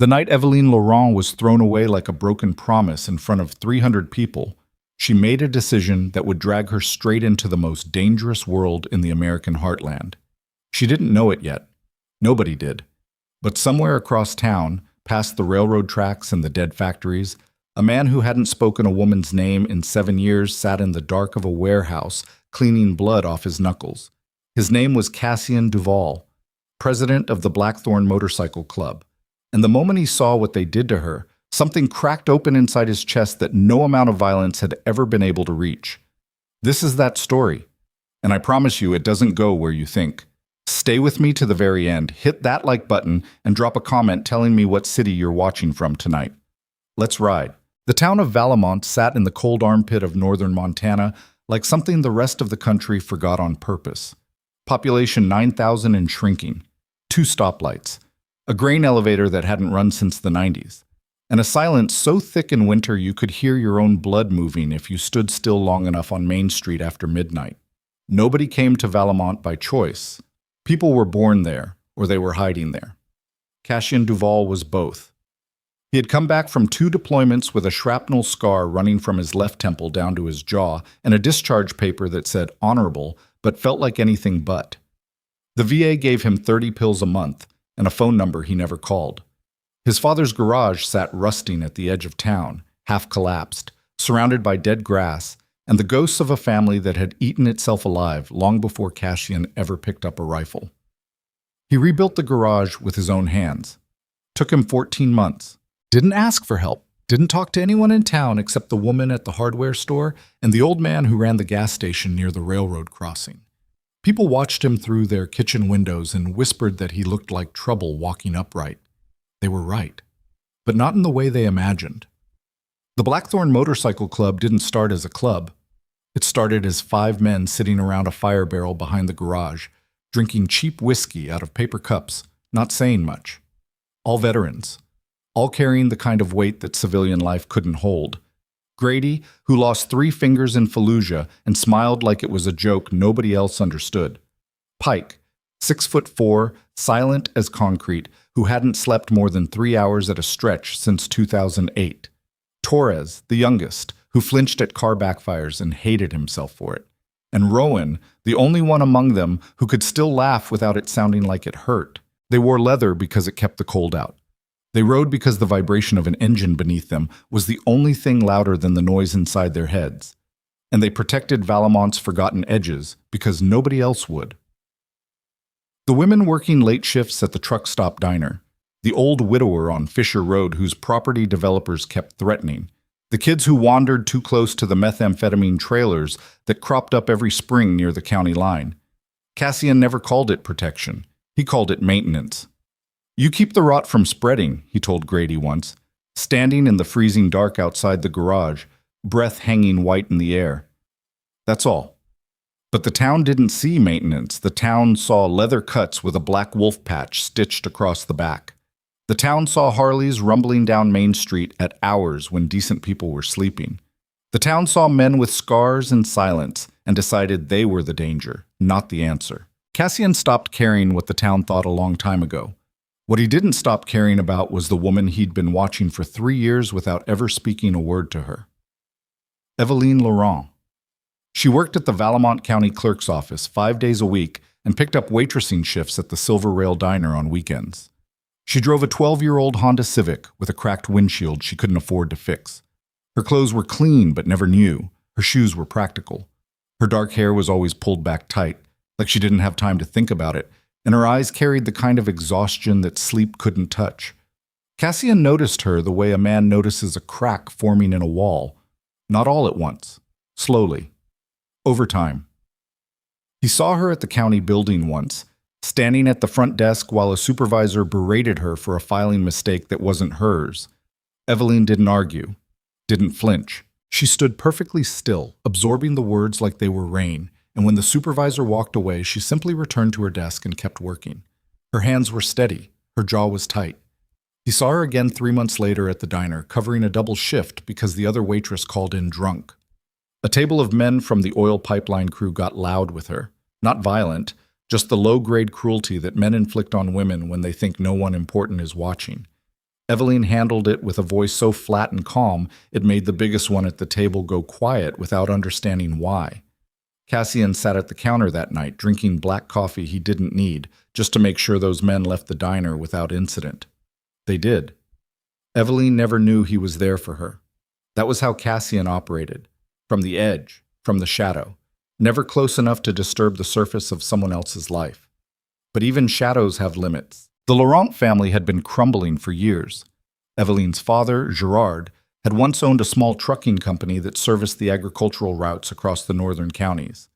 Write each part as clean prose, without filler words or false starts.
The night Evelyne Laurent was thrown away like a broken promise in front of 300 people, she made a decision that would drag her straight into the most dangerous world in the American heartland. She didn't know it yet. Nobody did. But somewhere across town, past the railroad tracks and the dead factories, a man who hadn't spoken a woman's name in 7 years sat in the dark of a warehouse, cleaning blood off his knuckles. His name was Cassian Duval, president of the Blackthorn Motorcycle Club. And the moment he saw what they did to her, something cracked open inside his chest that no amount of violence had ever been able to reach. This is that story. And I promise you, it doesn't go where you think. Stay with me to the very end, hit that like button, and drop a comment telling me what city you're watching from tonight. Let's ride. The town of Valemount sat in the cold armpit of northern Montana like something the rest of the country forgot on purpose. Population 9,000 and shrinking. 2 stoplights. A grain elevator that hadn't run since the 90s. And a silence so thick in winter you could hear your own blood moving if you stood still long enough on Main Street after midnight. Nobody came to Valemount by choice. People were born there, or they were hiding there. Cassian Duval was both. He had come back from 2 deployments with a shrapnel scar running from his left temple down to his jaw and a discharge paper that said honorable, but felt like anything but. The VA gave him 30 pills a month and a phone number he never called. His father's garage sat rusting at the edge of town, half collapsed, surrounded by dead grass and the ghosts of a family that had eaten itself alive long before Cassian ever picked up a rifle. He rebuilt the garage with his own hands. Took him 14 months. Didn't ask for help. Didn't talk to anyone in town except the woman at the hardware store and the old man who ran the gas station near the railroad crossing. People watched him through their kitchen windows and whispered that he looked like trouble walking upright. They were right, but not in the way they imagined. The Blackthorn Motorcycle Club didn't start as a club. It started as 5 men sitting around a fire barrel behind the garage, drinking cheap whiskey out of paper cups, not saying much. All veterans. All carrying the kind of weight that civilian life couldn't hold. Grady, who lost 3 fingers in Fallujah and smiled like it was a joke nobody else understood. Pike, 6'4", silent as concrete, who hadn't slept more than 3 hours at a stretch since 2008. Torres, the youngest, who flinched at car backfires and hated himself for it. And Rowan, the only one among them who could still laugh without it sounding like it hurt. They wore leather because it kept the cold out. They rode because the vibration of an engine beneath them was the only thing louder than the noise inside their heads. And they protected Valemount's forgotten edges because nobody else would. The women working late shifts at the truck stop diner, the old widower on Fisher Road whose property developers kept threatening, the kids who wandered too close to the methamphetamine trailers that cropped up every spring near the county line. Cassian never called it protection. He called it maintenance. "You keep the rot from spreading," he told Grady once, standing in the freezing dark outside the garage, breath hanging white in the air. That's all. But the town didn't see maintenance. The town saw leather cuts with a black wolf patch stitched across the back. The town saw Harleys rumbling down Main Street at hours when decent people were sleeping. The town saw men with scars and silence and decided they were the danger, not the answer. Cassian stopped caring what the town thought a long time ago. What he didn't stop caring about was the woman he'd been watching for 3 years without ever speaking a word to her. Evelyne Laurent. She worked at the Valemount County Clerk's office 5 days a week and picked up waitressing shifts at the Silver Rail Diner on weekends. She drove a 12-year-old Honda Civic with a cracked windshield she couldn't afford to fix. Her clothes were clean but never new. Her shoes were practical. Her dark hair was always pulled back tight, like she didn't have time to think about it, and her eyes carried the kind of exhaustion that sleep couldn't touch. Cassian noticed her the way a man notices a crack forming in a wall, not all at once, slowly, over time. He saw her at the county building once, standing at the front desk while a supervisor berated her for a filing mistake that wasn't hers. Evelyne didn't argue, didn't flinch. She stood perfectly still, absorbing the words like they were rain, and when the supervisor walked away, she simply returned to her desk and kept working. Her hands were steady, her jaw was tight. He saw her again 3 months later at the diner, covering a double shift because the other waitress called in drunk. A table of men from the oil pipeline crew got loud with her, not violent, just the low-grade cruelty that men inflict on women when they think no one important is watching. Evelyne handled it with a voice so flat and calm it made the biggest one at the table go quiet without understanding why. Cassian sat at the counter that night, drinking black coffee he didn't need, just to make sure those men left the diner without incident. They did. Evelyne never knew he was there for her. That was how Cassian operated. From the edge, from the shadow. Never close enough to disturb the surface of someone else's life. But even shadows have limits. The Laurent family had been crumbling for years. Evelyne's father, Gerard, had once owned a small trucking company that serviced the agricultural routes across the northern counties.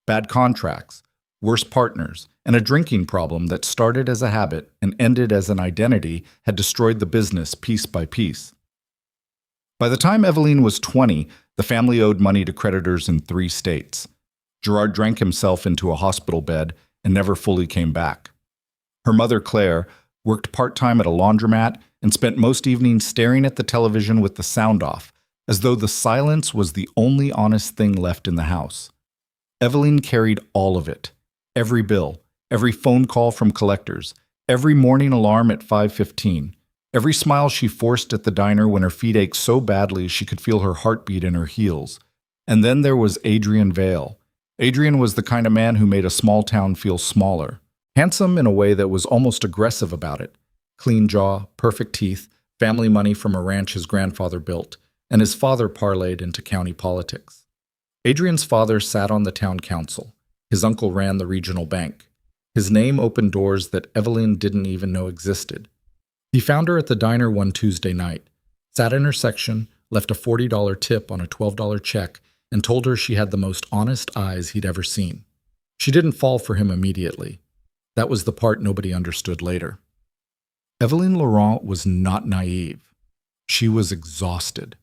Bad contracts, worse partners, and a drinking problem that started as a habit and ended as an identity had destroyed the business piece by piece. By the time Evelyne was 20, the family owed money to creditors in 3 states. Gerard drank himself into a hospital bed and never fully came back. Her mother, Claire, worked part-time at a laundromat and spent most evenings staring at the television with the sound off, as though the silence was the only honest thing left in the house. Evelyne carried all of it. Every bill, every phone call from collectors, every morning alarm at 5:15, every smile she forced at the diner when her feet ached so badly she could feel her heartbeat in her heels. And then there was Adrien Vale. Adrien was the kind of man who made a small town feel smaller. Handsome in a way that was almost aggressive about it. Clean jaw, perfect teeth, family money from a ranch his grandfather built, and his father parlayed into county politics. Adrien's father sat on the town council. His uncle ran the regional bank. His name opened doors that Evelyne didn't even know existed. He found her at the diner one Tuesday night, sat in her section, left a $40 tip on a $12 check, and told her she had the most honest eyes he'd ever seen. She didn't fall for him immediately. That was the part nobody understood later. Evelyne Laurent was not naive. She was exhausted.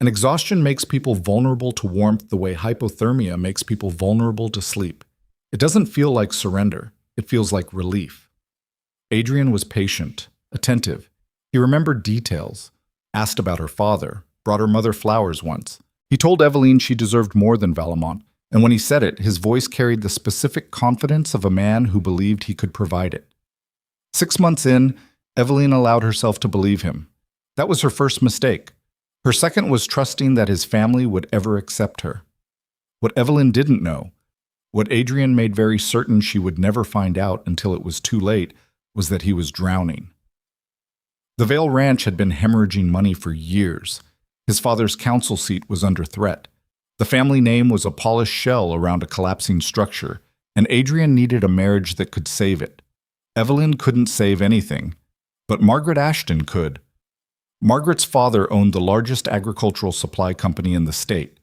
And exhaustion makes people vulnerable to warmth the way hypothermia makes people vulnerable to sleep. It doesn't feel like surrender. It feels like relief. Adrien was patient, attentive. He remembered details, asked about her father, brought her mother flowers once. He told Evelyne she deserved more than Valemont, and when he said it, his voice carried the specific confidence of a man who believed he could provide it. 6 months in, Evelyne allowed herself to believe him. That was her first mistake. Her second was trusting that his family would ever accept her. What Evelyne didn't know, what Adrien made very certain she would never find out until it was too late, was that he was drowning. The Vale Ranch had been hemorrhaging money for years. His father's council seat was under threat. The family name was a polished shell around a collapsing structure, and Adrien needed a marriage that could save it. Evelyne couldn't save anything, but Margaret Ashton could. Margaret's father owned the largest agricultural supply company in the state.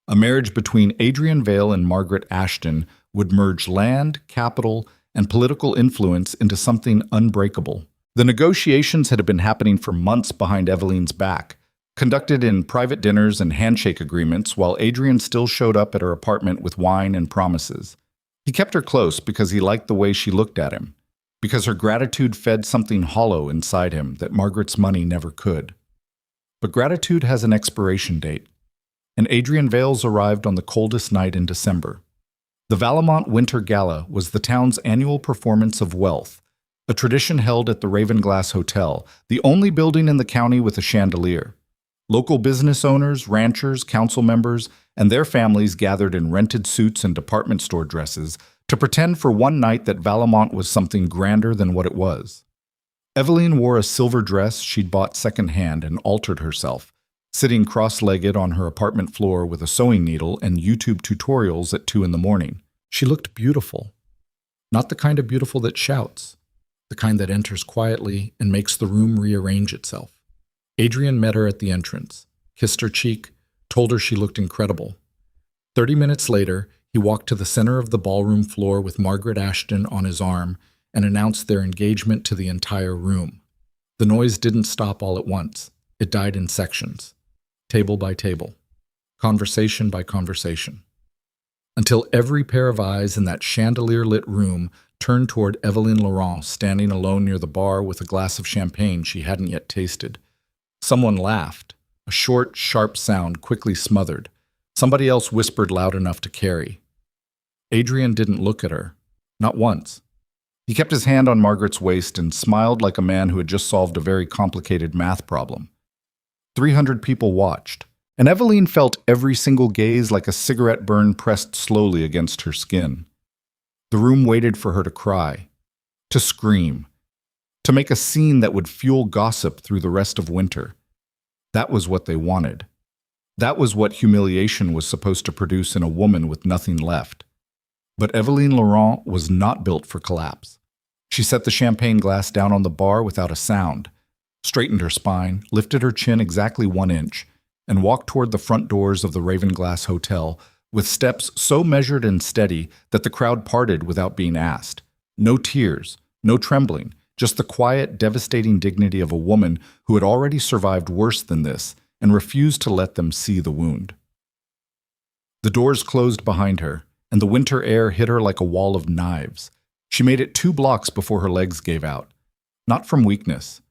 A marriage between Adrien Vale and Margaret Ashton would merge land, capital, and political influence into something unbreakable. The negotiations had been happening for months behind Evelyne's back, conducted in private dinners and handshake agreements while Adrien still showed up at her apartment with wine and promises. He kept her close because he liked the way she looked at him, because her gratitude fed something hollow inside him that Margaret's money never could. But gratitude has an expiration date, and Adrien Vale's arrived on the coldest night in December. The Valemont Winter Gala was the town's annual performance of wealth, a tradition held at the Ravenglass Hotel, the only building in the county with a chandelier. Local business owners, ranchers, council members, and their families gathered in rented suits and department store dresses to pretend for one night that Valemont was something grander than what it was. Evelyne wore a silver dress she'd bought secondhand and altered herself, sitting cross-legged on her apartment floor with a sewing needle and YouTube tutorials at 2 in the morning. She looked beautiful. Not the kind of beautiful that shouts, the kind that enters quietly and makes the room rearrange itself. Adrien met her at the entrance, kissed her cheek, told her she looked incredible. 30 minutes later, he walked to the center of the ballroom floor with Margaret Ashton on his arm and announced their engagement to the entire room. The noise didn't stop all at once. It died in sections, table by table, conversation by conversation, until every pair of eyes in that chandelier-lit room turned toward Evelyne Laurent standing alone near the bar with a glass of champagne she hadn't yet tasted. Someone laughed, a short, sharp sound quickly smothered. Somebody else whispered loud enough to carry. Adrien didn't look at her, not once. He kept his hand on Margaret's waist and smiled like a man who had just solved a very complicated math problem. 300 people watched, and Evelyne felt every single gaze like a cigarette burn pressed slowly against her skin. The room waited for her to cry, to scream, to make a scene that would fuel gossip through the rest of winter. That was what they wanted. That was what humiliation was supposed to produce in a woman with nothing left. But Evelyne Laurent was not built for collapse. She set the champagne glass down on the bar without a sound, straightened her spine, lifted her chin exactly 1 inch, and walked toward the front doors of the Ravenglass Hotel with steps so measured and steady that the crowd parted without being asked. No tears, no trembling, just the quiet, devastating dignity of a woman who had already survived worse than this and refused to let them see the wound. The doors closed behind her, and the winter air hit her like a wall of knives. She made it 2 blocks before her legs gave out. Not from weakness,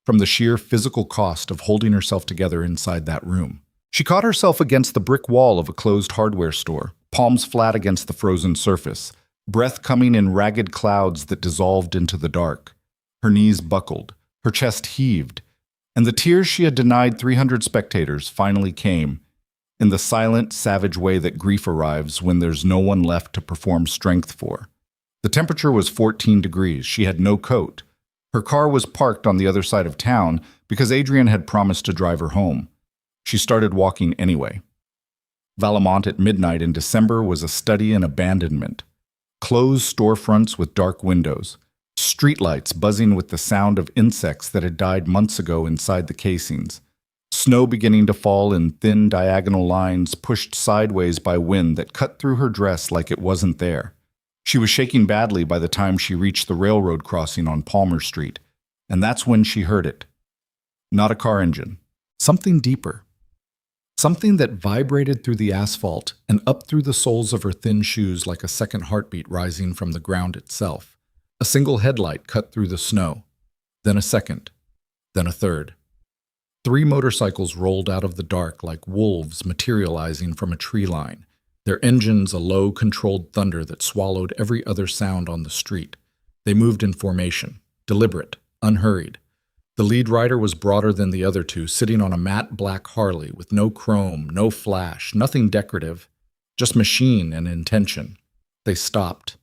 from the sheer physical cost of holding herself together inside that room. She caught herself against the brick wall of a closed hardware store, palms flat against the frozen surface, breath coming in ragged clouds that dissolved into the dark. Her knees buckled, her chest heaved, and the tears she had denied 300 spectators finally came, in the silent, savage way that grief arrives when there's no one left to perform strength for. The temperature was 14 degrees. She had no coat. Her car was parked on the other side of town because Adrian had promised to drive her home. She started walking anyway. Valemount at midnight in December was a study in abandonment. Closed storefronts with dark windows. Streetlights buzzing with the sound of insects that had died months ago inside the casings. Snow beginning to fall in thin diagonal lines pushed sideways by wind that cut through her dress like it wasn't there. She was shaking badly by the time she reached the railroad crossing on Palmer Street, and that's when she heard it. Not a car engine. Something deeper. Something that vibrated through the asphalt and up through the soles of her thin shoes like a second heartbeat rising from the ground itself. A single headlight cut through the snow, then a second, then a third. 3 motorcycles rolled out of the dark like wolves materializing from a tree line, their engines a low, controlled thunder that swallowed every other sound on the street. They moved in formation, deliberate, unhurried. The lead rider was broader than the other 2, sitting on a matte black Harley with no chrome, no flash, nothing decorative, just machine and intention. They stopped.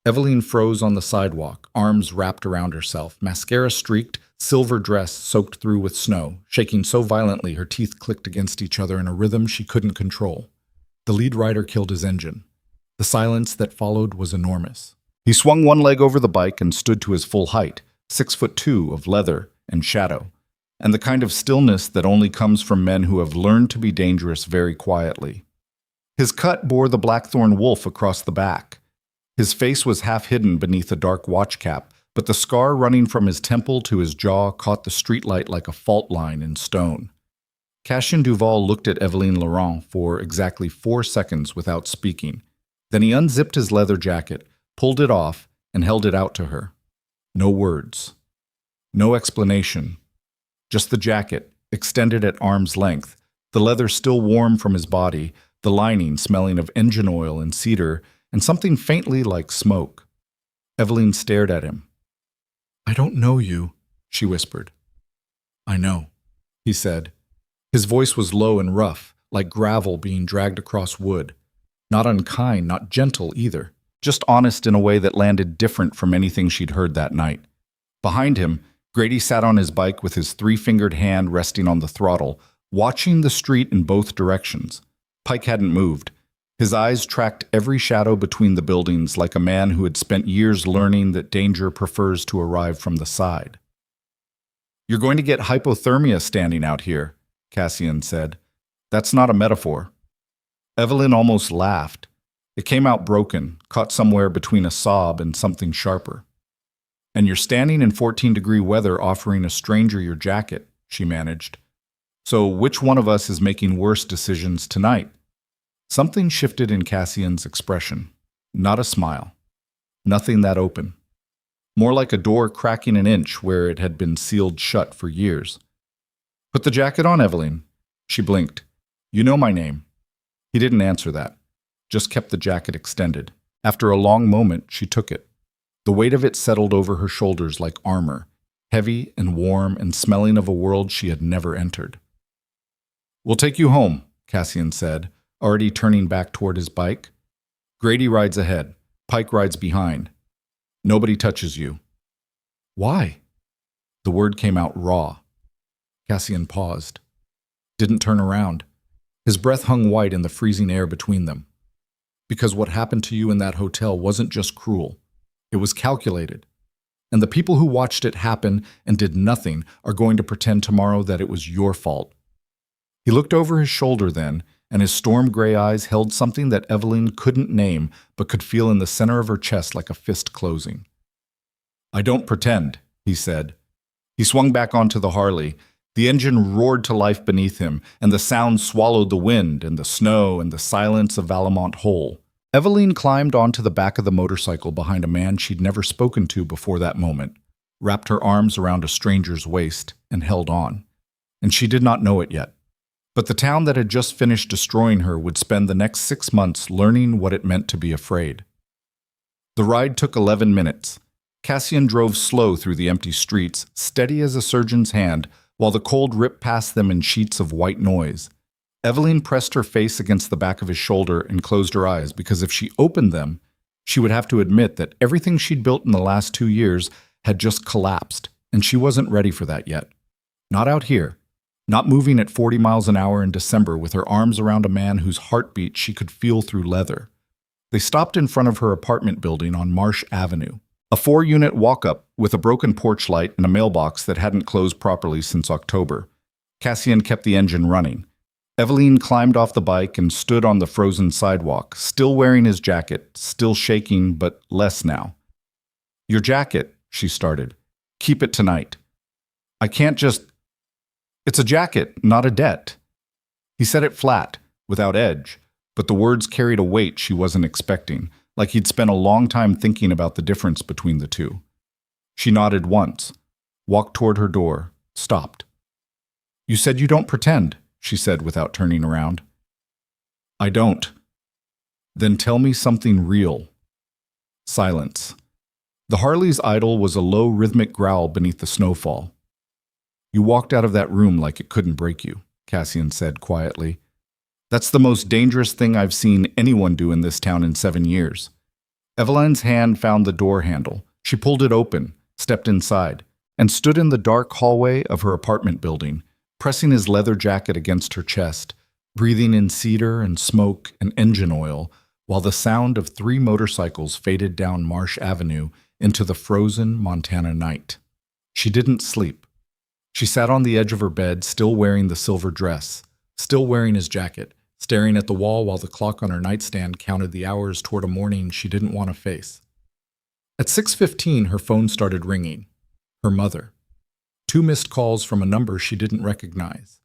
Evelyne froze on the sidewalk, arms wrapped around herself, mascara streaked, silver dress soaked through with snow, shaking so violently her teeth clicked against each other in a rhythm she couldn't control. The lead rider killed his engine. The silence that followed was enormous. He swung one leg over the bike and stood to his full height, 6'2" of leather and shadow, and the kind of stillness that only comes from men who have learned to be dangerous very quietly. His cut bore the blackthorn wolf across the back. His face was half hidden beneath a dark watch cap, but the scar running from his temple to his jaw caught the streetlight like a fault line in stone. Cassian Duval looked at Evelyne Laurent for exactly 4 seconds without speaking. Then he unzipped his leather jacket, pulled it off, and held it out to her. No words. No explanation. Just the jacket, extended at arm's length, the leather still warm from his body, the lining smelling of engine oil and cedar, and something faintly like smoke. Evelyne stared at him. "I don't know you," she whispered. "I know," he said. His voice was low and rough, like gravel being dragged across wood. Not unkind, not gentle either, just honest in a way that landed different from anything she'd heard that night. Behind him, Grady sat on his bike with his 3-fingered hand resting on the throttle, watching the street in both directions. Pike hadn't moved. His eyes tracked every shadow between the buildings like a man who had spent years learning that danger prefers to arrive from the side. "You're going to get hypothermia standing out here," Cassian said. "That's not a metaphor." Evelyne almost laughed. It came out broken, caught somewhere between a sob and something sharper. "And you're standing in 14-degree weather offering a stranger your jacket," she managed. "So which one of us is making worse decisions tonight?" Something shifted in Cassian's expression. Not a smile. Nothing that open. More like a door cracking an inch where it had been sealed shut for years. "Put the jacket on, Evelyne." She blinked. "You know my name." He didn't answer that, just kept the jacket extended. After a long moment, she took it. The weight of it settled over her shoulders like armor, heavy and warm and smelling of a world she had never entered. "We'll take you home," Cassian said, already turning back toward his bike. "Grady rides ahead. Pike rides behind. Nobody touches you." "Why?" The word came out raw. Cassian paused. Didn't turn around. His breath hung white in the freezing air between them. "Because what happened to you in that hotel wasn't just cruel. It was calculated. And the people who watched it happen and did nothing are going to pretend tomorrow that it was your fault." He looked over his shoulder then, and his storm gray eyes held something that Evelyne couldn't name but could feel in the center of her chest like a fist closing. "I don't pretend," he said. He swung back onto the Harley. The engine roared to life beneath him, and the sound swallowed the wind and the snow and the silence of Valemount Hole. Evelyne climbed onto the back of the motorcycle behind a man she'd never spoken to before that moment, wrapped her arms around a stranger's waist, and held on. And she did not know it yet. But the town that had just finished destroying her would spend the next 6 months learning what it meant to be afraid. The ride took 11 minutes. Cassian drove slow through the empty streets, steady as a surgeon's hand, while the cold ripped past them in sheets of white noise. Evelyne pressed her face against the back of his shoulder and closed her eyes because if she opened them, she would have to admit that everything she'd built in the last 2 years had just collapsed, and she wasn't ready for that yet. Not out here. Not moving at 40 miles an hour in December with her arms around a man whose heartbeat she could feel through leather. They stopped in front of her apartment building on Marsh Avenue. A 4-unit walk-up with a broken porch light and a mailbox that hadn't closed properly since October. Cassian kept the engine running. Evelyne climbed off the bike and stood on the frozen sidewalk, still wearing his jacket, still shaking, but less now. "Your jacket," she started. "Keep it tonight." "I can't just—" "It's a jacket, not a debt." He said it flat, without edge, but the words carried a weight she wasn't expecting, like he'd spent a long time thinking about the difference between the two. She nodded once, walked toward her door, stopped. "You said you don't pretend," she said without turning around. "I don't." "Then tell me something real." Silence. The Harley's idle was a low rhythmic growl beneath the snowfall. "You walked out of that room like it couldn't break you," Cassian said quietly. "That's the most dangerous thing I've seen anyone do in this town in 7 years." Evelyne's hand found the door handle. She pulled it open, stepped inside, and stood in the dark hallway of her apartment building, pressing his leather jacket against her chest, breathing in cedar and smoke and engine oil, while the sound of 3 motorcycles faded down Marsh Avenue into the frozen Montana night. She didn't sleep. She sat on the edge of her bed, still wearing the silver dress, still wearing his jacket, staring at the wall while the clock on her nightstand counted the hours toward a morning she didn't want to face. At 6:15, her phone started ringing. Her mother. 2 missed calls from a number she didn't recognize.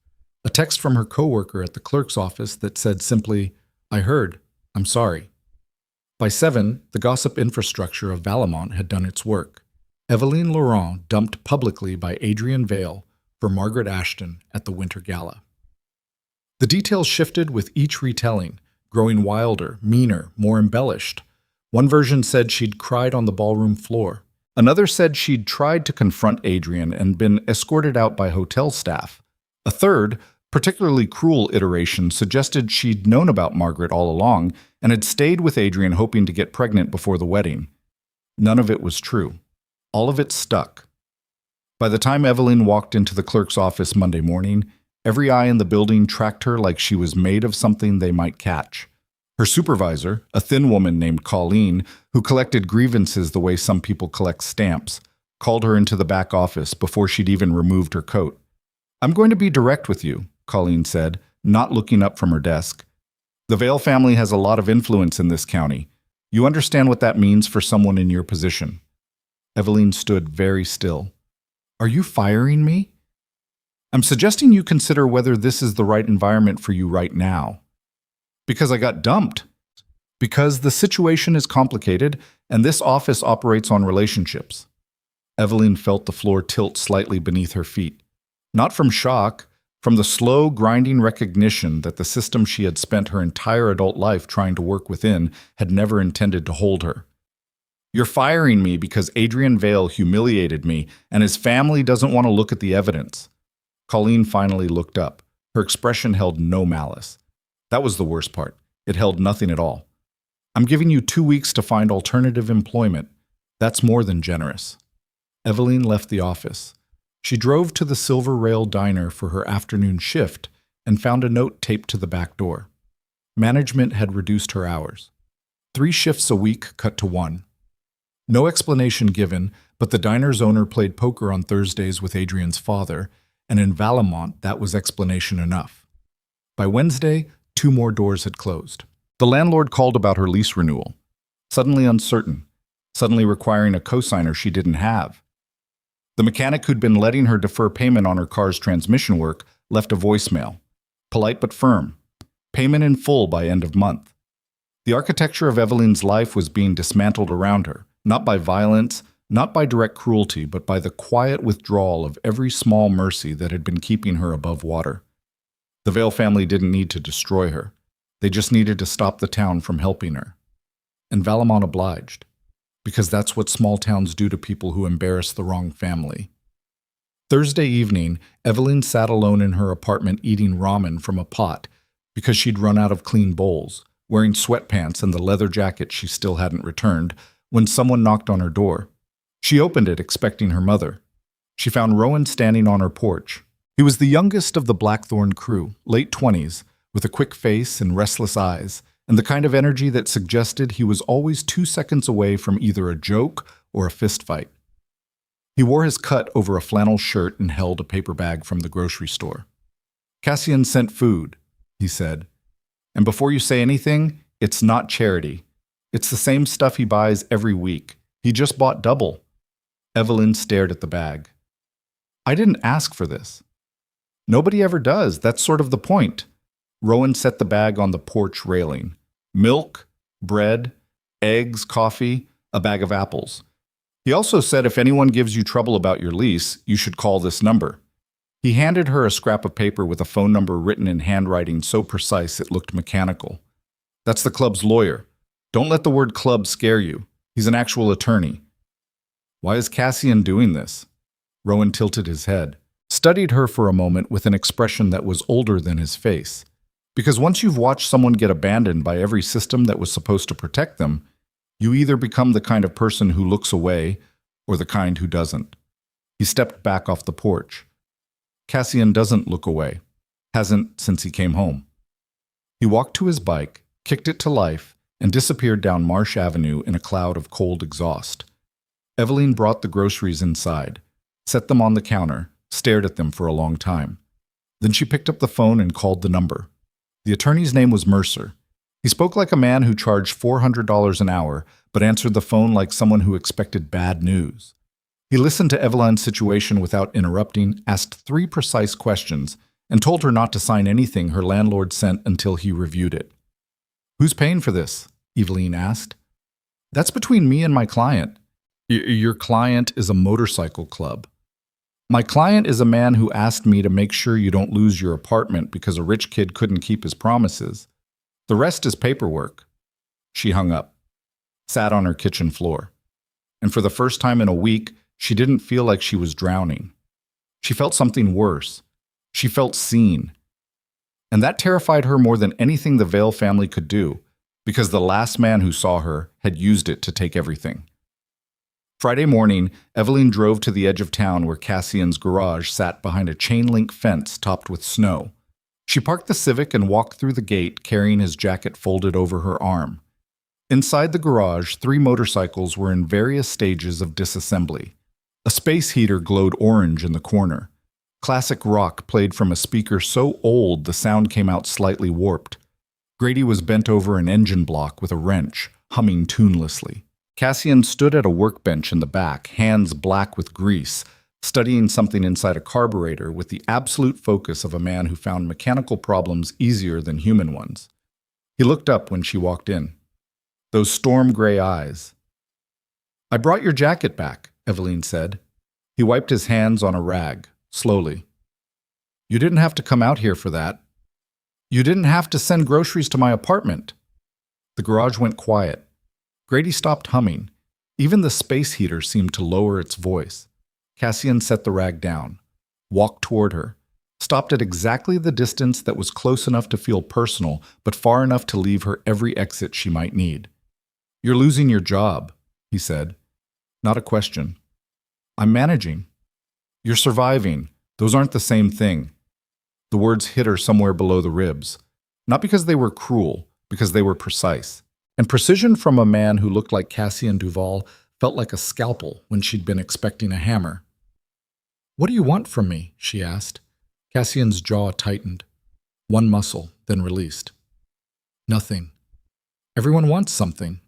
A text from her coworker at the clerk's office that said simply, "I heard. I'm sorry." By 7, the gossip infrastructure of Valemount had done its work. Evelyne Laurent dumped publicly by Adrian Vale for Margaret Ashton at the Winter Gala. The details shifted with each retelling, growing wilder, meaner, more embellished. One version said she'd cried on the ballroom floor. Another said she'd tried to confront Adrian and been escorted out by hotel staff. A third, particularly cruel iteration suggested she'd known about Margaret all along and had stayed with Adrian hoping to get pregnant before the wedding. None of it was true. All of it stuck. By the time Evelyne walked into the clerk's office Monday morning, every eye in the building tracked her like she was made of something they might catch. Her supervisor, a thin woman named Colleen, who collected grievances the way some people collect stamps, called her into the back office before she'd even removed her coat. "I'm going to be direct with you," Colleen said, not looking up from her desk. "The Vale family has a lot of influence in this county. You understand what that means for someone in your position." Evelyne stood very still. "Are you firing me?" "I'm suggesting you consider whether this is the right environment for you right now." "Because I got dumped." "Because the situation is complicated, and this office operates on relationships." Evelyne felt the floor tilt slightly beneath her feet. Not from shock, from the slow, grinding recognition that the system she had spent her entire adult life trying to work within had never intended to hold her. You're firing me because Adrian Vale humiliated me and his family doesn't want to look at the evidence. Colleen finally looked up. Her expression held no malice. That was the worst part. It held nothing at all. I'm giving you 2 weeks to find alternative employment. That's more than generous. Evelyne left the office. She drove to the Silver Rail Diner for her afternoon shift and found a note taped to the back door. Management had reduced her hours. 3 shifts a week cut to 1. No explanation given, but the diner's owner played poker on Thursdays with Adrian's father, and in Valemont that was explanation enough. By Wednesday, 2 more doors had closed. The landlord called about her lease renewal. Suddenly uncertain, suddenly requiring a cosigner she didn't have. The mechanic who'd been letting her defer payment on her car's transmission work left a voicemail. Polite but firm. Payment in full by end of month. The architecture of Evelyne's life was being dismantled around her, not by violence, not by direct cruelty, but by the quiet withdrawal of every small mercy that had been keeping her above water. The Vale family didn't need to destroy her. They just needed to stop the town from helping her. And Valemont obliged, because that's what small towns do to people who embarrass the wrong family. Thursday evening, Evelyne sat alone in her apartment eating ramen from a pot because she'd run out of clean bowls, wearing sweatpants and the leather jacket she still hadn't returned, when someone knocked on her door. She opened it, expecting her mother. She found Rowan standing on her porch. He was the youngest of the Blackthorn crew, late 20s, with a quick face and restless eyes, and the kind of energy that suggested he was always 2 seconds away from either a joke or a fistfight. He wore his cut over a flannel shirt and held a paper bag from the grocery store. "Cassian sent food," he said. "And before you say anything, it's not charity. It's the same stuff he buys every week. He just bought double." Evelyne stared at the bag. "I didn't ask for this." "Nobody ever does. That's sort of the point." Rowan set the bag on the porch railing. Milk, bread, eggs, coffee, a bag of apples. He also said if anyone gives you trouble about your lease, you should call this number. He handed her a scrap of paper with a phone number written in handwriting so precise it looked mechanical. "That's the club's lawyer. Don't let the word club scare you. He's an actual attorney." "Why is Cassian doing this?" Rowan tilted his head, studied her for a moment with an expression that was older than his face. Because once you've watched someone get abandoned by every system that was supposed to protect them, you either become the kind of person who looks away or the kind who doesn't. He stepped back off the porch. Cassian doesn't look away. Hasn't since he came home. He walked to his bike, kicked it to life, and disappeared down Marsh Avenue in a cloud of cold exhaust. Evelyne brought the groceries inside, set them on the counter, stared at them for a long time. Then she picked up the phone and called the number. The attorney's name was Mercer. He spoke like a man who charged $400 an hour, but answered the phone like someone who expected bad news. He listened to Evelyne's situation without interrupting, asked 3 precise questions, and told her not to sign anything her landlord sent until he reviewed it. "Who's paying for this?" Evelyne asked. "That's between me and my client." Your client is a motorcycle club." "My client is a man who asked me to make sure you don't lose your apartment because a rich kid couldn't keep his promises. The rest is paperwork." She hung up, sat on her kitchen floor. And for the first time in a week, she didn't feel like she was drowning. She felt something worse. She felt seen. And that terrified her more than anything the Vale family could do, because the last man who saw her had used it to take everything. Friday morning, Evelyne drove to the edge of town where Cassian's garage sat behind a chain-link fence topped with snow. She parked the Civic and walked through the gate carrying his jacket folded over her arm. Inside the garage, 3 motorcycles were in various stages of disassembly. A space heater glowed orange in the corner. Classic rock played from a speaker so old the sound came out slightly warped. Grady was bent over an engine block with a wrench, humming tunelessly. Cassian stood at a workbench in the back, hands black with grease, studying something inside a carburetor with the absolute focus of a man who found mechanical problems easier than human ones. He looked up when she walked in. Those storm gray eyes. "I brought your jacket back," Evelyne said. He wiped his hands on a rag, slowly. "You didn't have to come out here for that. You didn't have to send groceries to my apartment." The garage went quiet. Grady stopped humming. Even the space heater seemed to lower its voice. Cassian set the rag down, walked toward her, stopped at exactly the distance that was close enough to feel personal, but far enough to leave her every exit she might need. "You're losing your job," he said. Not a question. "I'm managing." "You're surviving. Those aren't the same thing." The words hit her somewhere below the ribs. Not because they were cruel, because they were precise. And precision from a man who looked like Cassian Duval felt like a scalpel when she'd been expecting a hammer. "What do you want from me?" she asked. Cassian's jaw tightened. One muscle, then released. "Nothing. Everyone wants something."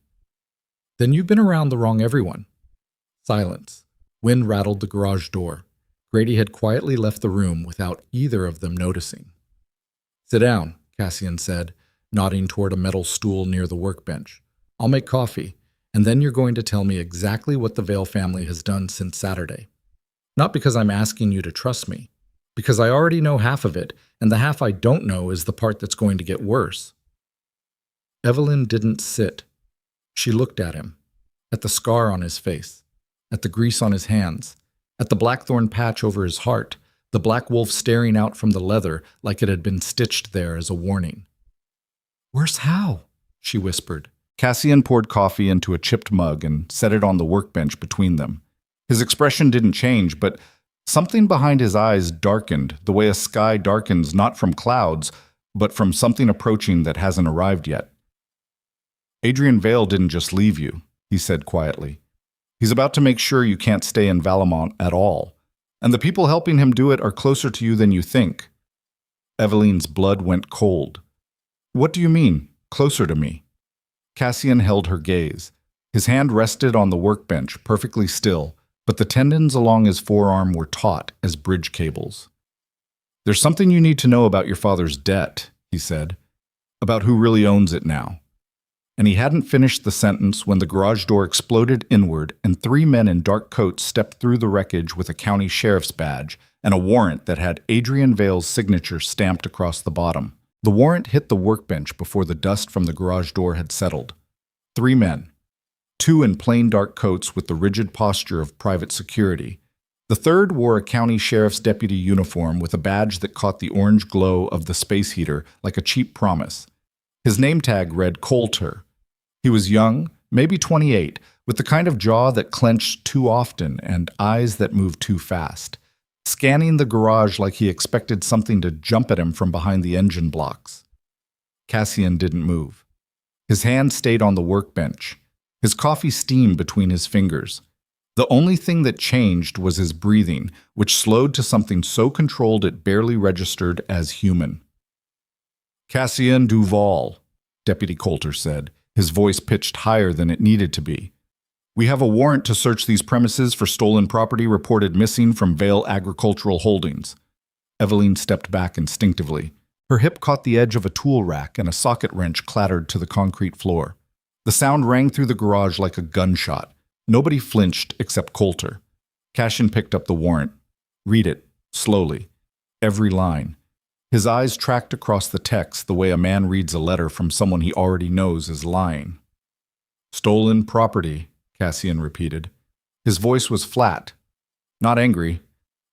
"Then you've been around the wrong everyone." Silence. Wind rattled the garage door. Grady had quietly left the room without either of them noticing. "Sit down," Cassian said, nodding toward a metal stool near the workbench. "I'll make coffee, and then you're going to tell me exactly what the Vale family has done since Saturday. Not because I'm asking you to trust me, because I already know half of it, and the half I don't know is the part that's going to get worse." Evelyne didn't sit. She looked at him, at the scar on his face, at the grease on his hands, at the blackthorn patch over his heart, the black wolf staring out from the leather like it had been stitched there as a warning. "Worse how?" she whispered. Cassian poured coffee into a chipped mug and set it on the workbench between them. His expression didn't change, but something behind his eyes darkened, the way a sky darkens not from clouds, but from something approaching that hasn't arrived yet. "Adrian Vale didn't just leave you," he said quietly. "He's about to make sure you can't stay in Valemont at all. And the people helping him do it are closer to you than you think." Evelyne's blood went cold. "What do you mean, closer to me?" Cassian held her gaze. His hand rested on the workbench, perfectly still, but the tendons along his forearm were taut as bridge cables. "There's something you need to know about your father's debt," he said. "About who really owns it now." And he hadn't finished the sentence when the garage door exploded inward and 3 men in dark coats stepped through the wreckage with a county sheriff's badge and a warrant that had Adrian Vale's signature stamped across the bottom. The warrant hit the workbench before the dust from the garage door had settled. 3 men. 2 in plain dark coats with the rigid posture of private security. The third wore a county sheriff's deputy uniform with a badge that caught the orange glow of the space heater like a cheap promise. His name tag read Coulter. He was young, maybe 28, with the kind of jaw that clenched too often and eyes that moved too fast, scanning the garage like he expected something to jump at him from behind the engine blocks. Cassian didn't move. His hand stayed on the workbench, his coffee steamed between his fingers. The only thing that changed was his breathing, which slowed to something so controlled it barely registered as human. "Cassian Duval," Deputy Coulter said, his voice pitched higher than it needed to be. "We have a warrant to search these premises for stolen property reported missing from Vale Agricultural Holdings." Evelyne stepped back instinctively. Her hip caught the edge of a tool rack and a socket wrench clattered to the concrete floor. The sound rang through the garage like a gunshot. Nobody flinched except Coulter. Cassian picked up the warrant. Read it, slowly. Every line. His eyes tracked across the text the way a man reads a letter from someone he already knows is lying. "Stolen property," Cassian repeated. His voice was flat. Not angry.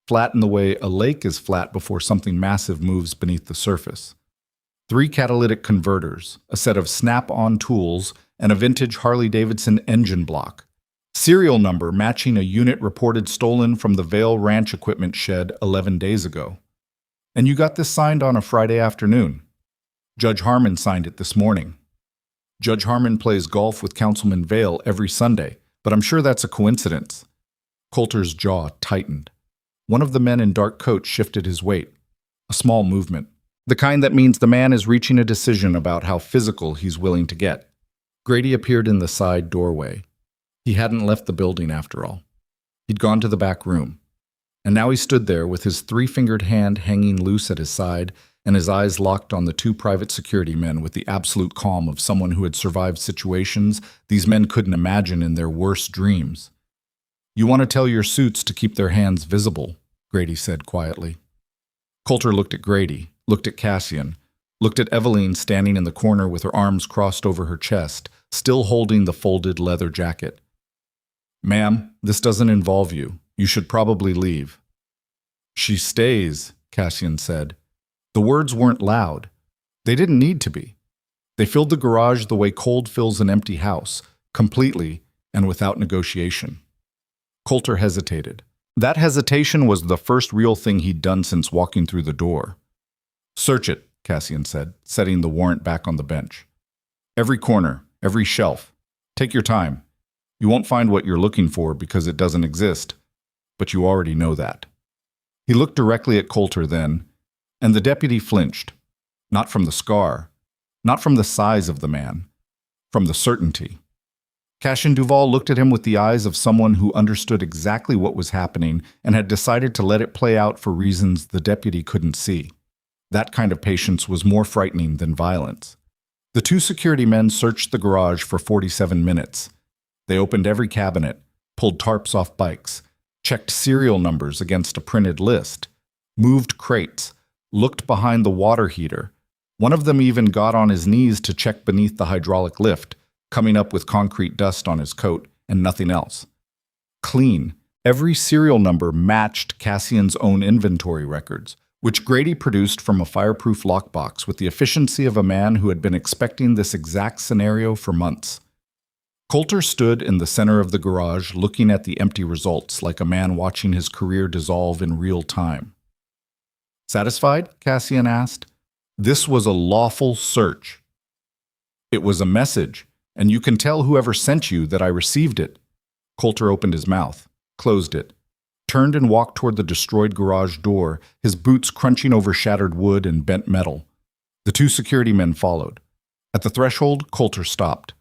Flat in the way a lake is flat before something massive moves beneath the surface. 3 catalytic converters, a set of snap-on tools, and a vintage Harley-Davidson engine block. Serial number matching a unit reported stolen from the Vale Ranch equipment shed 11 days ago. "And you got this signed on a Friday afternoon." "Judge Harmon signed it this morning." "Judge Harmon plays golf with Councilman Vale every Sunday, but I'm sure that's a coincidence." Coulter's jaw tightened. One of the men in dark coats shifted his weight. A small movement. The kind that means the man is reaching a decision about how physical he's willing to get. Grady appeared in the side doorway. He hadn't left the building after all. He'd gone to the back room. And now he stood there with his 3-fingered hand hanging loose at his side and his eyes locked on the 2 private security men with the absolute calm of someone who had survived situations these men couldn't imagine in their worst dreams. "You want to tell your suits to keep their hands visible," Grady said quietly. Coulter looked at Grady, looked at Cassian, looked at Evelyne standing in the corner with her arms crossed over her chest, still holding the folded leather jacket. Ma'am, this doesn't involve you. You should probably leave. She stays, Cassian said. The words weren't loud. They didn't need to be. They filled the garage the way cold fills an empty house, completely and without negotiation. Coulter hesitated. That hesitation was the first real thing he'd done since walking through the door. Search it, Cassian said, setting the warrant back on the bench. Every corner, every shelf. Take your time. You won't find what you're looking for because it doesn't exist, but you already know that. He looked directly at Coulter then, and the deputy flinched. Not from the scar, not from the size of the man, from the certainty. Cassian Duval looked at him with the eyes of someone who understood exactly what was happening and had decided to let it play out for reasons the deputy couldn't see. That kind of patience was more frightening than violence. The two security men searched the garage for 47 minutes. They opened every cabinet, pulled tarps off bikes, checked serial numbers against a printed list, moved crates, looked behind the water heater. One of them even got on his knees to check beneath the hydraulic lift, coming up with concrete dust on his coat and nothing else. Clean. Every serial number matched Cassian's own inventory records, which Grady produced from a fireproof lockbox with the efficiency of a man who had been expecting this exact scenario for months. Coulter stood in the center of the garage looking at the empty results like a man watching his career dissolve in real time. Satisfied? Cassian asked. This was a lawful search. It was a message, and you can tell whoever sent you that I received it. Coulter opened his mouth, closed it, turned and walked toward the destroyed garage door, his boots crunching over shattered wood and bent metal. The two security men followed. At the threshold, Coulter stopped.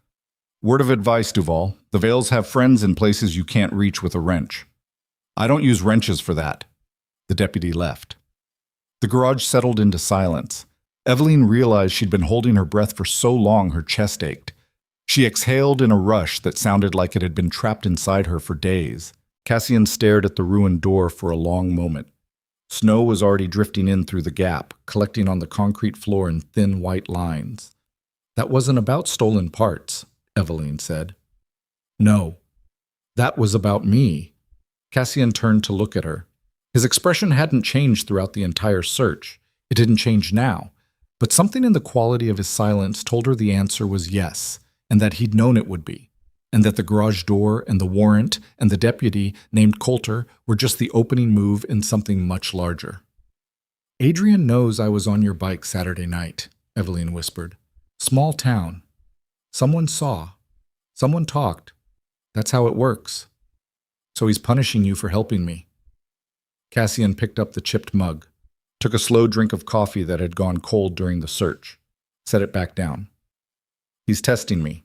Word of advice, Duval. The Vales have friends in places you can't reach with a wrench. I don't use wrenches for that. The deputy left. The garage settled into silence. Evelyne realized she'd been holding her breath for so long her chest ached. She exhaled in a rush that sounded like it had been trapped inside her for days. Cassian stared at the ruined door for a long moment. Snow was already drifting in through the gap, collecting on the concrete floor in thin white lines. That wasn't about stolen parts, Evelyne said. No, that was about me. Cassian turned to look at her. His expression hadn't changed throughout the entire search. It didn't change now. But something in the quality of his silence told her the answer was yes, and that he'd known it would be, and that the garage door and the warrant and the deputy named Coulter were just the opening move in something much larger. Adrian knows I was on your bike Saturday night, Evelyne whispered. Small town. Someone saw. Someone talked. That's how it works. So he's punishing you for helping me. Cassian picked up the chipped mug, took a slow drink of coffee that had gone cold during the search, set it back down. He's testing me.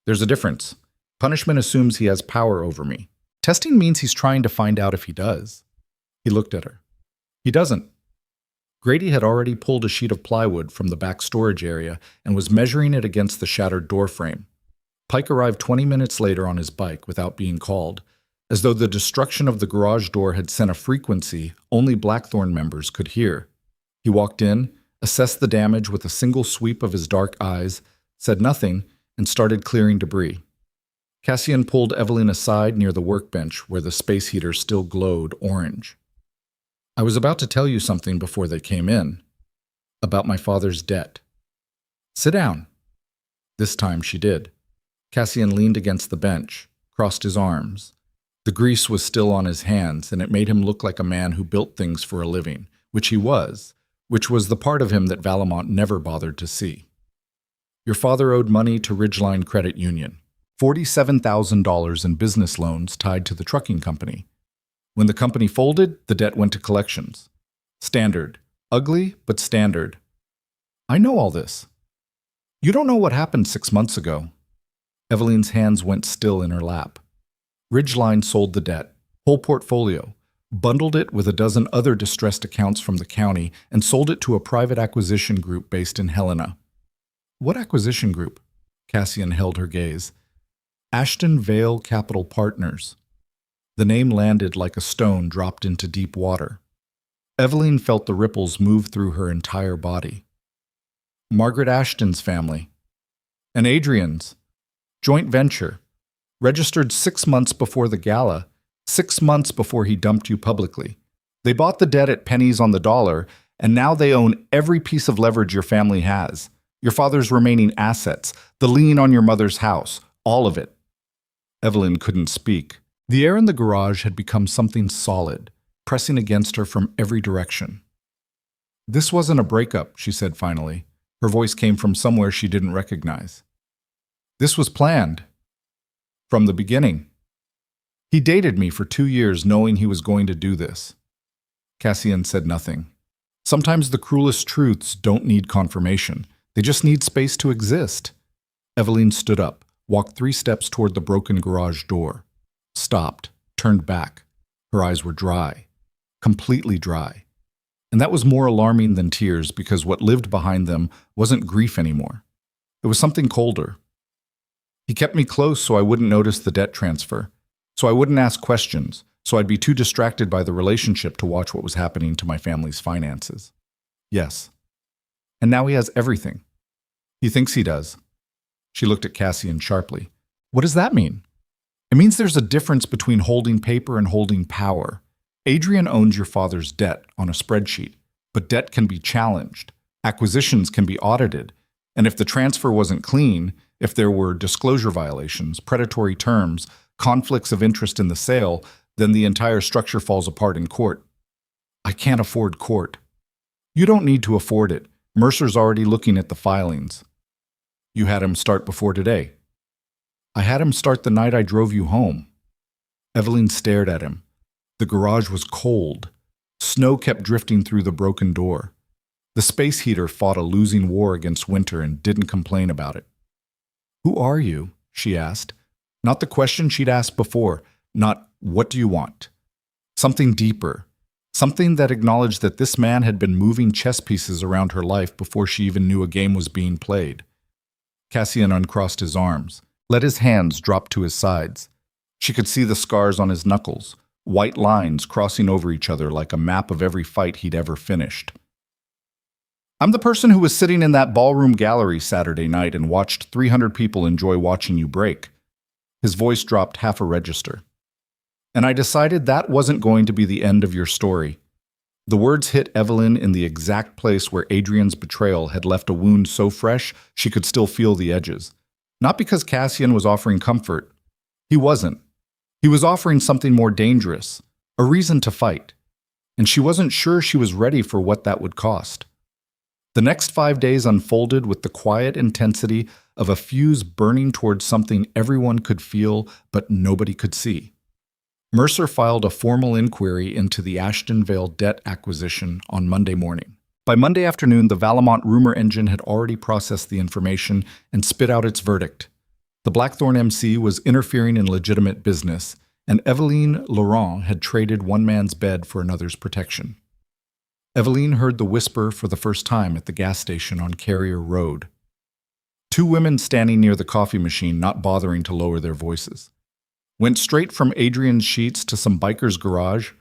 There's a difference. Punishment assumes he has power over me. Testing means he's trying to find out if he does. He looked at her. He doesn't. Grady had already pulled a sheet of plywood from the back storage area and was measuring it against the shattered door frame. Pike arrived 20 minutes later on his bike without being called, as though the destruction of the garage door had sent a frequency only Blackthorn members could hear. He walked in, assessed the damage with a single sweep of his dark eyes, said nothing, and started clearing debris. Cassian pulled Evelyne aside near the workbench where the space heater still glowed orange. I was about to tell you something before they came in. About my father's debt. Sit down. This time she did. Cassian leaned against the bench, crossed his arms. The grease was still on his hands, and it made him look like a man who built things for a living, which he was, which was the part of him that Valamont never bothered to see. Your father owed money to Ridgeline Credit Union, $47,000 in business loans tied to the trucking company. When the company folded, the debt went to collections. Standard. Ugly, but standard. I know all this. You don't know what happened 6 months ago. Evelyne's hands went still in her lap. Ridgeline sold the debt, whole portfolio, bundled it with a dozen other distressed accounts from the county, and sold it to a private acquisition group based in Helena. What acquisition group? Cassian held her gaze. Ashton Vale Capital Partners. The name landed like a stone dropped into deep water. Evelyne felt the ripples move through her entire body. Margaret Ashton's family. And Adrian's. Joint venture. Registered 6 months before the gala, 6 months before he dumped you publicly. They bought the debt at pennies on the dollar, and now they own every piece of leverage your family has. Your father's remaining assets, the lien on your mother's house, all of it. Evelyne couldn't speak. The air in the garage had become something solid, pressing against her from every direction. This wasn't a breakup, she said finally. Her voice came from somewhere she didn't recognize. This was planned. From the beginning. He dated me for 2 years knowing he was going to do this. Cassian said nothing. Sometimes the cruelest truths don't need confirmation. They just need space to exist. Evelyne stood up, walked 3 steps toward the broken garage door, stopped, turned back. Her eyes were dry, completely dry. And that was more alarming than tears because what lived behind them wasn't grief anymore. It was something colder. He kept me close so I wouldn't notice the debt transfer, so I wouldn't ask questions, so I'd be too distracted by the relationship to watch what was happening to my family's finances. Yes. And now he has everything. He thinks he does. She looked at Cassian sharply. What does that mean? It means there's a difference between holding paper and holding power. Adrian owns your father's debt on a spreadsheet, but debt can be challenged. Acquisitions can be audited. And if the transfer wasn't clean, if there were disclosure violations, predatory terms, conflicts of interest in the sale, then the entire structure falls apart in court. I can't afford court. You don't need to afford it. Mercer's already looking at the filings. You had him start before today. I had him start the night I drove you home. Evelyne stared at him. The garage was cold. Snow kept drifting through the broken door. The space heater fought a losing war against winter and didn't complain about it. Who are you? She asked. Not the question she'd asked before, not what do you want? Something deeper, something that acknowledged that this man had been moving chess pieces around her life before she even knew a game was being played. Cassian uncrossed his arms, let his hands drop to his sides. She could see the scars on his knuckles, white lines crossing over each other like a map of every fight he'd ever finished. I'm the person who was sitting in that ballroom gallery Saturday night and watched 300 people enjoy watching you break. His voice dropped half a register. And I decided that wasn't going to be the end of your story. The words hit Evelyne in the exact place where Adrian's betrayal had left a wound so fresh she could still feel the edges. Not because Cassian was offering comfort. He wasn't. He was offering something more dangerous, a reason to fight. And she wasn't sure she was ready for what that would cost. The next 5 days unfolded with the quiet intensity of a fuse burning towards something everyone could feel but nobody could see. Mercer filed a formal inquiry into the Ashton Vale debt acquisition on Monday morning. By Monday afternoon, the Valemont rumor engine had already processed the information and spit out its verdict. The Blackthorn MC was interfering in legitimate business, and Evelyne Laurent had traded one man's bed for another's protection. Evelyne heard the whisper for the first time at the gas station on Carrier Road. 2 women standing near the coffee machine, not bothering to lower their voices. Went straight from Adrian's sheets to some biker's garage.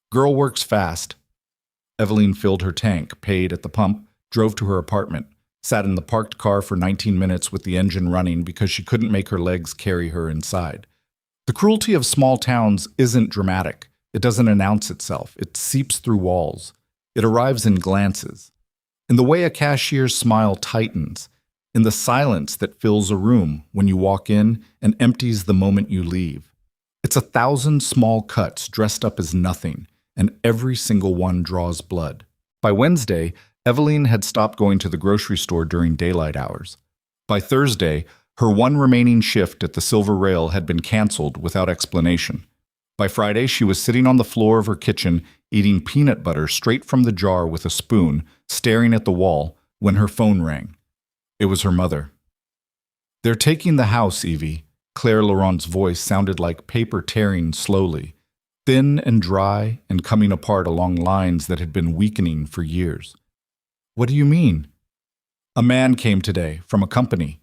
Girl works fast. Evelyne filled her tank, paid at the pump, drove to her apartment, sat in the parked car for 19 minutes with the engine running because she couldn't make her legs carry her inside. The cruelty of small towns isn't dramatic. It doesn't announce itself. It seeps through walls. It arrives in glances, in the way a cashier's smile tightens, in the silence that fills a room when you walk in and empties the moment you leave. It's 1,000 small cuts dressed up as nothing, and every single one draws blood. By Wednesday, Evelyne had stopped going to the grocery store during daylight hours. By Thursday, her one remaining shift at the Silver Rail had been canceled without explanation. By Friday, she was sitting on the floor of her kitchen, eating peanut butter straight from the jar with a spoon, staring at the wall, when her phone rang. It was her mother. They're taking the house, Evie. Claire Laurent's voice sounded like paper tearing slowly, thin and dry and coming apart along lines that had been weakening for years. What do you mean? A man came today, from a company.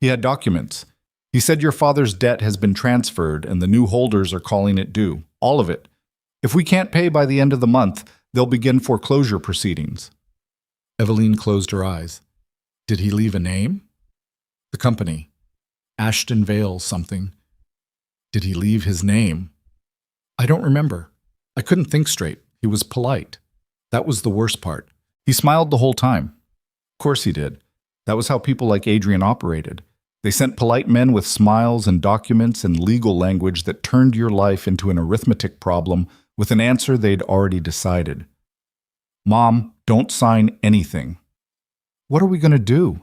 He had documents. He said your father's debt has been transferred and the new holders are calling it due, all of it. If we can't pay by the end of the month, they'll begin foreclosure proceedings. Evelyne closed her eyes. Did he leave a name? The company. Ashton Vale something. Did he leave his name? I don't remember. I couldn't think straight. He was polite. That was the worst part. He smiled the whole time. Of course he did. That was how people like Adrian operated. They sent polite men with smiles and documents and legal language that turned your life into an arithmetic problem with an answer they'd already decided. Mom, don't sign anything. What are we going to do?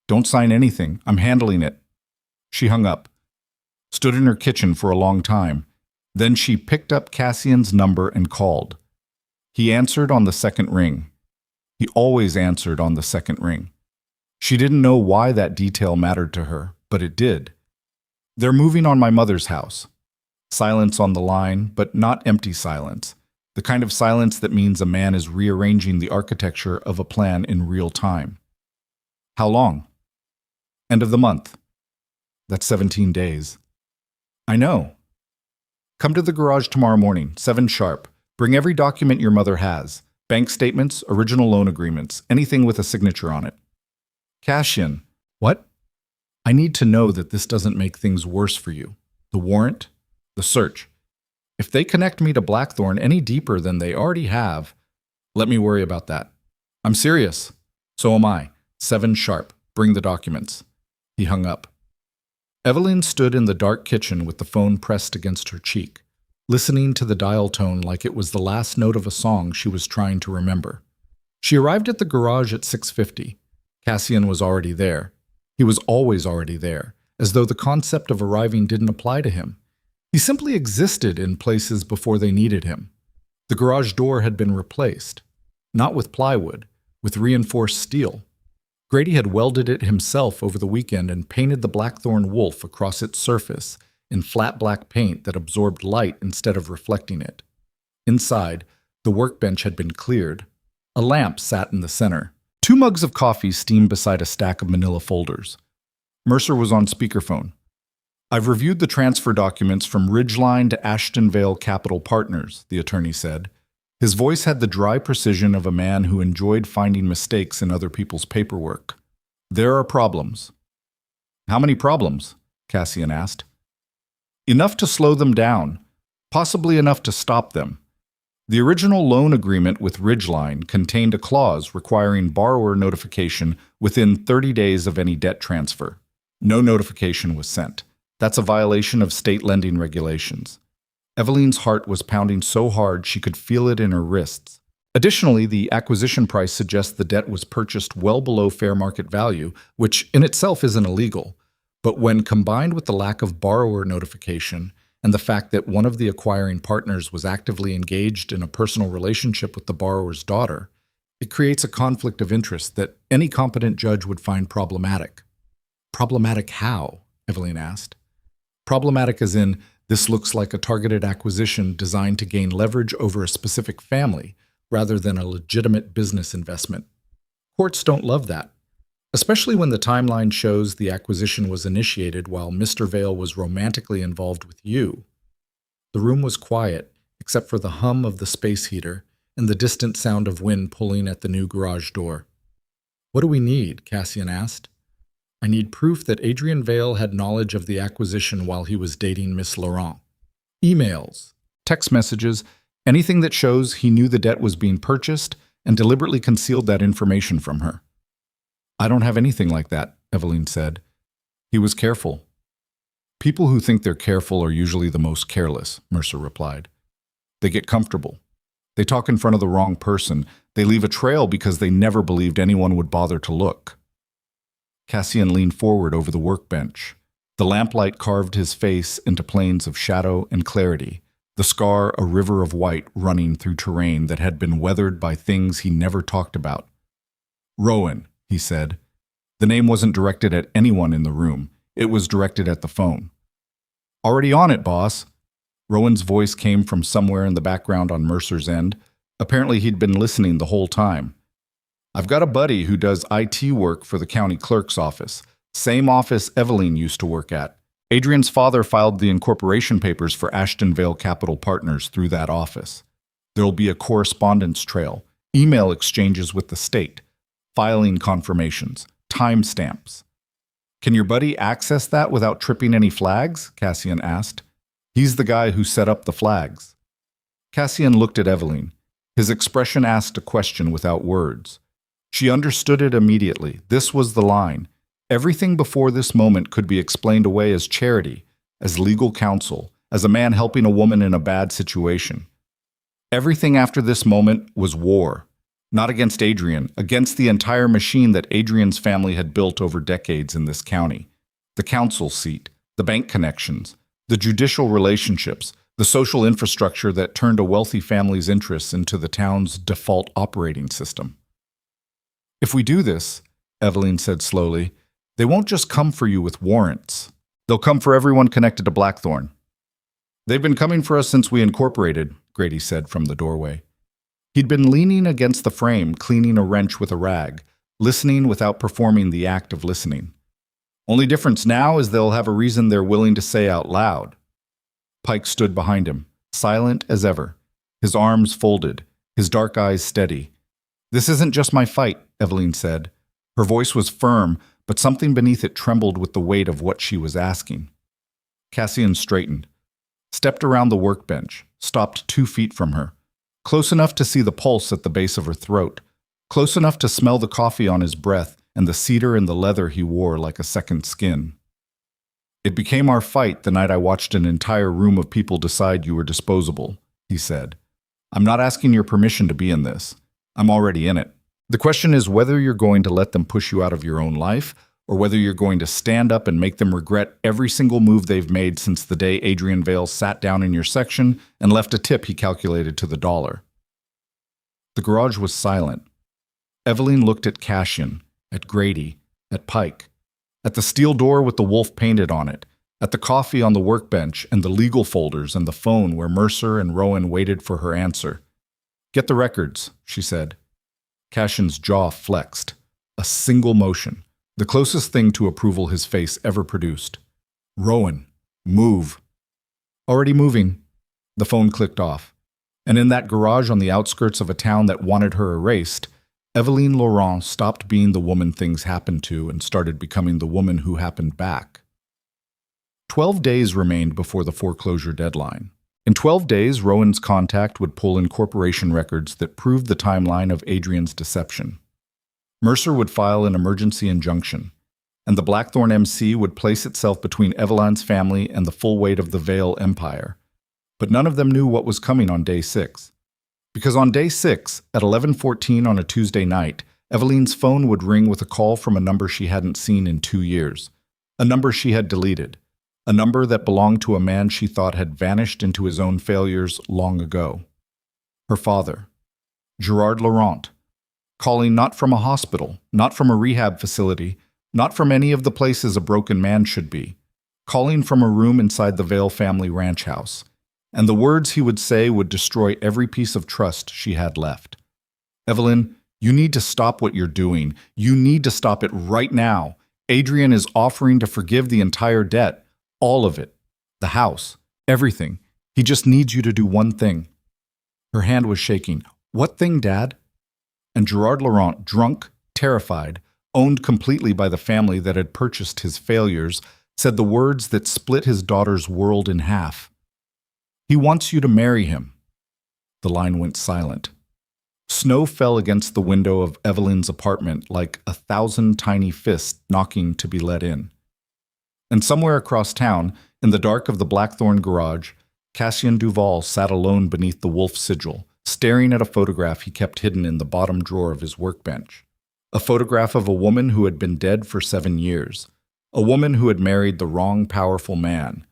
Don't sign anything. I'm handling it. She hung up, stood in her kitchen for a long time. Then she picked up Cassian's number and called. He answered on the second ring. He always answered on the second ring. She didn't know why that detail mattered to her, but it did. They're moving on my mother's house. Silence on the line, but not empty silence. The kind of silence that means a man is rearranging the architecture of a plan in real time. How long? End of the month. That's 17 days. I know. Come to the garage tomorrow morning, 7 sharp. Bring every document your mother has. Bank statements, original loan agreements, anything with a signature on it. Cash in. What? I need to know that this doesn't make things worse for you. The warrant, the search. If they connect me to Blackthorn any deeper than they already have, let me worry about that. I'm serious. So am I. 7 sharp. Bring the documents. He hung up. Evelyne stood in the dark kitchen with the phone pressed against her cheek, listening to the dial tone like it was the last note of a song she was trying to remember. She arrived at the garage at 6:50. Cassian was already there. He was always already there, as though the concept of arriving didn't apply to him. He simply existed in places before they needed him. The garage door had been replaced, not with plywood, with reinforced steel. Grady had welded it himself over the weekend and painted the Blackthorn wolf across its surface in flat black paint that absorbed light instead of reflecting it. Inside, the workbench had been cleared. A lamp sat in the center. 2 mugs of coffee steamed beside a stack of manila folders. Mercer was on speakerphone. I've reviewed the transfer documents from Ridgeline to Ashtonvale Capital Partners, the attorney said. His voice had the dry precision of a man who enjoyed finding mistakes in other people's paperwork. There are problems. How many problems? Cassian asked. Enough to slow them down, possibly enough to stop them. The original loan agreement with Ridgeline contained a clause requiring borrower notification within 30 days of any debt transfer. No notification was sent. That's a violation of state lending regulations. Evelyne's heart was pounding so hard she could feel it in her wrists. Additionally, the acquisition price suggests the debt was purchased well below fair market value, which in itself isn't illegal. But when combined with the lack of borrower notification and the fact that one of the acquiring partners was actively engaged in a personal relationship with the borrower's daughter, it creates a conflict of interest that any competent judge would find problematic. Problematic how? Evelyne asked. Problematic as in, this looks like a targeted acquisition designed to gain leverage over a specific family rather than a legitimate business investment. Courts don't love that, especially when the timeline shows the acquisition was initiated while Mr. Vale was romantically involved with you. The room was quiet, except for the hum of the space heater and the distant sound of wind pulling at the new garage door. What do we need? Cassian asked. I need proof that Adrian Vale had knowledge of the acquisition while he was dating Miss Laurent. Emails, text messages, anything that shows he knew the debt was being purchased and deliberately concealed that information from her. I don't have anything like that, Evelyne said. He was careful. People who think they're careful are usually the most careless, Mercer replied. They get comfortable. They talk in front of the wrong person. They leave a trail because they never believed anyone would bother to look. Cassian leaned forward over the workbench. The lamplight carved his face into planes of shadow and clarity, the scar a river of white running through terrain that had been weathered by things he never talked about. Rowan, he said. The name wasn't directed at anyone in the room. It was directed at the phone. Already on it, boss. Rowan's voice came from somewhere in the background on Mercer's end. Apparently he'd been listening the whole time. I've got a buddy who does IT work for the county clerk's office. Same office Evelyne used to work at. Adrian's father filed the incorporation papers for Ashtonvale Capital Partners through that office. There'll be a correspondence trail, email exchanges with the state, filing confirmations, timestamps. Can your buddy access that without tripping any flags? Cassian asked. He's the guy who set up the flags. Cassian looked at Evelyne. His expression asked a question without words. She understood it immediately. This was the line. Everything before this moment could be explained away as charity, as legal counsel, as a man helping a woman in a bad situation. Everything after this moment was war. Not against Adrian, against the entire machine that Adrian's family had built over decades in this county. The council seat, the bank connections, the judicial relationships, the social infrastructure that turned a wealthy family's interests into the town's default operating system. If we do this, Evelyne said slowly, they won't just come for you with warrants. They'll come for everyone connected to Blackthorn. They've been coming for us since we incorporated, Grady said from the doorway. He'd been leaning against the frame, cleaning a wrench with a rag, listening without performing the act of listening. Only difference now is they'll have a reason they're willing to say out loud. Pike stood behind him, silent as ever, his arms folded, his dark eyes steady. This isn't just my fight, Evelyne said. Her voice was firm, but something beneath it trembled with the weight of what she was asking. Cassian straightened, stepped around the workbench, stopped 2 feet from her, close enough to see the pulse at the base of her throat, close enough to smell the coffee on his breath and the cedar in the leather he wore like a second skin. It became our fight the night I watched an entire room of people decide you were disposable, he said. I'm not asking your permission to be in this. I'm already in it. The question is whether you're going to let them push you out of your own life, or whether you're going to stand up and make them regret every single move they've made since the day Adrian Vale sat down in your section and left a tip he calculated to the dollar. The garage was silent. Evelyne looked at Cassian, at Grady, at Pike, at the steel door with the wolf painted on it, at the coffee on the workbench and the legal folders and the phone where Mercer and Rowan waited for her answer. Get the records, she said. Cassian's jaw flexed. A single motion, the closest thing to approval his face ever produced. Rowan, move. Already moving. The phone clicked off. And in that garage on the outskirts of a town that wanted her erased, Evelyne Laurent stopped being the woman things happened to and started becoming the woman who happened back. 12 days remained before the foreclosure deadline. In 12 days, Rowan's contact would pull incorporation records that proved the timeline of Adrian's deception. Mercer would file an emergency injunction, and the Blackthorn MC would place itself between Evelyne's family and the full weight of the Vale Empire. But none of them knew what was coming on day 6. Because on day 6, at 11:14 on a Tuesday night, Evelyne's phone would ring with a call from a number she hadn't seen in 2 years, a number she had deleted, a number that belonged to a man she thought had vanished into his own failures long ago. Her father, Gerard Laurent, calling not from a hospital, not from a rehab facility, not from any of the places a broken man should be, calling from a room inside the Vale family ranch house. And the words he would say would destroy every piece of trust she had left. Evelyne, you need to stop what you're doing. You need to stop it right now. Adrian is offering to forgive the entire debt. All of it. The house. Everything. He just needs you to do one thing. Her hand was shaking. What thing, Dad? And Gerard Laurent, drunk, terrified, owned completely by the family that had purchased his failures, said the words that split his daughter's world in half. He wants you to marry him. The line went silent. Snow fell against the window of Evelyne's apartment like 1,000 tiny fists knocking to be let in. And somewhere across town, in the dark of the Blackthorn garage, Cassian Duval sat alone beneath the wolf sigil, staring at a photograph he kept hidden in the bottom drawer of his workbench. A photograph of a woman who had been dead for 7 years. A woman who had married the wrong powerful man.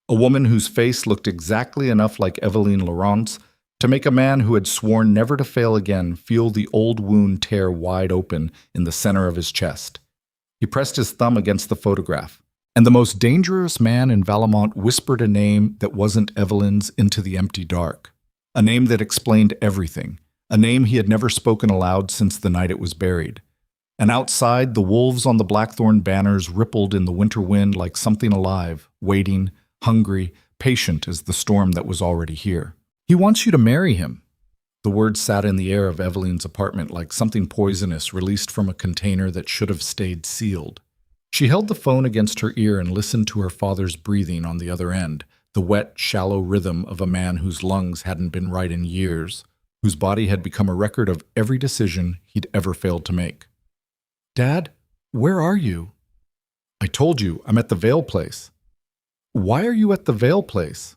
A woman whose face looked exactly enough like Evelyne Laurent's to make a man who had sworn never to fail again feel the old wound tear wide open in the center of his chest. He pressed his thumb against the photograph, and the most dangerous man in Valemount whispered a name that wasn't Evelyne's into the empty dark. A name that explained everything. A name he had never spoken aloud since the night it was buried. And outside, the wolves on the Blackthorn banners rippled in the winter wind like something alive, waiting, hungry, patient as the storm that was already here. He wants you to marry him. The words sat in the air of Evelyne's apartment like something poisonous released from a container that should have stayed sealed. She held the phone against her ear and listened to her father's breathing on the other end, the wet, shallow rhythm of a man whose lungs hadn't been right in years, whose body had become a record of every decision he'd ever failed to make. "Dad, where are you?" "I told you, I'm at the Vale place." "Why are you at the Vale place?"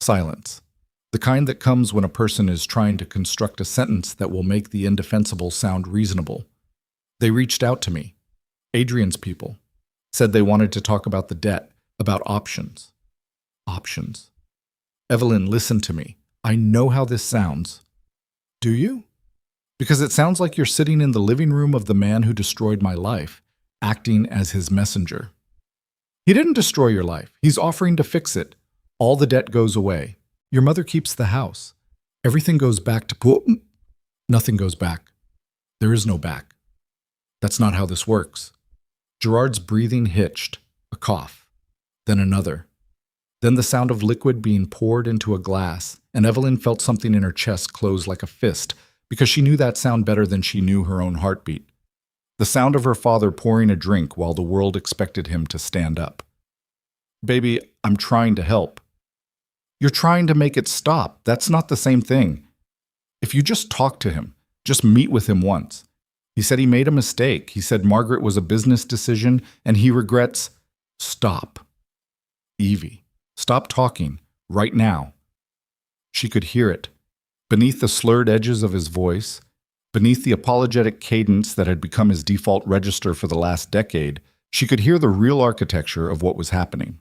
Silence. The kind that comes when a person is trying to construct a sentence that will make the indefensible sound reasonable. "They reached out to me. Adrian's people. Said they wanted to talk about the debt, about options." Options. "Evelyne, listen to me. I know how this sounds." "Do you?" "Because it sounds like you're sitting in the living room of the man who destroyed my life, acting as his messenger." "He didn't destroy your life. He's offering to fix it. All the debt goes away. Your mother keeps the house. Everything goes back to Nothing goes back. There is no back. That's not how this works." Gerard's breathing hitched, a cough, then another. Then the sound of liquid being poured into a glass, and Evelyne felt something in her chest close like a fist, because she knew that sound better than she knew her own heartbeat. The sound of her father pouring a drink while the world expected him to stand up. "Baby, I'm trying to help." "You're trying to make it stop. That's not the same thing. If you just talk to him, just meet with him once. He said he made a mistake. He said Margaret was a business decision, and he regrets—" "Stop. Evie, stop talking, right now." She could hear it. Beneath the slurred edges of his voice, beneath the apologetic cadence that had become his default register for the last decade, she could hear the real architecture of what was happening.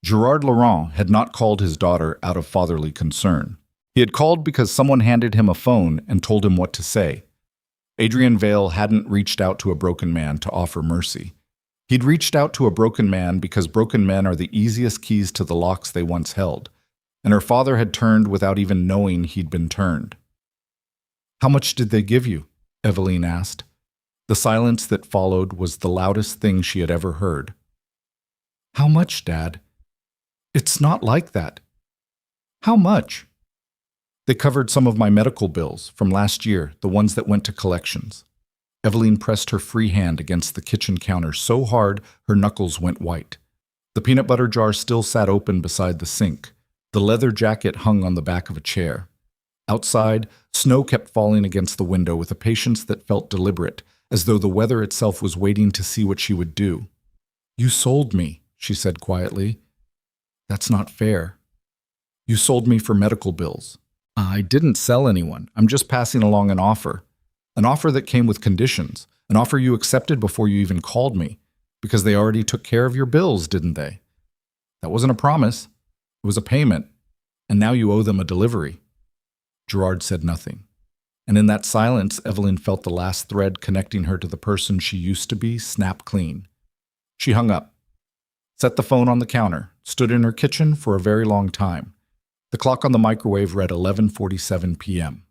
Gerard Laurent had not called his daughter out of fatherly concern. He had called because someone handed him a phone and told him what to say. Adrian Vale hadn't reached out to a broken man to offer mercy. He'd reached out to a broken man because broken men are the easiest keys to the locks they once held, and her father had turned without even knowing he'd been turned. "How much did they give you?" Evelyne asked. The silence that followed was the loudest thing she had ever heard. "How much, Dad? It's not like that." "How much?" "They covered some of my medical bills from last year, the ones that went to collections." Evelyne pressed her free hand against the kitchen counter so hard her knuckles went white. The peanut butter jar still sat open beside the sink. The leather jacket hung on the back of a chair. Outside, snow kept falling against the window with a patience that felt deliberate, as though the weather itself was waiting to see what she would do. "You sold me," she said quietly. "That's not fair. You sold me for medical bills." "I didn't sell anyone. I'm just passing along an offer. An offer that came with conditions. An offer you accepted before you even called me. Because they already took care of your bills, didn't they? That wasn't a promise. It was a payment. And now you owe them a delivery." Gerard said nothing. And in that silence, Evelyne felt the last thread connecting her to the person she used to be snap clean. She hung up, set the phone on the counter, stood in her kitchen for a very long time. The clock on the microwave read 11:47 p.m.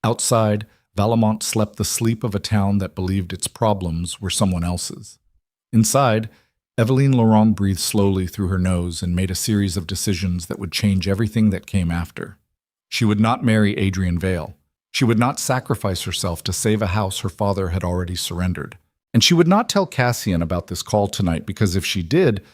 Outside, Valemont slept the sleep of a town that believed its problems were someone else's. Inside, Evelyne Laurent breathed slowly through her nose and made a series of decisions that would change everything that came after. She would not marry Adrian Vale. She would not sacrifice herself to save a house her father had already surrendered. And she would not tell Cassian about this call tonight because if she did,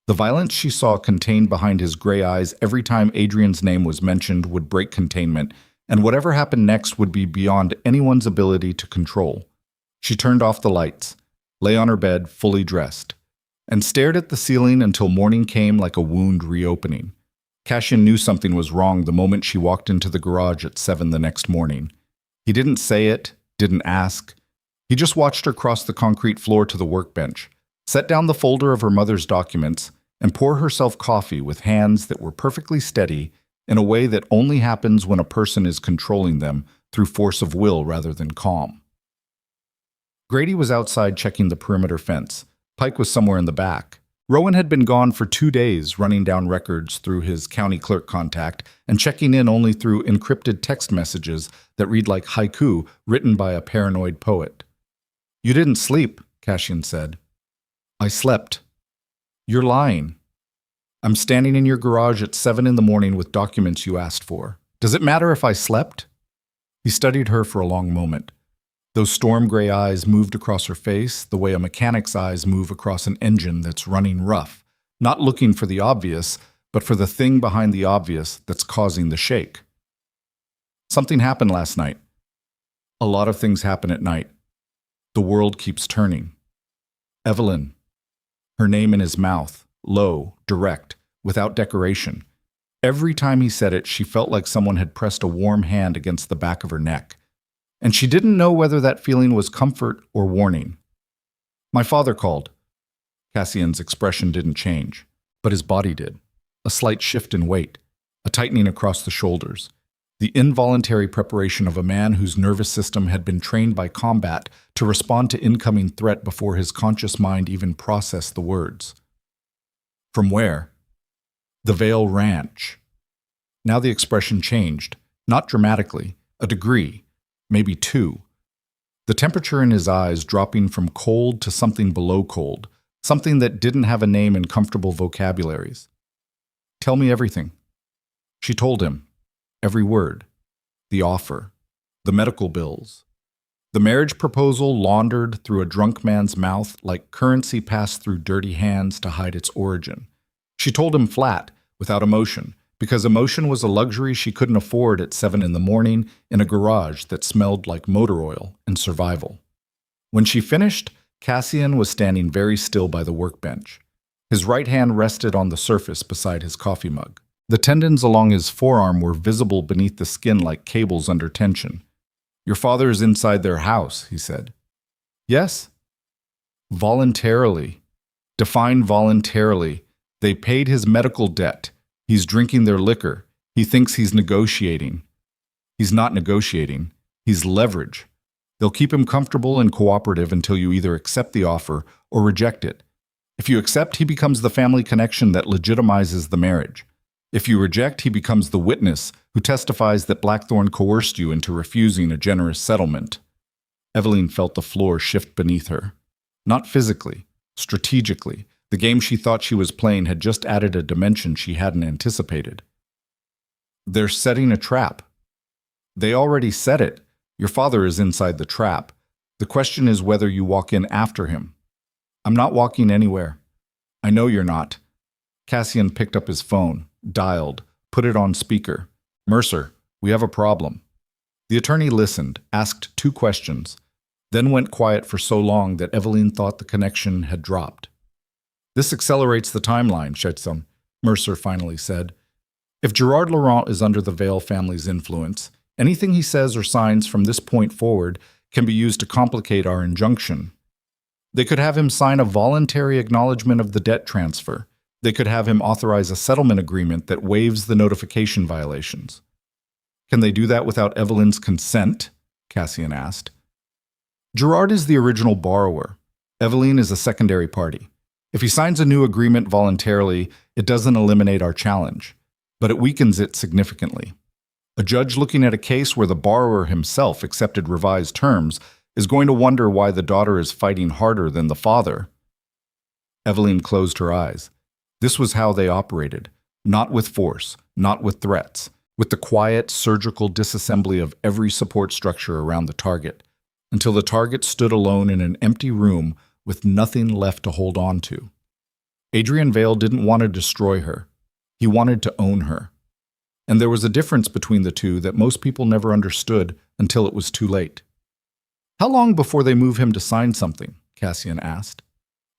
the violence she saw contained behind his gray eyes every time Adrian's name was mentioned would break containment, and whatever happened next would be beyond anyone's ability to control. She turned off the lights, lay on her bed fully dressed, and stared at the ceiling until morning came like a wound reopening. Cassian knew something was wrong the moment she walked into the garage at 7 the next morning. He didn't say it, didn't ask. He just watched her cross the concrete floor to the workbench, set down the folder of her mother's documents, and pour herself coffee with hands that were perfectly steady in a way that only happens when a person is controlling them through force of will rather than calm. Grady was outside checking the perimeter fence. Pike was somewhere in the back. Rowan had been gone for 2 days, running down records through his county clerk contact and checking in only through encrypted text messages that read like haiku written by a paranoid poet. "You didn't sleep," Cassian said. "I slept." "You're lying." "I'm standing in your garage at 7 in the morning with documents you asked for. Does it matter if I slept?" He studied her for a long moment. Those storm gray eyes moved across her face the way a mechanic's eyes move across an engine that's running rough, not looking for the obvious, but for the thing behind the obvious that's causing the shake. Something happened last night. A lot of things happen at night. The world keeps turning. Evelyne. Her name in his mouth, low, direct, without decoration. Every time he said it, she felt like someone had pressed a warm hand against the back of her neck. And she didn't know whether that feeling was comfort or warning. My father called. Cassian's expression didn't change, but his body did. A slight shift in weight, a tightening across the shoulders. The involuntary preparation of a man whose nervous system had been trained by combat to respond to incoming threat before his conscious mind even processed the words. From where? The Vale Ranch. Now the expression changed, not dramatically, a degree, maybe two. The temperature in his eyes dropping from cold to something below cold, something that didn't have a name in comfortable vocabularies. Tell me everything. She told him. Every word. The offer. The medical bills. The marriage proposal laundered through a drunk man's mouth like currency passed through dirty hands to hide its origin. She told him flat, without emotion, because emotion was a luxury she couldn't afford at 7 in the morning in a garage that smelled like motor oil and survival. When she finished, Cassian was standing very still by the workbench. His right hand rested on the surface beside his coffee mug. The tendons along his forearm were visible beneath the skin like cables under tension. Your father is inside their house, he said. Yes? Voluntarily. Define voluntarily. They paid his medical debt. He's drinking their liquor. He thinks he's negotiating. He's not negotiating. He's leverage. They'll keep him comfortable and cooperative until you either accept the offer or reject it. If you accept, he becomes the family connection that legitimizes the marriage. If you reject, he becomes the witness who testifies that Blackthorn coerced you into refusing a generous settlement. Evelyne felt the floor shift beneath her. Not physically, strategically. The game she thought she was playing had just added a dimension she hadn't anticipated. They're setting a trap. They already set it. Your father is inside the trap. The question is whether you walk in after him. I'm not walking anywhere. I know you're not. Cassian picked up his phone, dialed, put it on speaker. Mercer, we have a problem. The attorney listened, asked 2 questions, then went quiet for so long that Evelyne thought the connection had dropped. This accelerates the timeline, Shetson, Mercer finally said. If Gerard Laurent is under the Vale family's influence, anything he says or signs from this point forward can be used to complicate our injunction. They could have him sign a voluntary acknowledgement of the debt transfer. They could have him authorize a settlement agreement that waives the notification violations. Can they do that without Evelyne's consent? Cassian asked. Gerard is the original borrower. Evelyne is a secondary party. If he signs a new agreement voluntarily, it doesn't eliminate our challenge, but it weakens it significantly. A judge looking at a case where the borrower himself accepted revised terms is going to wonder why the daughter is fighting harder than the father. Evelyne closed her eyes. This was how they operated, not with force, not with threats, with the quiet, surgical disassembly of every support structure around the target, until the target stood alone in an empty room with nothing left to hold on to. Adrian Vale didn't want to destroy her. He wanted to own her. And there was a difference between the two that most people never understood until it was too late. How long before they move him to sign something? Cassian asked.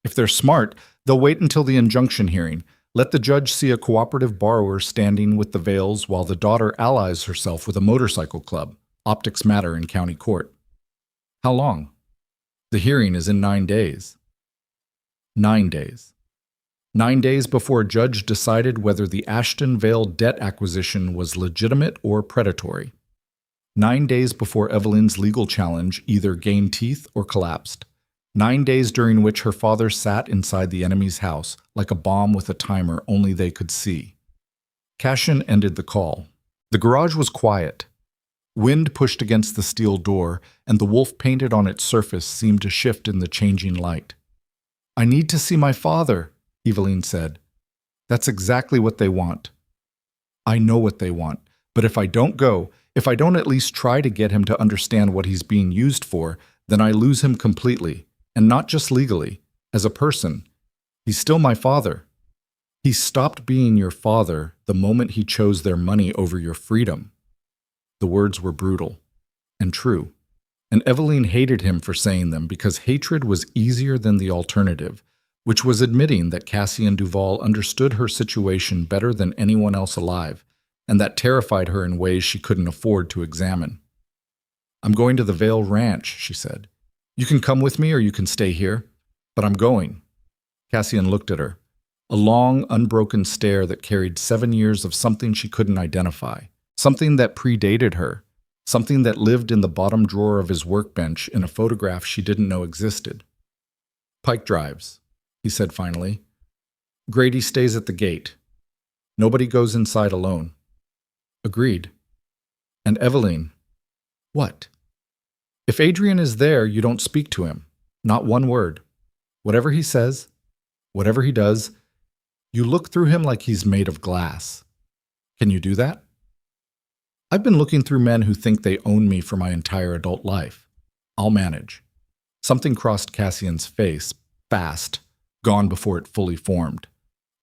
If they're smart, they'll wait until the injunction hearing, let the judge see a cooperative borrower standing with the Vales while the daughter allies herself with a motorcycle club, optics matter in county court. How long? The hearing is in 9 days. 9 days. 9 days before a judge decided whether the Ashton Vale debt acquisition was legitimate or predatory. 9 days before Evelyne's legal challenge either gained teeth or collapsed. 9 days during which her father sat inside the enemy's house like a bomb with a timer only they could see. Cassian ended the call. The garage was quiet. Wind pushed against the steel door, and the wolf painted on its surface seemed to shift in the changing light. I need to see my father, Evelyne said. That's exactly what they want. I know what they want, but if I don't go, If I don't at least try to get him to understand what he's being used for, then I lose him completely, and not just legally, as a person. He's still my father. He stopped being your father the moment he chose their money over your freedom. The words were brutal and true, and Evelyne hated him for saying them because hatred was easier than the alternative, which was admitting that Cassian Duval understood her situation better than anyone else alive, and that terrified her in ways she couldn't afford to examine. "I'm going to the Vale Ranch," she said. "You can come with me or you can stay here, but I'm going." Cassian looked at her, a long, unbroken stare that carried 7 years of something she couldn't identify, something that predated her, something that lived in the bottom drawer of his workbench in a photograph she didn't know existed. "Pike drives," he said finally. "Grady stays at the gate. Nobody goes inside alone." "Agreed." "And Evelyne." "What?" "If Adrian is there, you don't speak to him. Not one word. Whatever he says, whatever he does, you look through him like he's made of glass. Can you do that?" "I've been looking through men who think they own me for my entire adult life. I'll manage." Something crossed Cassian's face, fast, gone before it fully formed.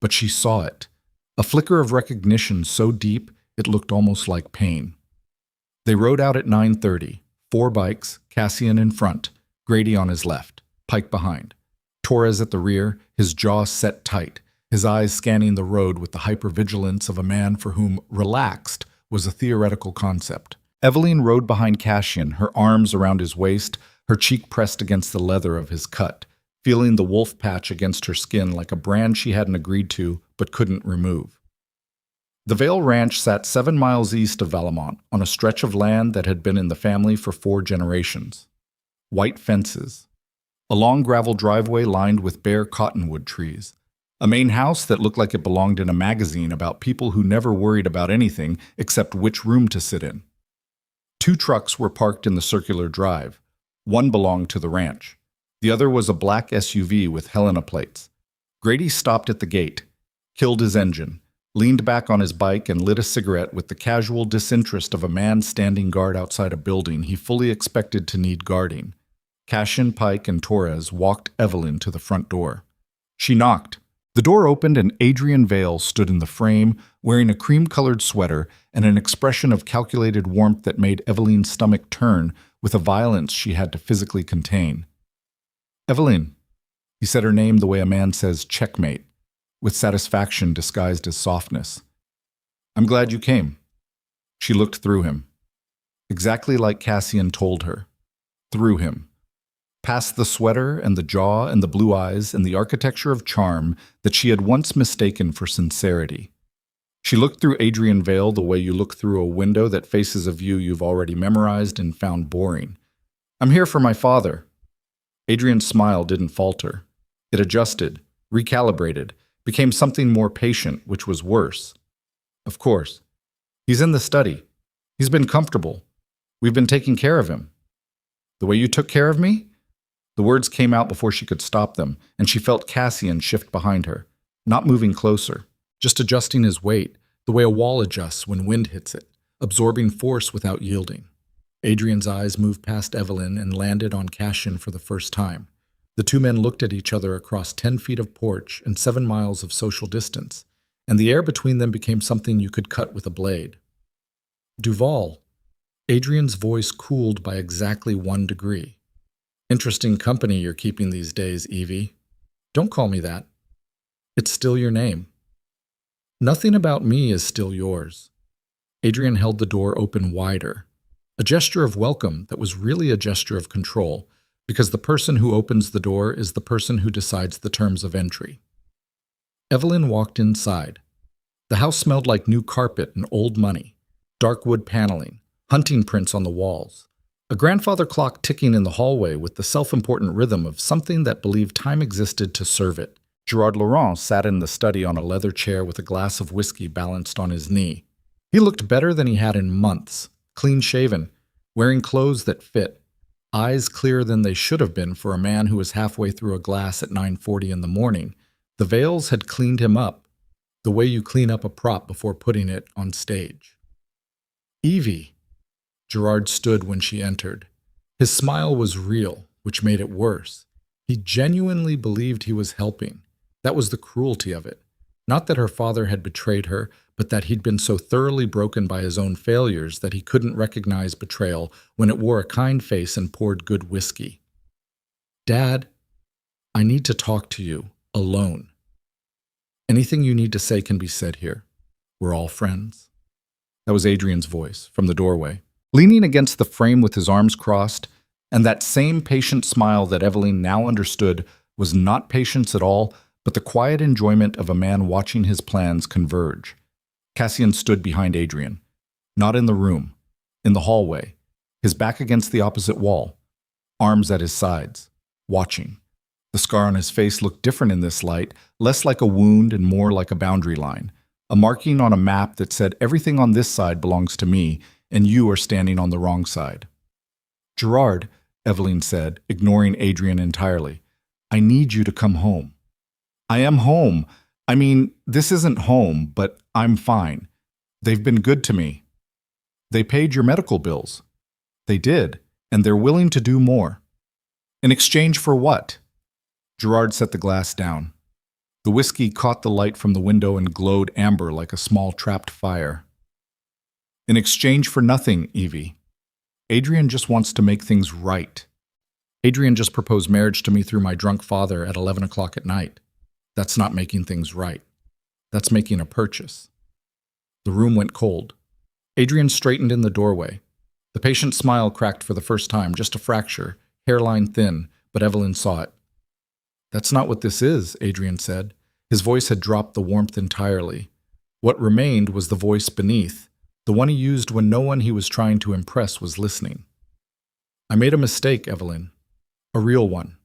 But she saw it, a flicker of recognition so deep it looked almost like pain. They rode out at 9:30, 4 bikes, Cassian in front, Grady on his left, Pike behind. Torres at the rear, his jaw set tight, his eyes scanning the road with the hypervigilance of a man for whom relaxed was a theoretical concept. Evelyne rode behind Cassian, her arms around his waist, her cheek pressed against the leather of his cut, feeling the wolf patch against her skin like a brand she hadn't agreed to but couldn't remove. The Vale Ranch sat 7 miles east of Valemont, on a stretch of land that had been in the family for 4 generations. White fences. A long gravel driveway lined with bare cottonwood trees. A main house that looked like it belonged in a magazine about people who never worried about anything except which room to sit in. 2 trucks were parked in the circular drive. One belonged to the ranch. The other was a black SUV with Helena plates. Grady stopped at the gate, killed his engine, leaned back on his bike and lit a cigarette with the casual disinterest of a man standing guard outside a building he fully expected to need guarding. Cassian, Pike, and Torres walked Evelyne to the front door. She knocked. The door opened and Adrian Vale stood in the frame, wearing a cream-colored sweater and an expression of calculated warmth that made Evelyne's stomach turn with a violence she had to physically contain. "Evelyne." He said her name the way a man says checkmate, with satisfaction disguised as softness. "I'm glad you came." She looked through him. Exactly like Cassian told her. Through him. Past the sweater and the jaw and the blue eyes and the architecture of charm that she had once mistaken for sincerity. She looked through Adrian Vale the way you look through a window that faces a view you've already memorized and found boring. "I'm here for my father." Adrian's smile didn't falter. It adjusted, recalibrated, became something more patient, which was worse. "Of course. He's in the study. He's been comfortable. We've been taking care of him." "The way you took care of me?" The words came out before she could stop them, and she felt Cassian shift behind her, not moving closer, just adjusting his weight, the way a wall adjusts when wind hits it, absorbing force without yielding. Adrian's eyes moved past Evelyne and landed on Cassian for the first time. The 2 men looked at each other across 10 feet of porch and 7 miles of social distance, and the air between them became something you could cut with a blade. "Duval." Adrian's voice cooled by exactly 1 degree. "Interesting company you're keeping these days, Evie." "Don't call me that." "It's still your name." "Nothing about me is still yours." Adrian held the door open wider, a gesture of welcome that was really a gesture of control, because the person who opens the door is the person who decides the terms of entry. Evelyne walked inside. The house smelled like new carpet and old money, dark wood paneling, hunting prints on the walls. A grandfather clock ticking in the hallway with the self-important rhythm of something that believed time existed to serve it. Gerard Laurent sat in the study on a leather chair with a glass of whiskey balanced on his knee. He looked better than he had in months, clean-shaven, wearing clothes that fit, eyes clearer than they should have been for a man who was halfway through a glass at 9:40 in the morning. The Vales had cleaned him up, the way you clean up a prop before putting it on stage. "Evie." Gerard stood when she entered. His smile was real, which made it worse. He genuinely believed he was helping. That was the cruelty of it. Not that her father had betrayed her, but that he'd been so thoroughly broken by his own failures that he couldn't recognize betrayal when it wore a kind face and poured good whiskey. "Dad, I need to talk to you, alone. Anything you need to say can be said here. We're all friends." That was Adrian's voice from the doorway, leaning against the frame with his arms crossed, and that same patient smile that Evelyne now understood was not patience at all, but the quiet enjoyment of a man watching his plans converge. Cassian stood behind Adrian, not in the room, in the hallway, his back against the opposite wall, arms at his sides, watching. The scar on his face looked different in this light, less like a wound and more like a boundary line, a marking on a map that said everything on this side belongs to me, and you are standing on the wrong side. "Gerard," Evelyne said, ignoring Adrian entirely, "I need you to come home." "I am home. I mean, this isn't home, but I'm fine. They've been good to me. They paid your medical bills." "They did, and they're willing to do more." "In exchange for what?" Gerard set the glass down. The whiskey caught the light from the window and glowed amber like a small trapped fire. "In exchange for nothing, Evie. Adrian just wants to make things right. Adrian just proposed marriage to me through my drunk father at 11 o'clock at night. That's not making things right. That's making a purchase." The room went cold. Adrian straightened in the doorway. The patient's smile cracked for the first time, just a fracture, hairline thin, but Evelyne saw it. "That's not what this is," Adrian said. His voice had dropped the warmth entirely. What remained was the voice beneath, the one he used when no one he was trying to impress was listening. "I made a mistake, Evelyne. A real one.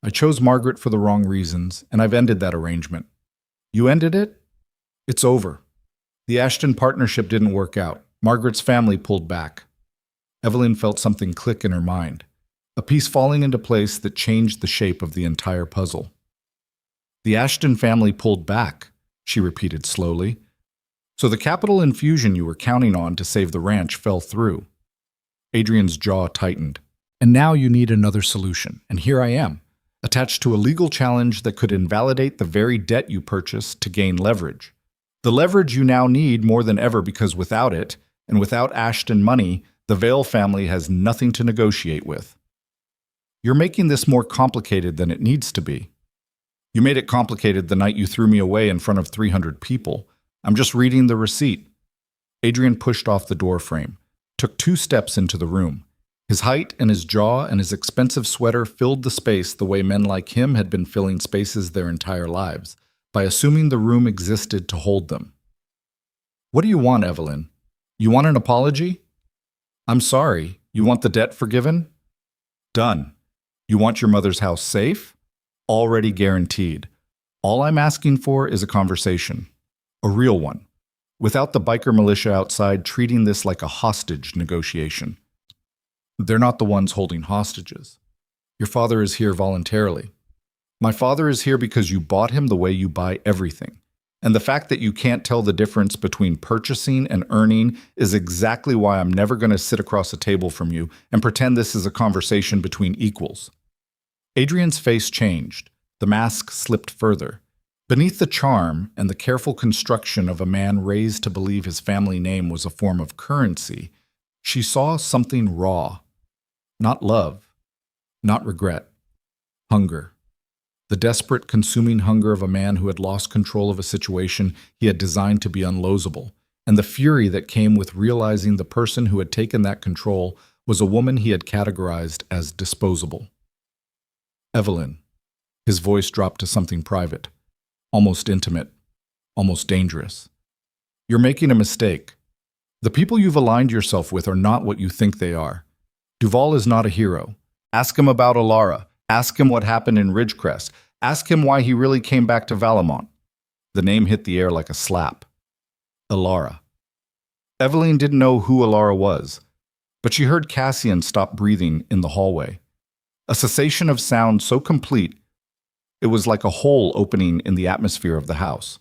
I chose Margaret for the wrong reasons, and I've ended that arrangement. You ended it? It's over. The Ashton partnership didn't work out. Margaret's family pulled back." Evelyne felt something click in her mind, a piece falling into place that changed the shape of the entire puzzle. "The Ashton family pulled back," she repeated slowly. "So the capital infusion you were counting on to save the ranch fell through." Adrian's jaw tightened. "And now you need another solution, and here I am, attached to a legal challenge that could invalidate the very debt you purchased to gain leverage. The leverage you now need more than ever because without it, and without Ashton money, the Vale family has nothing to negotiate with. You're making this more complicated than it needs to be. You made it complicated the night you threw me away in front of 300 people. I'm just reading the receipt." Adrian pushed off the door frame, took 2 steps into the room. His height and his jaw and his expensive sweater filled the space the way men like him had been filling spaces their entire lives, by assuming the room existed to hold them. "What do you want, Evelyne? You want an apology? I'm sorry. You want the debt forgiven? Done. You want your mother's house safe? Already guaranteed. All I'm asking for is a conversation. A real one. Without the biker militia outside treating this like a hostage negotiation. They're not the ones holding hostages. Your father is here voluntarily. My father is here because you bought him the way you buy everything. And the fact that you can't tell the difference between purchasing and earning is exactly why I'm never going to sit across a table from you and pretend this is a conversation between equals." Adrian's face changed. The mask slipped further. Beneath the charm and the careful construction of a man raised to believe his family name was a form of currency, she saw something raw. Not love, not regret, hunger. The desperate, consuming hunger of a man who had lost control of a situation he had designed to be unlosable, and the fury that came with realizing the person who had taken that control was a woman he had categorized as disposable. "Evelyne." His voice dropped to something private, almost intimate, almost dangerous. "You're making a mistake. The people you've aligned yourself with are not what you think they are. Duval is not a hero. Ask him about Alara. Ask him what happened in Ridgecrest. Ask him why he really came back to Valemont." The name hit the air like a slap. Alara. Evelyne didn't know who Alara was, but she heard Cassian stop breathing in the hallway. A cessation of sound so complete, it was like a hole opening in the atmosphere of the house.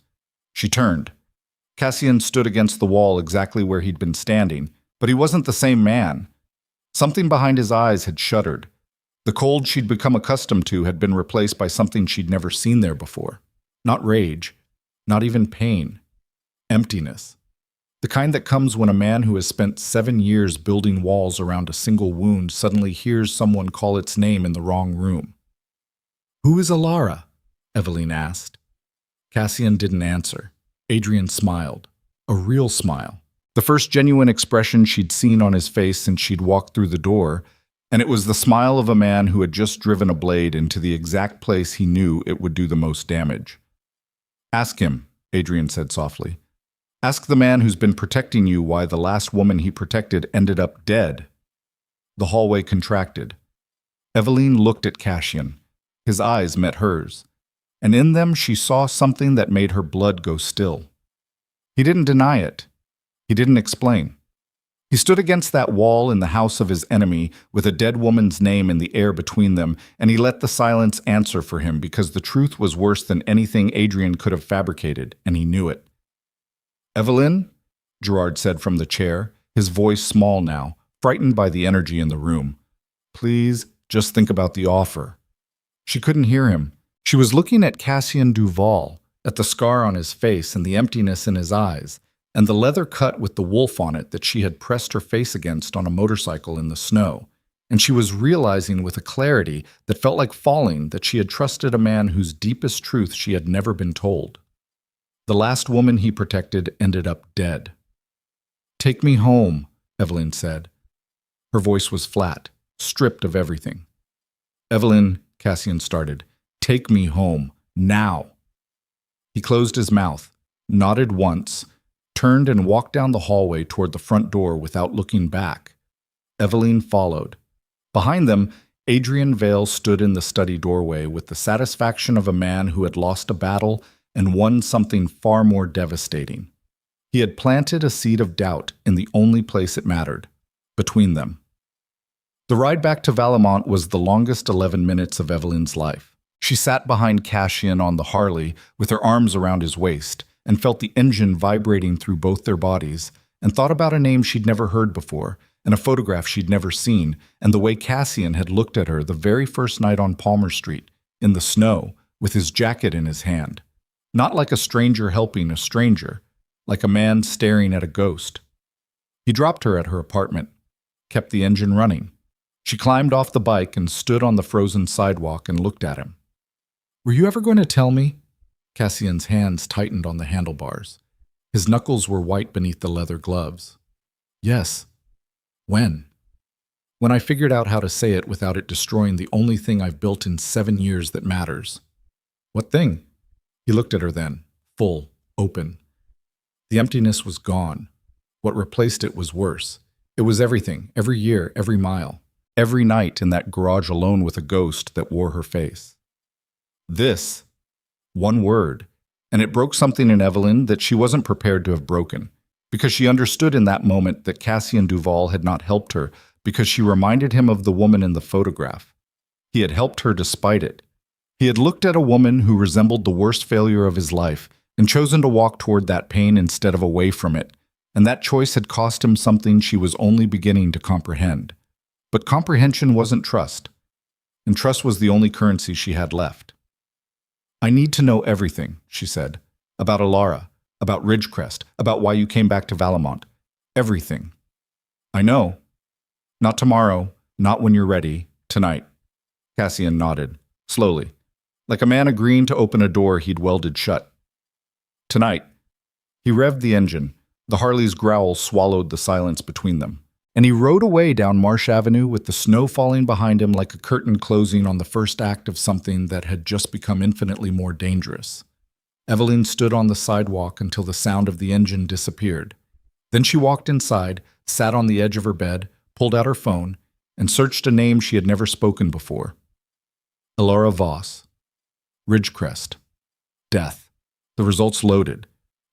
She turned. Cassian stood against the wall exactly where he'd been standing, But he wasn't the same man. Something behind his eyes had shuddered. The cold she'd become accustomed to had been replaced by something she'd never seen there before. Not rage, not even pain. Emptiness. The kind that comes when a man who has spent 7 years building walls around a single wound suddenly hears someone call its name in the wrong room. "Who is Alara?" Evelyne asked. Cassian didn't answer. Adrian smiled. A real smile. The first genuine expression she'd seen on his face since she'd walked through the door, and it was the smile of a man who had just driven a blade into the exact place he knew it would do the most damage. "Ask him," Adrian said softly. "Ask the man who's been protecting you why the last woman he protected ended up dead." The hallway contracted. Evelyne looked at Cassian. His eyes met hers, and in them she saw something that made her blood go still. He didn't deny it. He didn't explain. He stood against that wall in the house of his enemy with a dead woman's name in the air between them, and he let the silence answer for him because the truth was worse than anything Adrian could have fabricated, and he knew it. "Evelyne?" Gerard said from the chair, his voice small now, frightened by the energy in the room. "Please, just think about the offer." She couldn't hear him. She was looking at Cassian Duval, at the scar on his face and the emptiness in his eyes, and the leather cut with the wolf on it that she had pressed her face against on a motorcycle in the snow, and she was realizing with a clarity that felt like falling that she had trusted a man whose deepest truth she had never been told. The last woman he protected ended up dead. "Take me home," Evelyne said. Her voice was flat, stripped of everything. "Evelyne," Cassian started, "take me home, now." He closed his mouth, nodded once, turned and walked down the hallway toward the front door without looking back. Evelyne followed. Behind them, Adrian Vale stood in the study doorway with the satisfaction of a man who had lost a battle and won something far more devastating. He had planted a seed of doubt in the only place it mattered, between them. The ride back to Valemont was the longest 11 minutes of Evelyne's life. She sat behind Cassian on the Harley with her arms around his waist and felt the engine vibrating through both their bodies and thought about a name she'd never heard before and a photograph she'd never seen and the way Cassian had looked at her the very first night on Palmer Street, in the snow, with his jacket in his hand. Not like a stranger helping a stranger, like a man staring at a ghost. He dropped her at her apartment, kept the engine running. She climbed off the bike and stood on the frozen sidewalk and looked at him. "Were you ever going to tell me?" Cassian's hands tightened on the handlebars. His knuckles were white beneath the leather gloves. "Yes." "When?" "When I figured out how to say it without it destroying the only thing I've built in 7 years that matters." "What thing?" He looked at her then, full, open. The emptiness was gone. What replaced it was worse. It was everything, every year, every mile, every night in that garage alone with a ghost that wore her face. This. One word. And it broke something in Evelyne that she wasn't prepared to have broken, because she understood in that moment that Cassian Duval had not helped her, because she reminded him of the woman in the photograph. He had helped her despite it. He had looked at a woman who resembled the worst failure of his life and chosen to walk toward that pain instead of away from it, and that choice had cost him something she was only beginning to comprehend. But comprehension wasn't trust, and trust was the only currency she had left. "I need to know everything," she said, "about Alara, about Ridgecrest, about why you came back to Valemont. Everything." "I know. Not tomorrow, not when you're ready, tonight." Cassian nodded, slowly, like a man agreeing to open a door he'd welded shut. "Tonight." He revved the engine. The Harley's growl swallowed the silence between them. And he rode away down Marsh Avenue with the snow falling behind him like a curtain closing on the first act of something that had just become infinitely more dangerous. Evelyne stood on the sidewalk until the sound of the engine disappeared. Then she walked inside, sat on the edge of her bed, pulled out her phone, and searched a name she had never spoken before. Alara Voss. Ridgecrest. Death. The results loaded,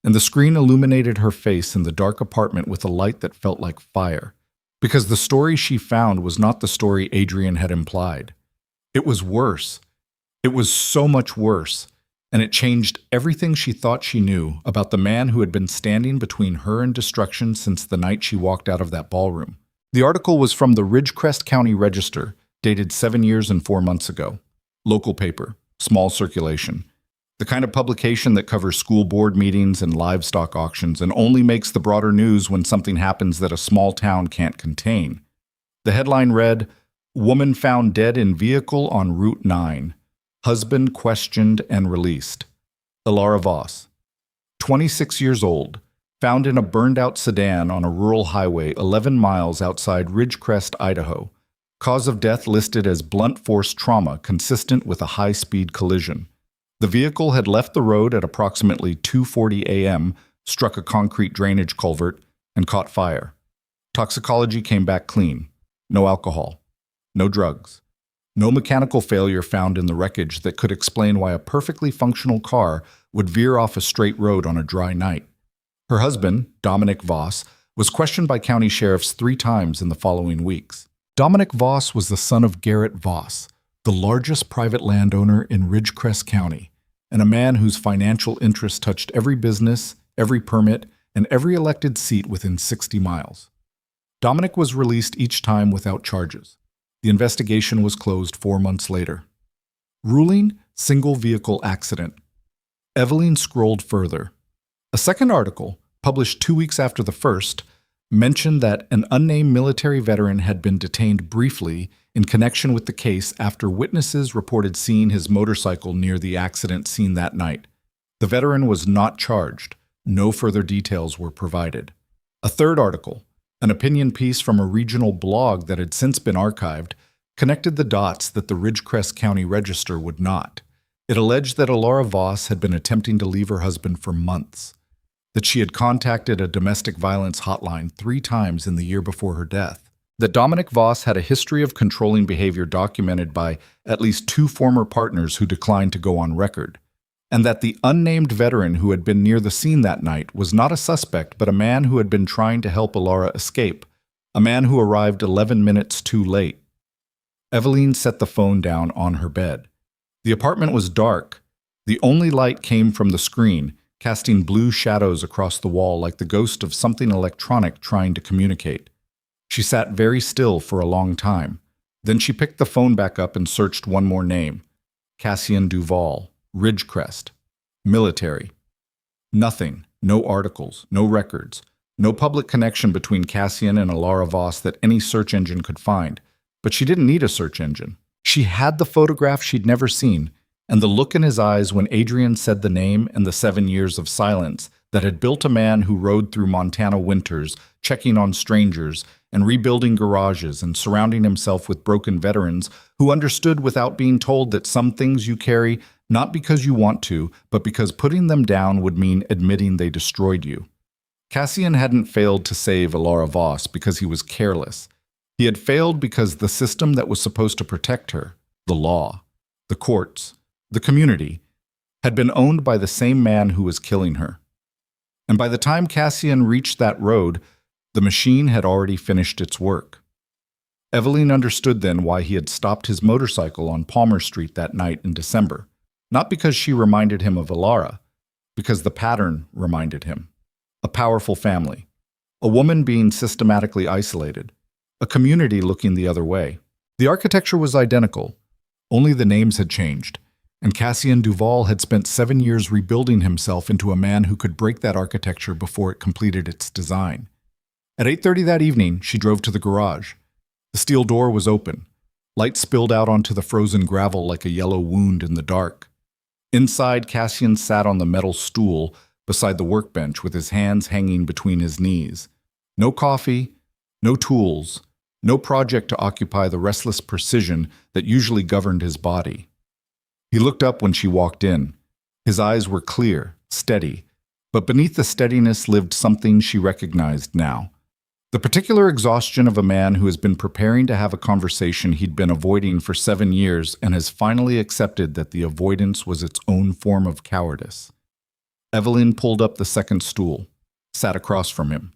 and the screen illuminated her face in the dark apartment with a light that felt like fire. Because the story she found was not the story Adrian had implied. It was worse. It was so much worse. and it changed everything she thought she knew about the man who had been standing between her and destruction since the night she walked out of that ballroom. The article was from the Ridgecrest County Register, dated 7 years and 4 months ago. Local paper, small circulation. The kind of publication that covers school board meetings and livestock auctions and only makes the broader news when something happens that a small town can't contain. The headline read, "Woman found dead in vehicle on Route 9. Husband questioned and released. Elara Voss, 26 years old, found in a burned-out sedan on a rural highway 11 miles outside Ridgecrest, Idaho. Cause of death listed as blunt force trauma consistent with a high-speed collision. The vehicle had left the road at approximately 2:40 a.m., struck a concrete drainage culvert, and caught fire. Toxicology came back clean. No alcohol. No drugs. No mechanical failure found in the wreckage that could explain why a perfectly functional car would veer off a straight road on a dry night. Her husband, Dominic Voss, was questioned by county sheriffs 3 times in the following weeks. Dominic Voss was the son of Garrett Voss, the largest private landowner in Ridgecrest County, and a man whose financial interests touched every business, every permit, and every elected seat within 60 miles. Dominic was released each time without charges. The investigation was closed 4 months later. Ruling, single vehicle accident. Evelyne scrolled further. A second article, published 2 weeks after the first, mentioned that an unnamed military veteran had been detained briefly in connection with the case after witnesses reported seeing his motorcycle near the accident scene that night. The veteran was not charged. No further details were provided. A third article, an opinion piece from a regional blog that had since been archived, connected the dots that the Ridgecrest County Register would not. It alleged that Elara Voss had been attempting to leave her husband for months, that she had contacted a domestic violence hotline 3 times in the year before her death, that Dominic Voss had a history of controlling behavior documented by at least 2 former partners who declined to go on record, and that the unnamed veteran who had been near the scene that night was not a suspect but a man who had been trying to help Elara escape, a man who arrived 11 minutes too late. Evelyne set the phone down on her bed. The apartment was dark. The only light came from the screen, casting blue shadows across the wall like the ghost of something electronic trying to communicate. She sat very still for a long time. Then she picked the phone back up and searched one more name. Cassian Duval, Ridgecrest. Military. Nothing. No articles. No records. No public connection between Cassian and Elara Voss that any search engine could find. But she didn't need a search engine. She had the photograph she'd never seen, and the look in his eyes when Adrian said the name and the 7 years of silence that had built a man who rode through Montana winters, checking on strangers, and rebuilding garages and surrounding himself with broken veterans who understood without being told that some things you carry not because you want to, but because putting them down would mean admitting they destroyed you. Cassian hadn't failed to save Elara Voss because he was careless. He had failed because the system that was supposed to protect her, the law, the courts, the community, had been owned by the same man who was killing her. And by the time Cassian reached that road, the machine had already finished its work. Evelyne understood then why he had stopped his motorcycle on Palmer Street that night in December. Not because she reminded him of Elara, because the pattern reminded him. A powerful family, a woman being systematically isolated, a community looking the other way. The architecture was identical, only the names had changed, and Cassian Duval had spent 7 years rebuilding himself into a man who could break that architecture before it completed its design. At 8:30 that evening, she drove to the garage. The steel door was open. Light spilled out onto the frozen gravel like a yellow wound in the dark. Inside, Cassian sat on the metal stool beside the workbench with his hands hanging between his knees. No coffee, no tools, no project to occupy the restless precision that usually governed his body. He looked up when she walked in. His eyes were clear, steady, but beneath the steadiness lived something she recognized now. The particular exhaustion of a man who has been preparing to have a conversation he'd been avoiding for 7 years and has finally accepted that the avoidance was its own form of cowardice. Evelyne pulled up the second stool, sat across from him,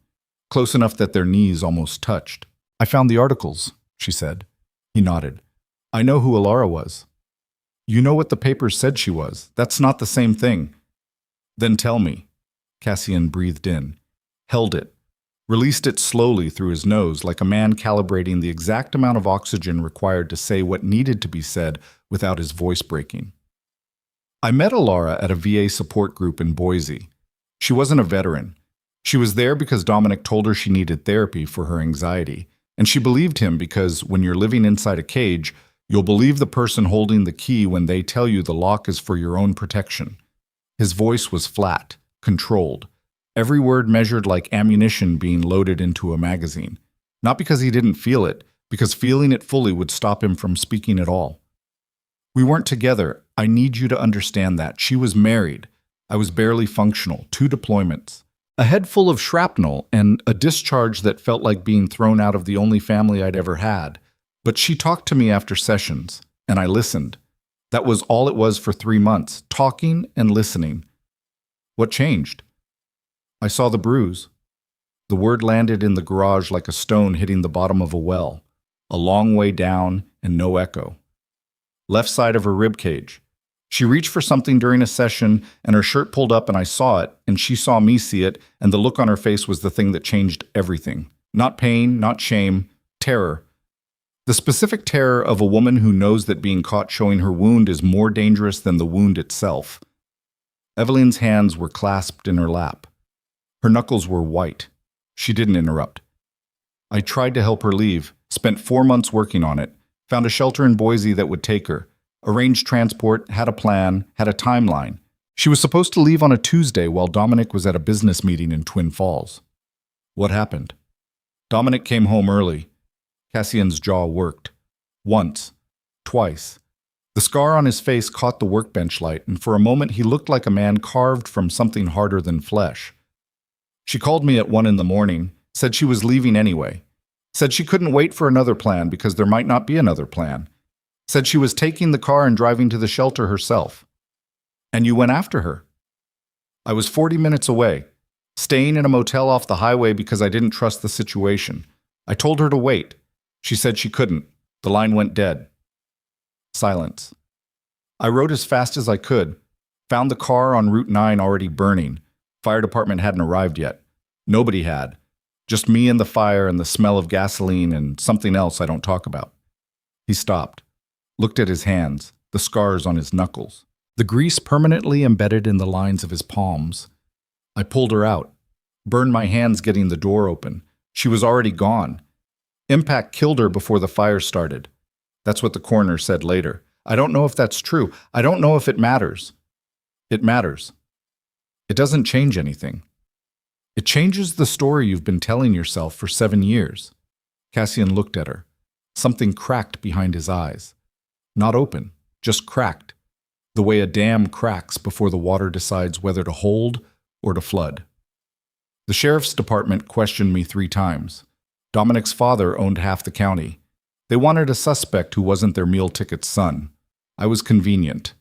close enough that their knees almost touched. "I found the articles," she said. He nodded. "I know who Elara was." You know what the papers said she was. That's not the same thing. Then tell me. Cassian breathed in, held it, released it slowly through his nose like a man calibrating the exact amount of oxygen required to say what needed to be said without his voice breaking. I met Alara at a VA support group in Boise. She wasn't a veteran. She was there because Dominic told her she needed therapy for her anxiety, and she believed him because when you're living inside a cage, you'll believe the person holding the key when they tell you the lock is for your own protection. His voice was flat, controlled, every word measured like ammunition being loaded into a magazine. Not because he didn't feel it, because feeling it fully would stop him from speaking at all. We weren't together. I need you to understand that. She was married. I was barely functional, 2 deployments. A head full of shrapnel and a discharge that felt like being thrown out of the only family I'd ever had. But she talked to me after sessions, and I listened. That was all it was for 3 months, talking and listening. What changed? I saw the bruise. The word landed in the garage like a stone hitting the bottom of a well, a long way down and no echo. Left side of her rib cage. She reached for something during a session, and her shirt pulled up and I saw it, and she saw me see it, and the look on her face was the thing that changed everything. Not pain, not shame, terror. The specific terror of a woman who knows that being caught showing her wound is more dangerous than the wound itself. Evelyne's hands were clasped in her lap. Her knuckles were white. She didn't interrupt. I tried to help her leave, spent 4 months working on it, found a shelter in Boise that would take her, arranged transport, had a plan, had a timeline. She was supposed to leave on a Tuesday while Dominic was at a business meeting in Twin Falls. What happened? Dominic came home early. Cassian's jaw worked. Once. Twice. The scar on his face caught the workbench light, and for a moment he looked like a man carved from something harder than flesh. She called me at 1 a.m, said she was leaving anyway. Said she couldn't wait for another plan because there might not be another plan. Said she was taking the car and driving to the shelter herself. And you went after her. I was 40 minutes away, staying in a motel off the highway because I didn't trust the situation. I told her to wait. She said she couldn't. The line went dead. Silence. I rode as fast as I could, found the car on Route 9 already burning. Fire department hadn't arrived yet. Nobody had. Just me and the fire and the smell of gasoline and something else I don't talk about. He stopped, looked at his hands, the scars on his knuckles, the grease permanently embedded in the lines of his palms. I pulled her out, burned my hands getting the door open. She was already gone. Impact killed her before the fire started. That's what the coroner said later. I don't know if that's true. I don't know if it matters. It matters. It doesn't change anything. It changes the story you've been telling yourself for 7 years. Cassian looked at her. Something cracked behind his eyes. Not open, just cracked. The way a dam cracks before the water decides whether to hold or to flood. The sheriff's department questioned me 3 times. Dominic's father owned half the county. They wanted a suspect who wasn't their meal ticket son. I was convenient.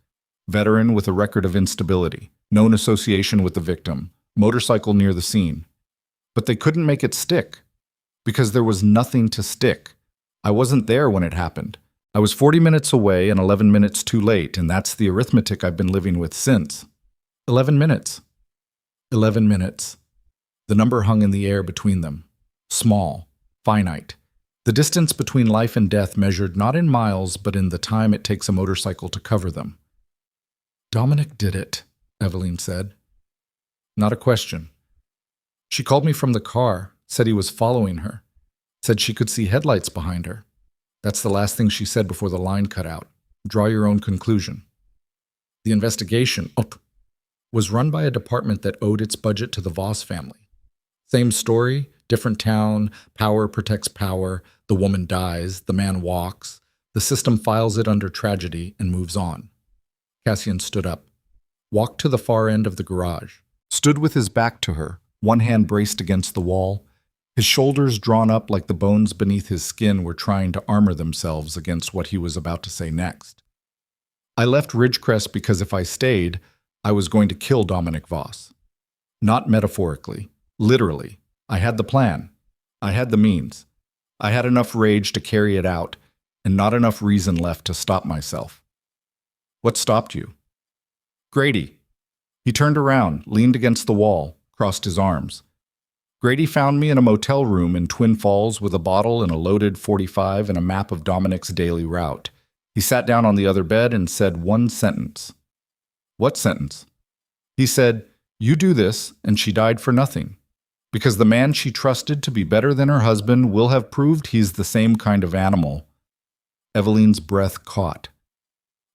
Veteran with a record of instability, known association with the victim, motorcycle near the scene. But they couldn't make it stick, because there was nothing to stick. I wasn't there when it happened. I was 40 minutes away and 11 minutes too late, and that's the arithmetic I've been living with since. 11 minutes. 11 minutes. The number hung in the air between them. Small. Finite. The distance between life and death measured not in miles, but in the time it takes a motorcycle to cover them. Dominic did it, Evelyne said. Not a question. She called me from the car, said he was following her, said she could see headlights behind her. That's the last thing she said before the line cut out. Draw your own conclusion. The investigation was run by a department that owed its budget to the Voss family. Same story, different town, power protects power, the woman dies, the man walks, the system files it under tragedy and moves on. Cassian stood up, walked to the far end of the garage, stood with his back to her, one hand braced against the wall, his shoulders drawn up like the bones beneath his skin were trying to armor themselves against what he was about to say next. I left Ridgecrest because if I stayed, I was going to kill Dominic Voss. Not metaphorically, literally. I had the plan. I had the means. I had enough rage to carry it out, and not enough reason left to stop myself. What stopped you? Grady. He turned around, leaned against the wall, crossed his arms. Grady found me in a motel room in Twin Falls with a bottle and a loaded .45 and a map of Dominic's daily route. He sat down on the other bed and said one sentence. What sentence? He said, "You do this, and she died for nothing. Because the man she trusted to be better than her husband will have proved he's the same kind of animal." Evelyne's breath caught.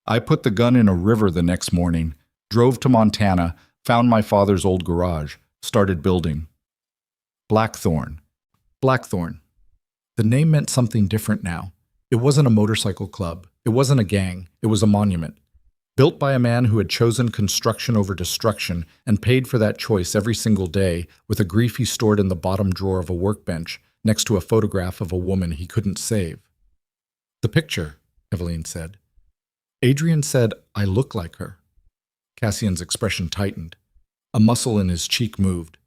I put the gun in a river the next morning, drove to Montana, found my father's old garage, started building. Blackthorn. Blackthorn. The name meant something different now. It wasn't a motorcycle club. It wasn't a gang. It was a monument. Built by a man who had chosen construction over destruction and paid for that choice every single day with a grief he stored in the bottom drawer of a workbench next to a photograph of a woman he couldn't save. The picture, Evelyne said. Adrian said, I look like her. Cassian's expression tightened. A muscle in his cheek moved.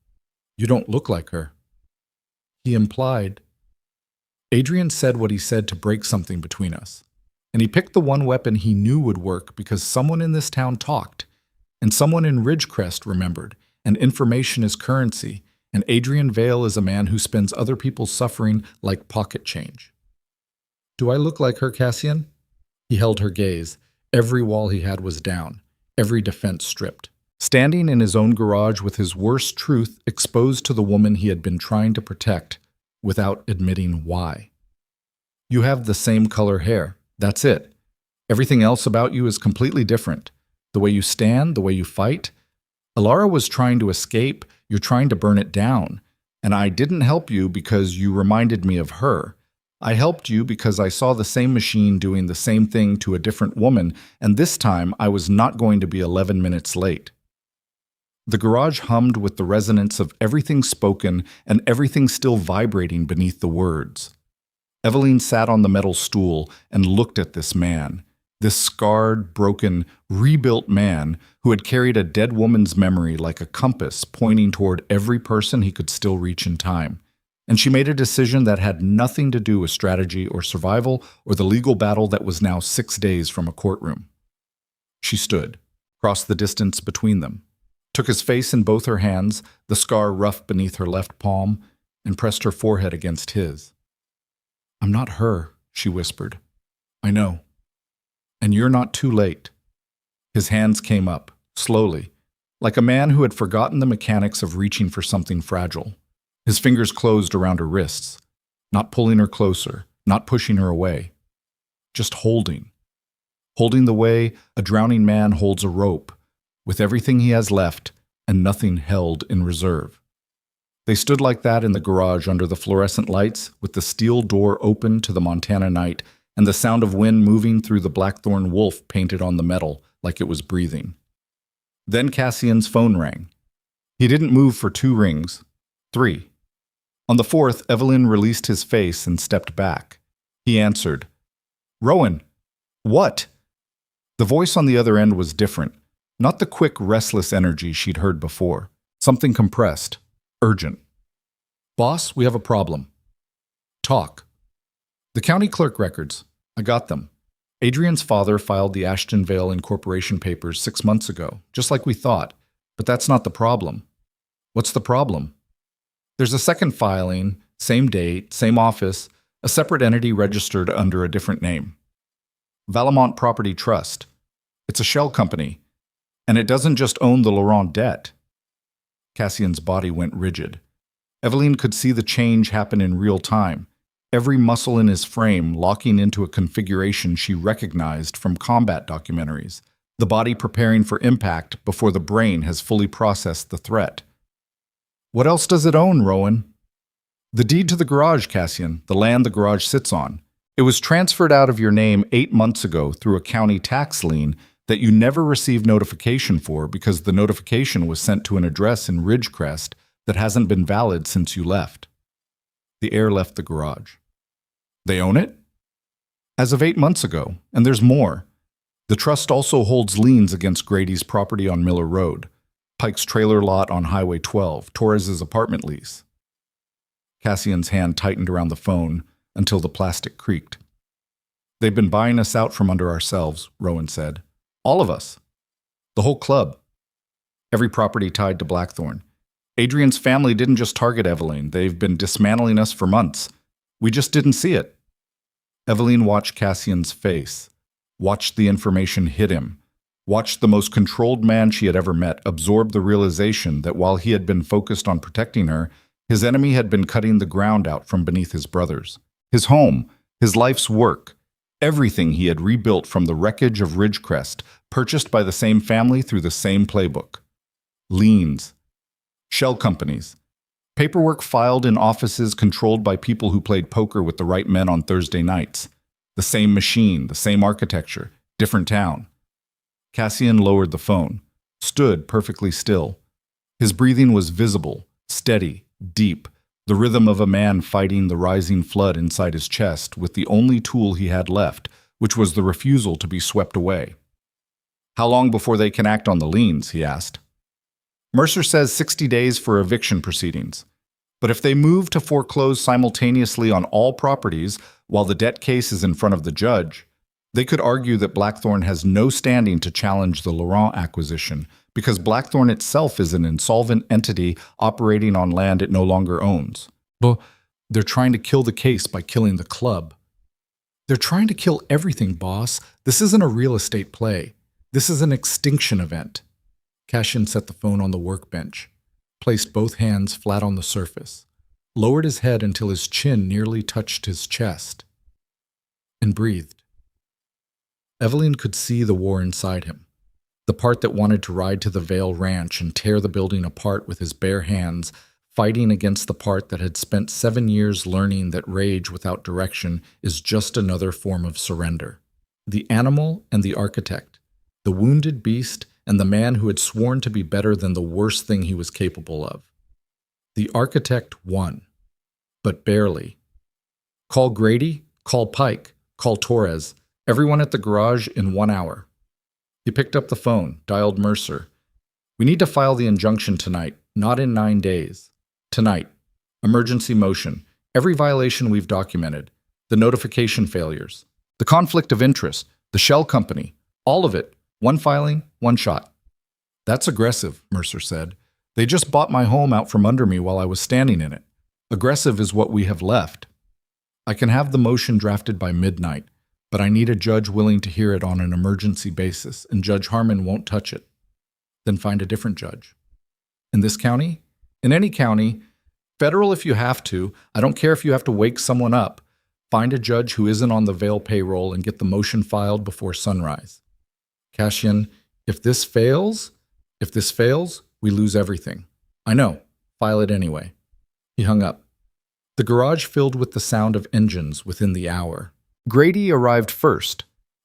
You don't look like her. He implied. Adrian said what he said to break something between us. And he picked the one weapon he knew would work because someone in this town talked, and someone in Ridgecrest remembered, and information is currency, and Adrian Vale is a man who spends other people's suffering like pocket change. Do I look like her, Cassian? He held her gaze. Every wall he had was down, every defense stripped. Standing in his own garage with his worst truth exposed to the woman he had been trying to protect, without admitting why. You have the same color hair. That's it. Everything else about you is completely different. The way you stand, the way you fight. Alara was trying to escape. You're trying to burn it down. And I didn't help you because you reminded me of her. I helped you because I saw the same machine doing the same thing to a different woman, and this time I was not going to be 11 minutes late. The garage hummed with the resonance of everything spoken and everything still vibrating beneath the words. Evelyne sat on the metal stool and looked at this man, this scarred, broken, rebuilt man who had carried a dead woman's memory like a compass pointing toward every person he could still reach in time. And she made a decision that had nothing to do with strategy or survival or the legal battle that was now 6 days from a courtroom. She stood, crossed the distance between them, took his face in both her hands, the scar rough beneath her left palm, and pressed her forehead against his. I'm not her, she whispered. I know. And you're not too late. His hands came up, slowly, like a man who had forgotten the mechanics of reaching for something fragile. His fingers closed around her wrists, not pulling her closer, not pushing her away. Just holding. Holding the way a drowning man holds a rope, with everything he has left and nothing held in reserve. They stood like that in the garage under the fluorescent lights, with the steel door open to the Montana night and the sound of wind moving through the blackthorn wolf painted on the metal like it was breathing. Then Cassian's phone rang. He didn't move for 2 rings, 3. On the 4th, Evelyne released his face and stepped back. He answered, Rowan, what? The voice on the other end was different, not the quick, restless energy she'd heard before. Something compressed, urgent. Boss, we have a problem. Talk. The county clerk records. I got them. Adrian's father filed the Ashton Vale Incorporation papers 6 months ago, just like we thought. But that's not the problem. What's the problem? There's a second filing, same date, same office, a separate entity registered under a different name. Valemont Property Trust. It's a shell company, and it doesn't just own the Laurent debt. Cassian's body went rigid. Evelyne could see the change happen in real time, every muscle in his frame locking into a configuration she recognized from combat documentaries, the body preparing for impact before the brain has fully processed the threat. What else does it own, Rowan? The deed to the garage, Cassian, the land the garage sits on. It was transferred out of your name 8 months ago through a county tax lien that you never received notification for because the notification was sent to an address in Ridgecrest that hasn't been valid since you left. The air left the garage. They own it? As of 8 months ago, and there's more. The trust also holds liens against Grady's property on Miller Road, Pike's trailer lot on Highway 12, Torres's apartment lease. Cassian's hand tightened around the phone until the plastic creaked. They've been buying us out from under ourselves, Rowan said. All of us. The whole club. Every property tied to Blackthorn. Adrian's family didn't just target Evelyne. They've been dismantling us for months. We just didn't see it. Evelyne watched Cassian's face, watched the information hit him, watched the most controlled man she had ever met absorb the realization that while he had been focused on protecting her, his enemy had been cutting the ground out from beneath his brothers. His home, his life's work, everything he had rebuilt from the wreckage of Ridgecrest, purchased by the same family through the same playbook. Liens. Shell companies. Paperwork filed in offices controlled by people who played poker with the right men on Thursday nights. The same machine, the same architecture, different town. Cassian lowered the phone, stood perfectly still. His breathing was visible, steady, deep, the rhythm of a man fighting the rising flood inside his chest with the only tool he had left, which was the refusal to be swept away. How long before they can act on the liens, he asked. Mercer says 60 days for eviction proceedings. But if they move to foreclose simultaneously on all properties while the debt case is in front of the judge, they could argue that Blackthorn has no standing to challenge the Laurent acquisition because Blackthorn itself is an insolvent entity operating on land it no longer owns. But they're trying to kill the case by killing the club. They're trying to kill everything, boss. This isn't a real estate play. This is an extinction event. Cassian set the phone on the workbench, placed both hands flat on the surface, lowered his head until his chin nearly touched his chest, and breathed. Evelyne could see the war inside him, the part that wanted to ride to the Vale Ranch and tear the building apart with his bare hands, fighting against the part that had spent 7 years learning that rage without direction is just another form of surrender. The animal and the architect, the wounded beast and the man who had sworn to be better than the worst thing he was capable of. The architect won, but barely. Call Grady, call Pike, call Torres, everyone at the garage in 1 hour. He picked up the phone, dialed Mercer. We need to file the injunction tonight, not in 9 days. Tonight. Emergency motion. Every violation we've documented. The notification failures. The conflict of interest. The shell company. All of it. 1 filing, 1 shot. That's aggressive, Mercer said. They just bought my home out from under me while I was standing in it. Aggressive is what we have left. I can have the motion drafted by midnight, but I need a judge willing to hear it on an emergency basis, and Judge Harmon won't touch it. Then find a different judge. In this county? In any county. Federal if you have to. I don't care if you have to wake someone up. Find a judge who isn't on the Vale payroll and get the motion filed before sunrise. Cassian, if this fails, we lose everything. I know. File it anyway. He hung up. The garage filled with the sound of engines within the hour. Grady arrived first.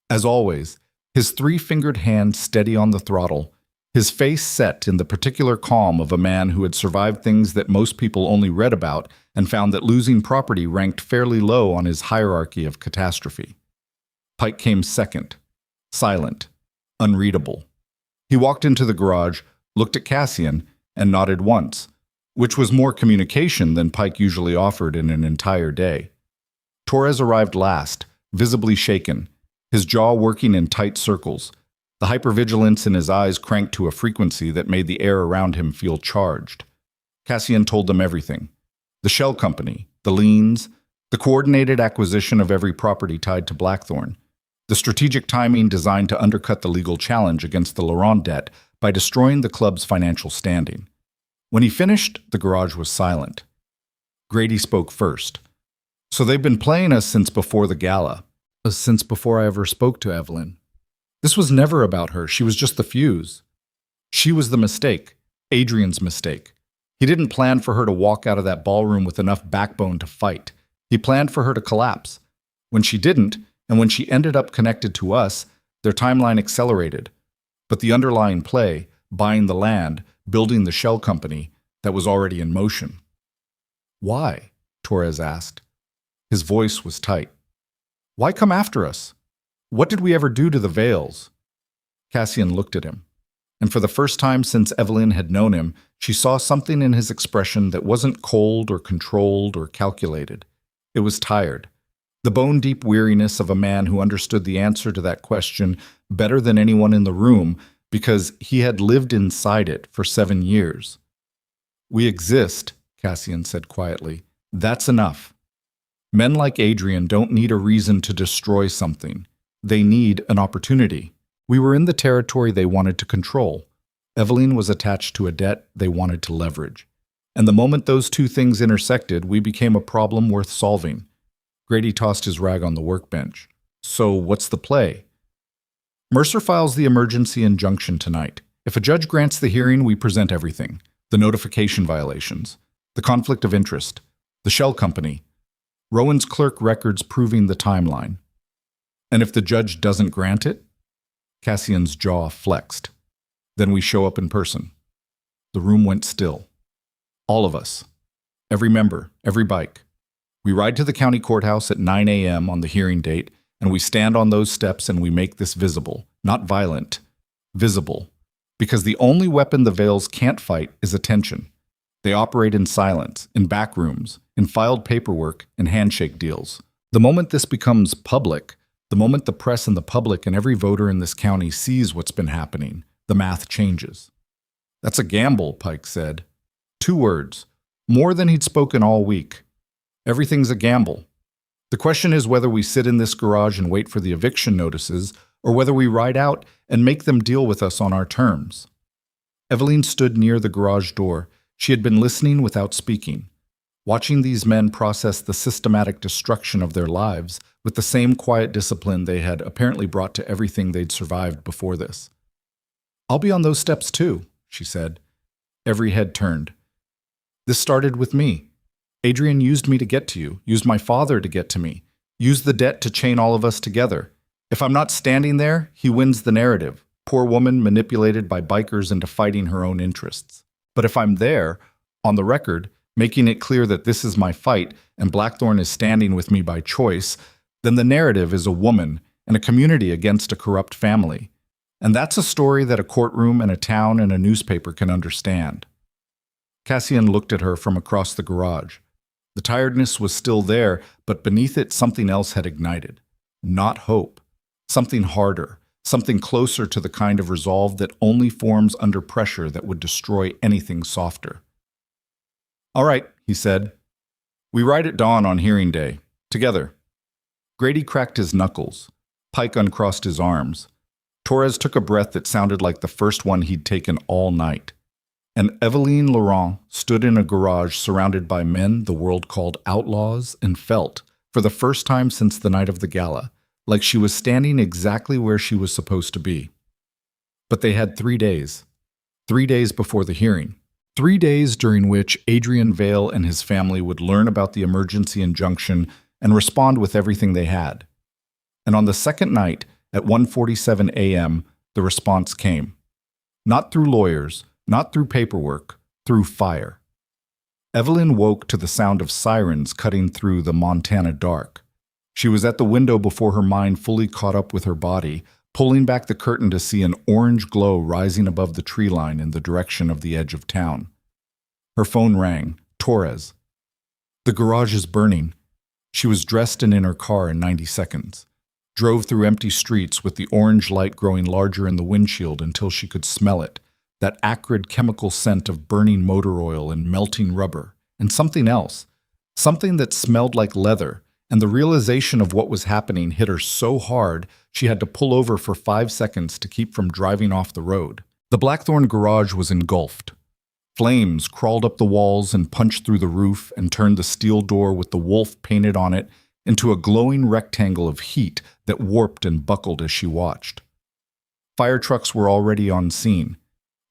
As always, his 3-fingered hand steady on the throttle, his face set in the particular calm of a man who had survived things that most people only read about and found that losing property ranked fairly low on his hierarchy of catastrophe. Pike came second, silent, unreadable. He walked into the garage, looked at Cassian, and nodded once, which was more communication than Pike usually offered in an entire day. Torres arrived last, visibly shaken, his jaw working in tight circles, the hypervigilance in his eyes cranked to a frequency that made the air around him feel charged. Cassian told them everything. The shell company, the liens, the coordinated acquisition of every property tied to Blackthorn, the strategic timing designed to undercut the legal challenge against the Laurent debt by destroying the club's financial standing. When he finished, the garage was silent. Grady spoke first. So they've been playing us since before the gala, since before I ever spoke to Evelyne. This was never about her. She was just the fuse. She was the mistake, Adrian's mistake. He didn't plan for her to walk out of that ballroom with enough backbone to fight. He planned for her to collapse. When she didn't, and when she ended up connected to us, their timeline accelerated. But the underlying play, buying the land, building the shell company, that was already in motion. Why? Torres asked. His voice was tight. Why come after us? What did we ever do to the Vales? Cassian looked at him, and for the first time since Evelyne had known him, she saw something in his expression that wasn't cold or controlled or calculated. It was tired. The bone-deep weariness of a man who understood the answer to that question better than anyone in the room because he had lived inside it for 7 years. "We exist," Cassian said quietly. "That's enough. Men like Adrian don't need a reason to destroy something. They need an opportunity." We were in the territory they wanted to control. Evelyne was attached to a debt they wanted to leverage. And the moment those two things intersected, we became a problem worth solving. Grady tossed his rag on the workbench. "So what's the play?" "Mercer files the emergency injunction tonight. If a judge grants the hearing, we present everything. The notification violations, the conflict of interest, the shell company, Rowan's clerk records proving the timeline. And if the judge doesn't grant it?" Cassian's jaw flexed. "Then we show up in person." The room went still. All of us. Every member, every bike. We ride to the county courthouse at 9 a.m. on the hearing date, and we stand on those steps and we make this visible. Not violent. Visible. Because the only weapon the Veils can't fight is attention. They operate in silence, in back rooms, in filed paperwork, and handshake deals. The moment this becomes public, the moment the press and the public and every voter in this county sees what's been happening, the math changes. "That's a gamble," Pike said. 2 words. More than he'd spoken all week. Everything's a gamble. The question is whether we sit in this garage and wait for the eviction notices, or whether we ride out and make them deal with us on our terms. Evelyne stood near the garage door. She had been listening without speaking, watching these men process the systematic destruction of their lives with the same quiet discipline they had apparently brought to everything they'd survived before this. "I'll be on those steps too," she said. Every head turned. "This started with me. Adrian used me to get to you, used my father to get to me, used the debt to chain all of us together. If I'm not standing there, he wins the narrative. Poor woman manipulated by bikers into fighting her own interests. But if I'm there, on the record, making it clear that this is my fight and Blackthorn is standing with me by choice, then the narrative is a woman and a community against a corrupt family. And that's a story that a courtroom and a town and a newspaper can understand." Cassian looked at her from across the garage. The tiredness was still there, but beneath it something else had ignited. Not hope. Something harder. Something closer to the kind of resolve that only forms under pressure that would destroy anything softer. "All right," he said. "We ride at dawn on hearing day. Together." Grady cracked his knuckles. Pike uncrossed his arms. Torres took a breath that sounded like the first one he'd taken all night. And Evelyne Laurent stood in a garage surrounded by men the world called outlaws and felt, for the first time since the night of the gala, like she was standing exactly where she was supposed to be. But they had 3 days. 3 days before the hearing. 3 days during which Adrian Vale and his family would learn about the emergency injunction and respond with everything they had. And on the second night, at 1:47 a.m., the response came. Not through lawyers, not through paperwork, through fire. Evelyne woke to the sound of sirens cutting through the Montana dark. She was at the window before her mind fully caught up with her body, pulling back the curtain to see an orange glow rising above the tree line in the direction of the edge of town. Her phone rang. Torres. "The garage is burning." She was dressed and in her car in 90 seconds. Drove through empty streets with the orange light growing larger in the windshield until she could smell it. That acrid chemical scent of burning motor oil and melting rubber, and something else, something that smelled like leather, and the realization of what was happening hit her so hard she had to pull over for 5 seconds to keep from driving off the road. The Blackthorn garage was engulfed. Flames crawled up the walls and punched through the roof and turned the steel door with the wolf painted on it into a glowing rectangle of heat that warped and buckled as she watched. Fire trucks were already on scene.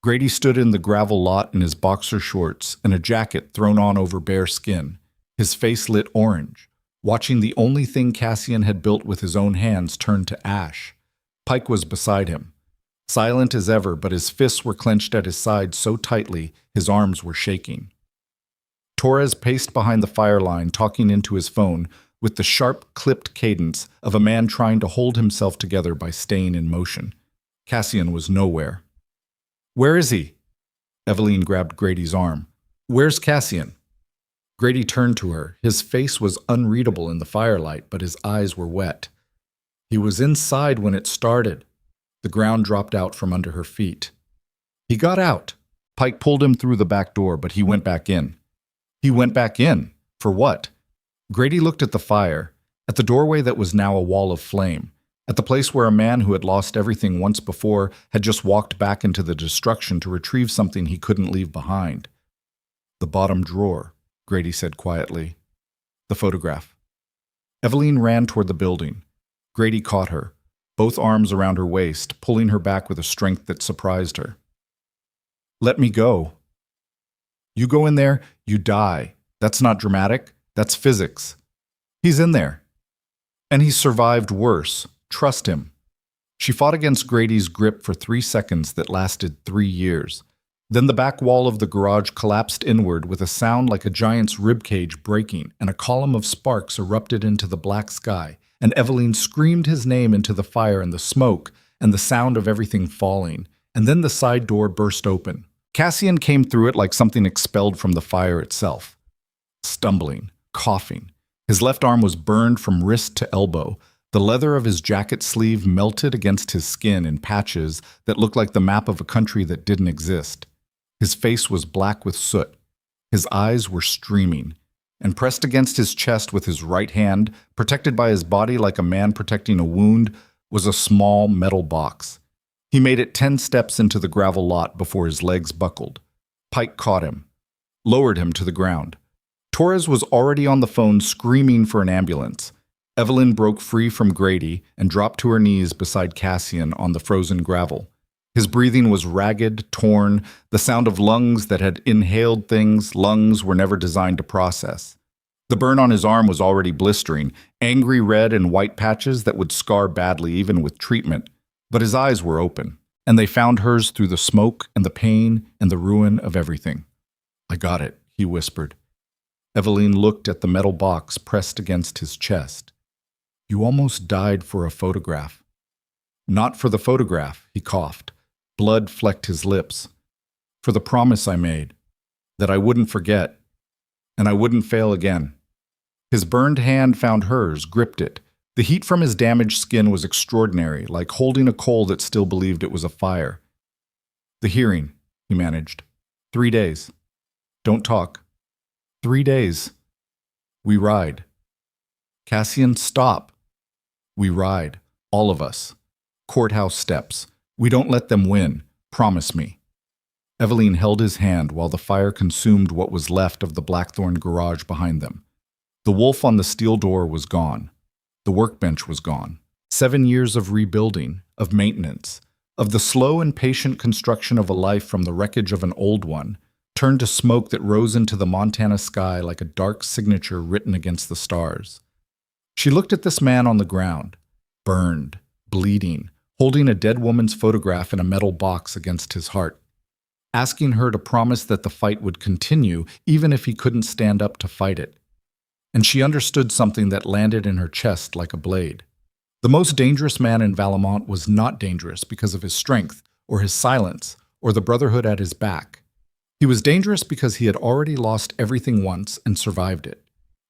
Grady stood in the gravel lot in his boxer shorts and a jacket thrown on over bare skin, his face lit orange, watching the only thing Cassian had built with his own hands turn to ash. Pike was beside him, silent as ever, but his fists were clenched at his sides so tightly his arms were shaking. Torres paced behind the fire line, talking into his phone with the sharp, clipped cadence of a man trying to hold himself together by staying in motion. Cassian was nowhere. "Where is he?" Evelyne grabbed Grady's arm. "Where's Cassian?" Grady turned to her. His face was unreadable in the firelight, but his eyes were wet. He was inside when it started. The ground dropped out from under her feet. He got out. Pike pulled him through the back door, but he went back in. He went back in? For what? Grady looked at the fire, at the doorway that was now a wall of flame, at the place where a man who had lost everything once before had just walked back into the destruction to retrieve something he couldn't leave behind. The bottom drawer, Grady said quietly. The photograph. Evelyne ran toward the building. Grady caught her, both arms around her waist, pulling her back with a strength that surprised her. Let me go. You go in there, you die. That's not dramatic. That's physics. He's in there. And he survived worse. Trust him. She fought against Grady's grip for 3 seconds that lasted 3 years. Then the back wall of the garage collapsed inward with a sound like a giant's ribcage breaking, and a column of sparks erupted into the black sky, and Evelyne screamed his name into the fire and the smoke and the sound of everything falling, and then the side door burst open. Cassian came through it like something expelled from the fire itself. Stumbling, coughing. His left arm was burned from wrist to elbow. The leather of his jacket sleeve melted against his skin in patches that looked like the map of a country that didn't exist. His face was black with soot. His eyes were streaming. And pressed against his chest with his right hand, protected by his body like a man protecting a wound, was a small metal box. He made it 10 steps into the gravel lot before his legs buckled. Pike caught him, lowered him to the ground. Torres was already on the phone screaming for an ambulance. Evelyne broke free from Grady and dropped to her knees beside Cassian on the frozen gravel. His breathing was ragged, torn, the sound of lungs that had inhaled things lungs were never designed to process. The burn on his arm was already blistering, angry red and white patches that would scar badly even with treatment. But his eyes were open, and they found hers through the smoke and the pain and the ruin of everything. I got it, he whispered. Evelyne looked at the metal box pressed against his chest. You almost died for a photograph. Not for the photograph, he coughed. Blood flecked his lips. For the promise I made, that I wouldn't forget, and I wouldn't fail again. His burned hand found hers, gripped it. The heat from his damaged skin was extraordinary, like holding a coal that still believed it was a fire. The hearing, he managed. 3 days. Don't talk. 3 days. We ride. Cassian, stop. We ride. All of us. Courthouse steps. We don't let them win. Promise me. Evelyne held his hand while the fire consumed what was left of the Blackthorn garage behind them. The wolf on the steel door was gone. The workbench was gone. 7 years of rebuilding, of maintenance, of the slow and patient construction of a life from the wreckage of an old one, turned to smoke that rose into the Montana sky like a dark signature written against the stars. She looked at this man on the ground, burned, bleeding, holding a dead woman's photograph in a metal box against his heart, asking her to promise that the fight would continue even if he couldn't stand up to fight it. And she understood something that landed in her chest like a blade. The most dangerous man in Valemont was not dangerous because of his strength, or his silence, or the brotherhood at his back. He was dangerous because he had already lost everything once and survived it.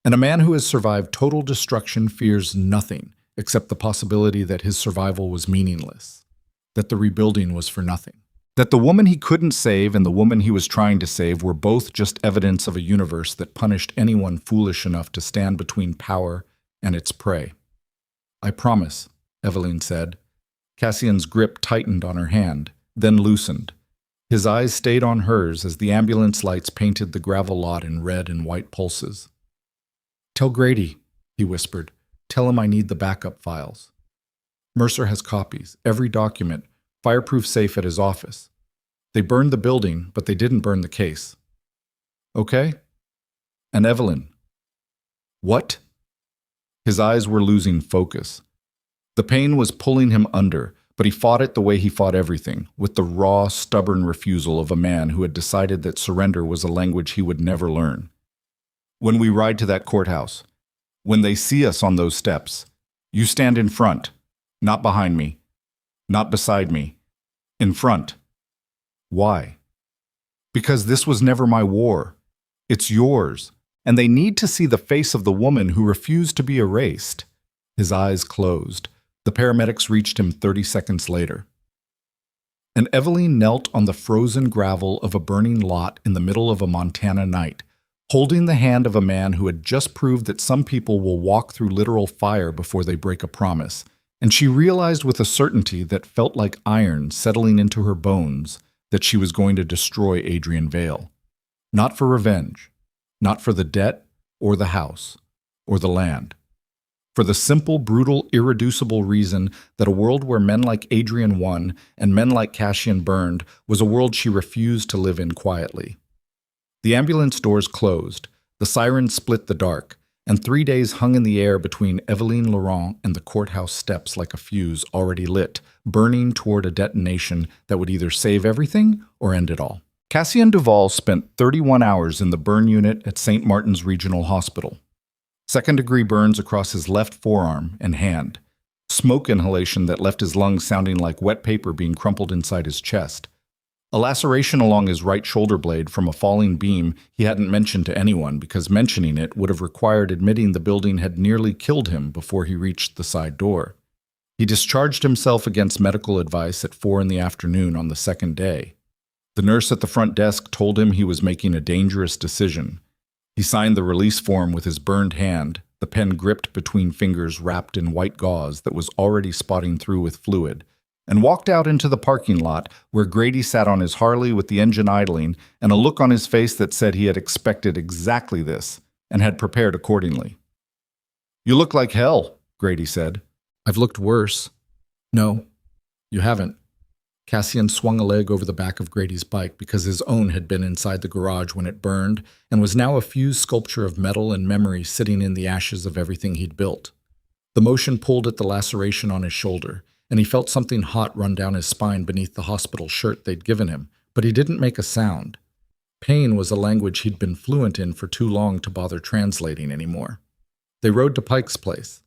And a man who has survived total destruction fears nothing except the possibility that his survival was meaningless, that the rebuilding was for nothing, that the woman he couldn't save and the woman he was trying to save were both just evidence of a universe that punished anyone foolish enough to stand between power and its prey. I promise, Evelyne said. Cassian's grip tightened on her hand, then loosened. His eyes stayed on hers as the ambulance lights painted the gravel lot in red and white pulses. Tell Grady, he whispered. Tell him I need the backup files. Mercer has copies, every document, fireproof safe at his office. They burned the building, but they didn't burn the case. Okay? And Evelyne. What? His eyes were losing focus. The pain was pulling him under, but he fought it the way he fought everything, with the raw, stubborn refusal of a man who had decided that surrender was a language he would never learn. When we ride to that courthouse, when they see us on those steps, you stand in front, not behind me, not beside me, in front. Why? Because this was never my war. It's yours. and they need to see the face of the woman who refused to be erased. His eyes closed. The paramedics reached him 30 seconds later. And Evelyne knelt on the frozen gravel of a burning lot in the middle of a Montana night, holding the hand of a man who had just proved that some people will walk through literal fire before they break a promise. And she realized with a certainty that felt like iron settling into her bones that she was going to destroy Adrian Vale. Not for revenge, not for the debt or the house or the land. For the simple, brutal, irreducible reason that a world where men like Adrian won and men like Cassian burned was a world she refused to live in quietly. The ambulance doors closed, the sirens split the dark, and 3 days hung in the air between Evelyne Laurent and the courthouse steps like a fuse already lit, burning toward a detonation that would either save everything or end it all. Cassian Duval spent 31 hours in the burn unit at St. Martin's Regional Hospital. Second-degree burns across his left forearm and hand. Smoke inhalation that left his lungs sounding like wet paper being crumpled inside his chest. A laceration along his right shoulder blade from a falling beam he hadn't mentioned to anyone because mentioning it would have required admitting the building had nearly killed him before he reached the side door. He discharged himself against medical advice at 4 p.m. on the second day. The nurse at the front desk told him he was making a dangerous decision. He signed the release form with his burned hand, the pen gripped between fingers wrapped in white gauze that was already spotting through with fluid, and walked out into the parking lot where Grady sat on his Harley with the engine idling and a look on his face that said he had expected exactly this and had prepared accordingly. "You look like hell," Grady said. "I've looked worse." "No, you haven't." Cassian swung a leg over the back of Grady's bike because his own had been inside the garage when it burned and was now a fused sculpture of metal and memory sitting in the ashes of everything he'd built. The motion pulled at the laceration on his shoulder, and he felt something hot run down his spine beneath the hospital shirt they'd given him, but he didn't make a sound. Pain was a language he'd been fluent in for too long to bother translating anymore. They rode to Pike's place.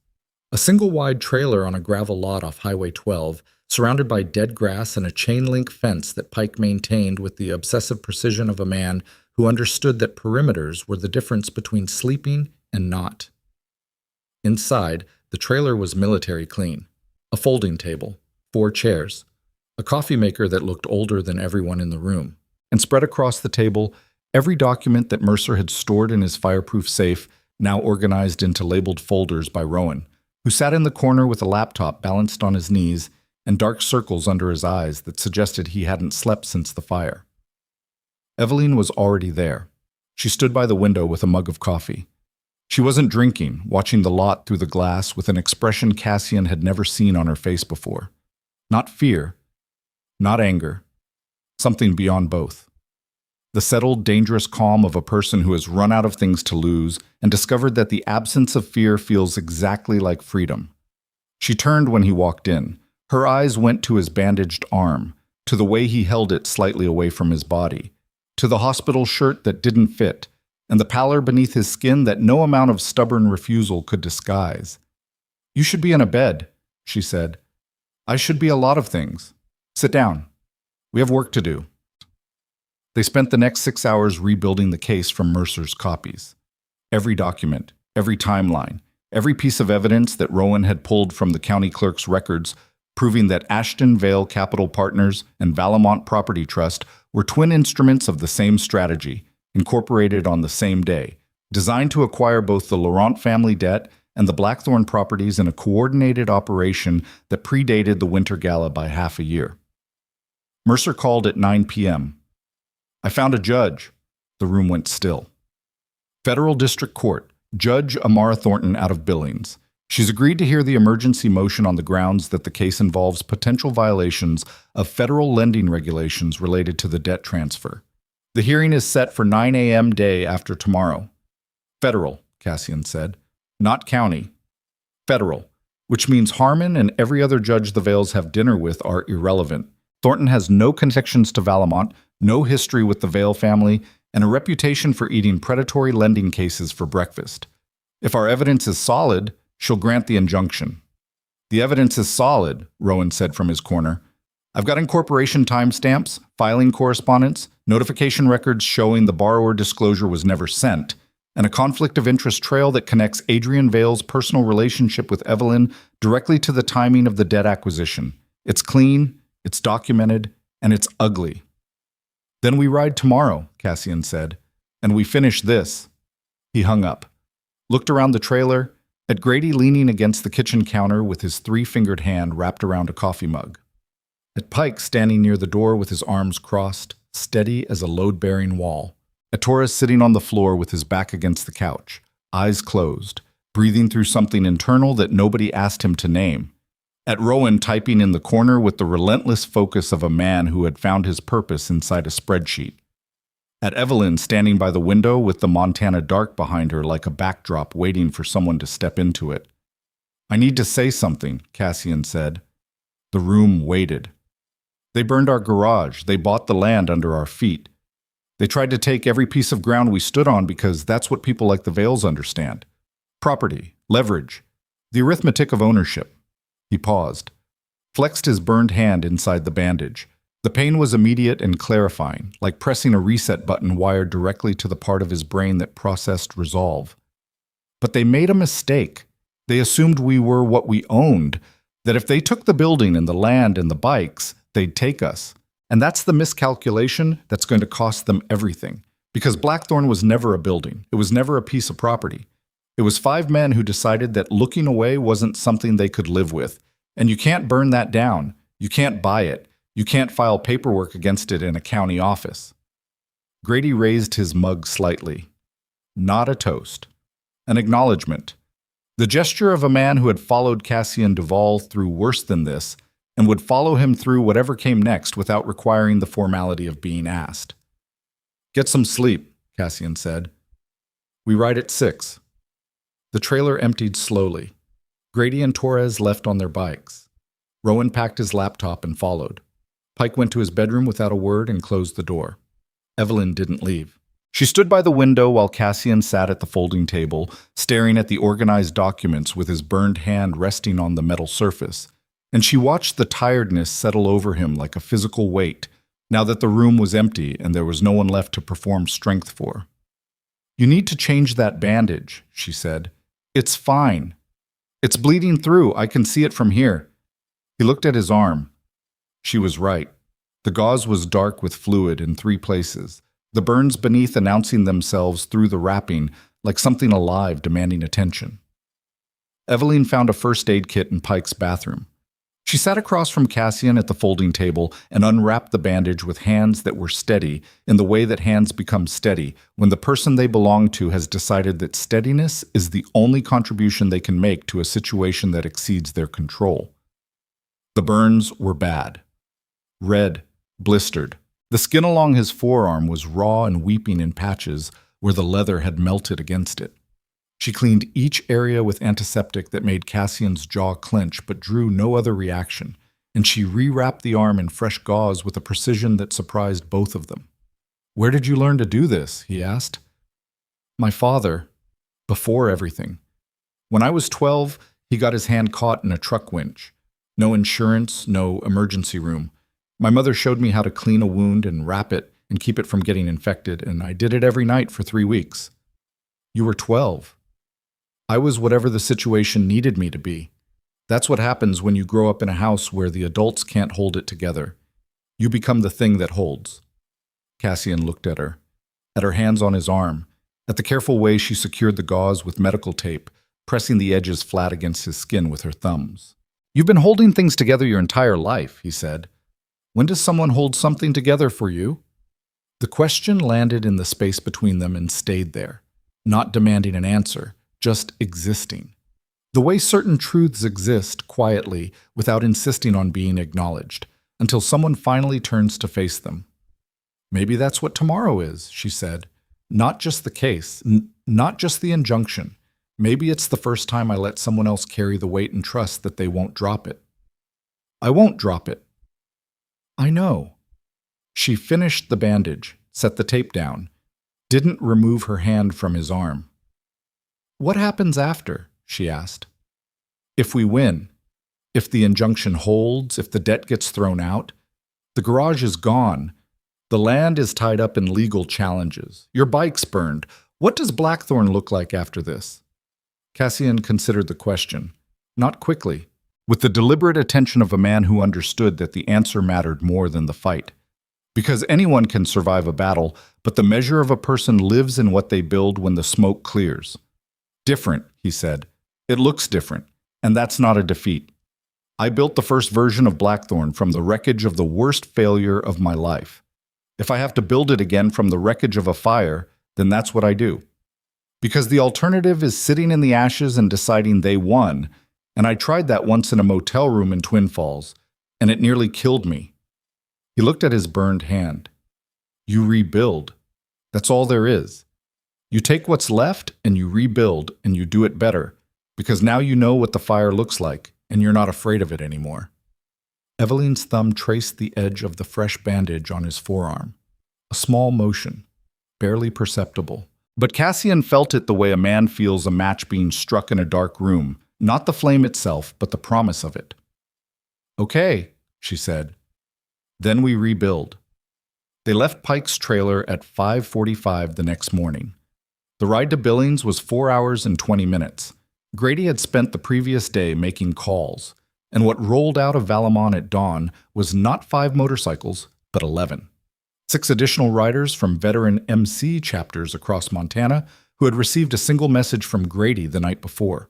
A single-wide trailer on a gravel lot off Highway 12, surrounded by dead grass and a chain-link fence that Pike maintained with the obsessive precision of a man who understood that perimeters were the difference between sleeping and not. Inside, the trailer was military clean. A folding table, 4 chairs, a coffee maker that looked older than everyone in the room, and spread across the table, every document that Mercer had stored in his fireproof safe, now organized into labeled folders by Rowan, who sat in the corner with a laptop balanced on his knees and dark circles under his eyes that suggested he hadn't slept since the fire. Evelyne was already there. She stood by the window with a mug of coffee. She wasn't drinking, watching the lot through the glass with an expression Cassian had never seen on her face before. Not fear, not anger, something beyond both. The settled, dangerous calm of a person who has run out of things to lose and discovered that the absence of fear feels exactly like freedom. She turned when he walked in. Her eyes went to his bandaged arm, to the way he held it slightly away from his body, to the hospital shirt that didn't fit, and the pallor beneath his skin that no amount of stubborn refusal could disguise. "You should be in a bed," she said. "I should be a lot of things. Sit down. We have work to do." They spent the next 6 hours rebuilding the case from Mercer's copies. Every document, every timeline, every piece of evidence that Rowan had pulled from the county clerk's records proving that Ashton Vale Capital Partners and Valamont Property Trust were twin instruments of the same strategy, incorporated on the same day, designed to acquire both the Laurent family debt and the Blackthorn properties in a coordinated operation that predated the Winter Gala by half a year. Mercer called at 9 p.m. "I found a judge." The room went still. "Federal District Court, Judge Amara Thornton out of Billings. She's agreed to hear the emergency motion on the grounds that the case involves potential violations of federal lending regulations related to the debt transfer. The hearing is set for 9 a.m. day after tomorrow." "Federal," Cassian said. "Not county. Federal, which means Harmon and every other judge the Vales have dinner with are irrelevant. Thornton has no connections to Valamont, no history with the Vale family, and a reputation for eating predatory lending cases for breakfast. If our evidence is solid, she'll grant the injunction." "The evidence is solid," Rowan said from his corner. "I've got incorporation timestamps, filing correspondence, notification records showing the borrower disclosure was never sent, and a conflict of interest trail that connects Adrian Vale's personal relationship with Evelyne directly to the timing of the debt acquisition. It's clean, it's documented, and it's ugly. Then we ride tomorrow, Cassian said, and we finish this. He hung up, looked around the trailer, at Grady leaning against the kitchen counter with his three-fingered hand wrapped around a coffee mug, at Pike standing near the door with his arms crossed, steady as a load-bearing wall, at Torres sitting on the floor with his back against the couch, eyes closed, breathing through something internal that nobody asked him to name, at Rowan typing in the corner with the relentless focus of a man who had found his purpose inside a spreadsheet, at Evelyne standing by the window with the Montana dark behind her like a backdrop waiting for someone to step into it. I need to say something, Cassian said. The room waited. They burned our garage. They bought the land under our feet. They tried to take every piece of ground we stood on because that's what people like the Vales understand. Property, leverage, the arithmetic of ownership. He paused, flexed his burned hand inside the bandage. The pain was immediate and clarifying, like pressing a reset button wired directly to the part of his brain that processed resolve. But they made a mistake. They assumed we were what we owned, that if they took the building and the land and the bikes, they'd take us. And that's the miscalculation that's going to cost them everything. Because Blackthorn was never a building. It was never a piece of property. It was 5 men who decided that looking away wasn't something they could live with. And you can't burn that down. You can't buy it. You can't file paperwork against it in a county office. Grady raised his mug slightly. Not a toast. An acknowledgement. The gesture of a man who had followed Cassian Duvall through worse than this and would follow him through whatever came next without requiring the formality of being asked. Get some sleep, Cassian said. We ride at 6. The trailer emptied slowly. Grady and Torres left on their bikes. Rowan packed his laptop and followed. Pike went to his bedroom without a word and closed the door. Evelyne didn't leave. She stood by the window while Cassian sat at the folding table, staring at the organized documents with his burned hand resting on the metal surface, and she watched the tiredness settle over him like a physical weight, now that the room was empty and there was no one left to perform strength for. You need to change that bandage, she said. It's fine. It's bleeding through. I can see it from here. He looked at his arm. She was right. The gauze was dark with fluid in 3 places, the burns beneath announcing themselves through the wrapping like something alive demanding attention. Evelyne found a first aid kit in Pike's bathroom. She sat across from Cassian at the folding table and unwrapped the bandage with hands that were steady in the way that hands become steady when the person they belong to has decided that steadiness is the only contribution they can make to a situation that exceeds their control. The burns were bad. Red, blistered. The skin along his forearm was raw and weeping in patches where the leather had melted against it. She cleaned each area with antiseptic that made Cassian's jaw clench but drew no other reaction, and she rewrapped the arm in fresh gauze with a precision that surprised both of them. Where did you learn to do this? He asked. My father, before everything. When I was 12, he got his hand caught in a truck winch. No insurance, no emergency room. My mother showed me how to clean a wound and wrap it and keep it from getting infected, and I did it every night for 3 weeks. You were 12. I was whatever the situation needed me to be. That's what happens when you grow up in a house where the adults can't hold it together. You become the thing that holds. Cassian looked at her hands on his arm, at the careful way she secured the gauze with medical tape, pressing the edges flat against his skin with her thumbs. You've been holding things together your entire life, he said. When does someone hold something together for you? The question landed in the space between them and stayed there, not demanding an answer, just existing. The way certain truths exist quietly without insisting on being acknowledged, until someone finally turns to face them. Maybe that's what tomorrow is, she said. Not just the case, not just the injunction. Maybe it's the first time I let someone else carry the weight and trust that they won't drop it. I won't drop it. I know. She finished the bandage, set the tape down, didn't remove her hand from his arm. What happens after? She asked. If we win, if the injunction holds, if the debt gets thrown out, the garage is gone. The land is tied up in legal challenges. Your bike's burned. What does Blackthorn look like after this? Cassian considered the question, not quickly, with the deliberate attention of a man who understood that the answer mattered more than the fight. Because anyone can survive a battle, but the measure of a person lives in what they build when the smoke clears. Different, he said. It looks different, and that's not a defeat. I built the first version of Blackthorn from the wreckage of the worst failure of my life. If I have to build it again from the wreckage of a fire, then that's what I do. Because the alternative is sitting in the ashes and deciding they won, and I tried that once in a motel room in Twin Falls, and it nearly killed me. He looked at his burned hand. You rebuild. That's all there is. You take what's left and you rebuild and you do it better, because now you know what the fire looks like and you're not afraid of it anymore. Evelyne's thumb traced the edge of the fresh bandage on his forearm. A small motion, barely perceptible. But Cassian felt it the way a man feels a match being struck in a dark room, not the flame itself, but the promise of it. Okay, she said. Then we rebuild. They left Pike's trailer at 5:45 the next morning. The ride to Billings was 4 hours and 20 minutes. Grady had spent the previous day making calls, and what rolled out of Valamon at dawn was not 5 motorcycles, but 11. 6 additional riders from veteran MC chapters across Montana who had received a single message from Grady the night before.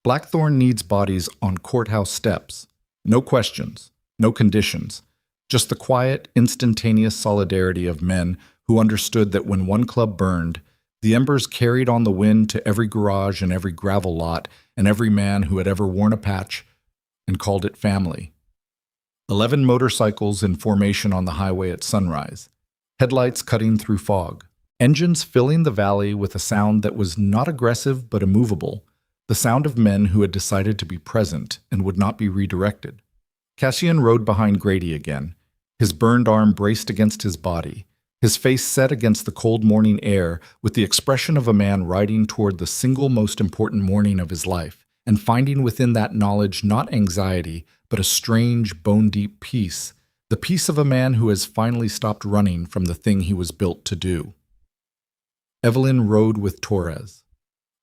Blackthorn needs bodies on courthouse steps. No questions, no conditions. Just the quiet, instantaneous solidarity of men who understood that when one club burned, the embers carried on the wind to every garage and every gravel lot and every man who had ever worn a patch and called it family. 11 motorcycles in formation on the highway at sunrise, headlights cutting through fog, engines filling the valley with a sound that was not aggressive but immovable, the sound of men who had decided to be present and would not be redirected. Cassian rode behind Grady again, his burned arm braced against his body, his face set against the cold morning air with the expression of a man riding toward the single most important morning of his life, and finding within that knowledge not anxiety, but a strange, bone-deep peace, the peace of a man who has finally stopped running from the thing he was built to do. Evelyne rode with Torres,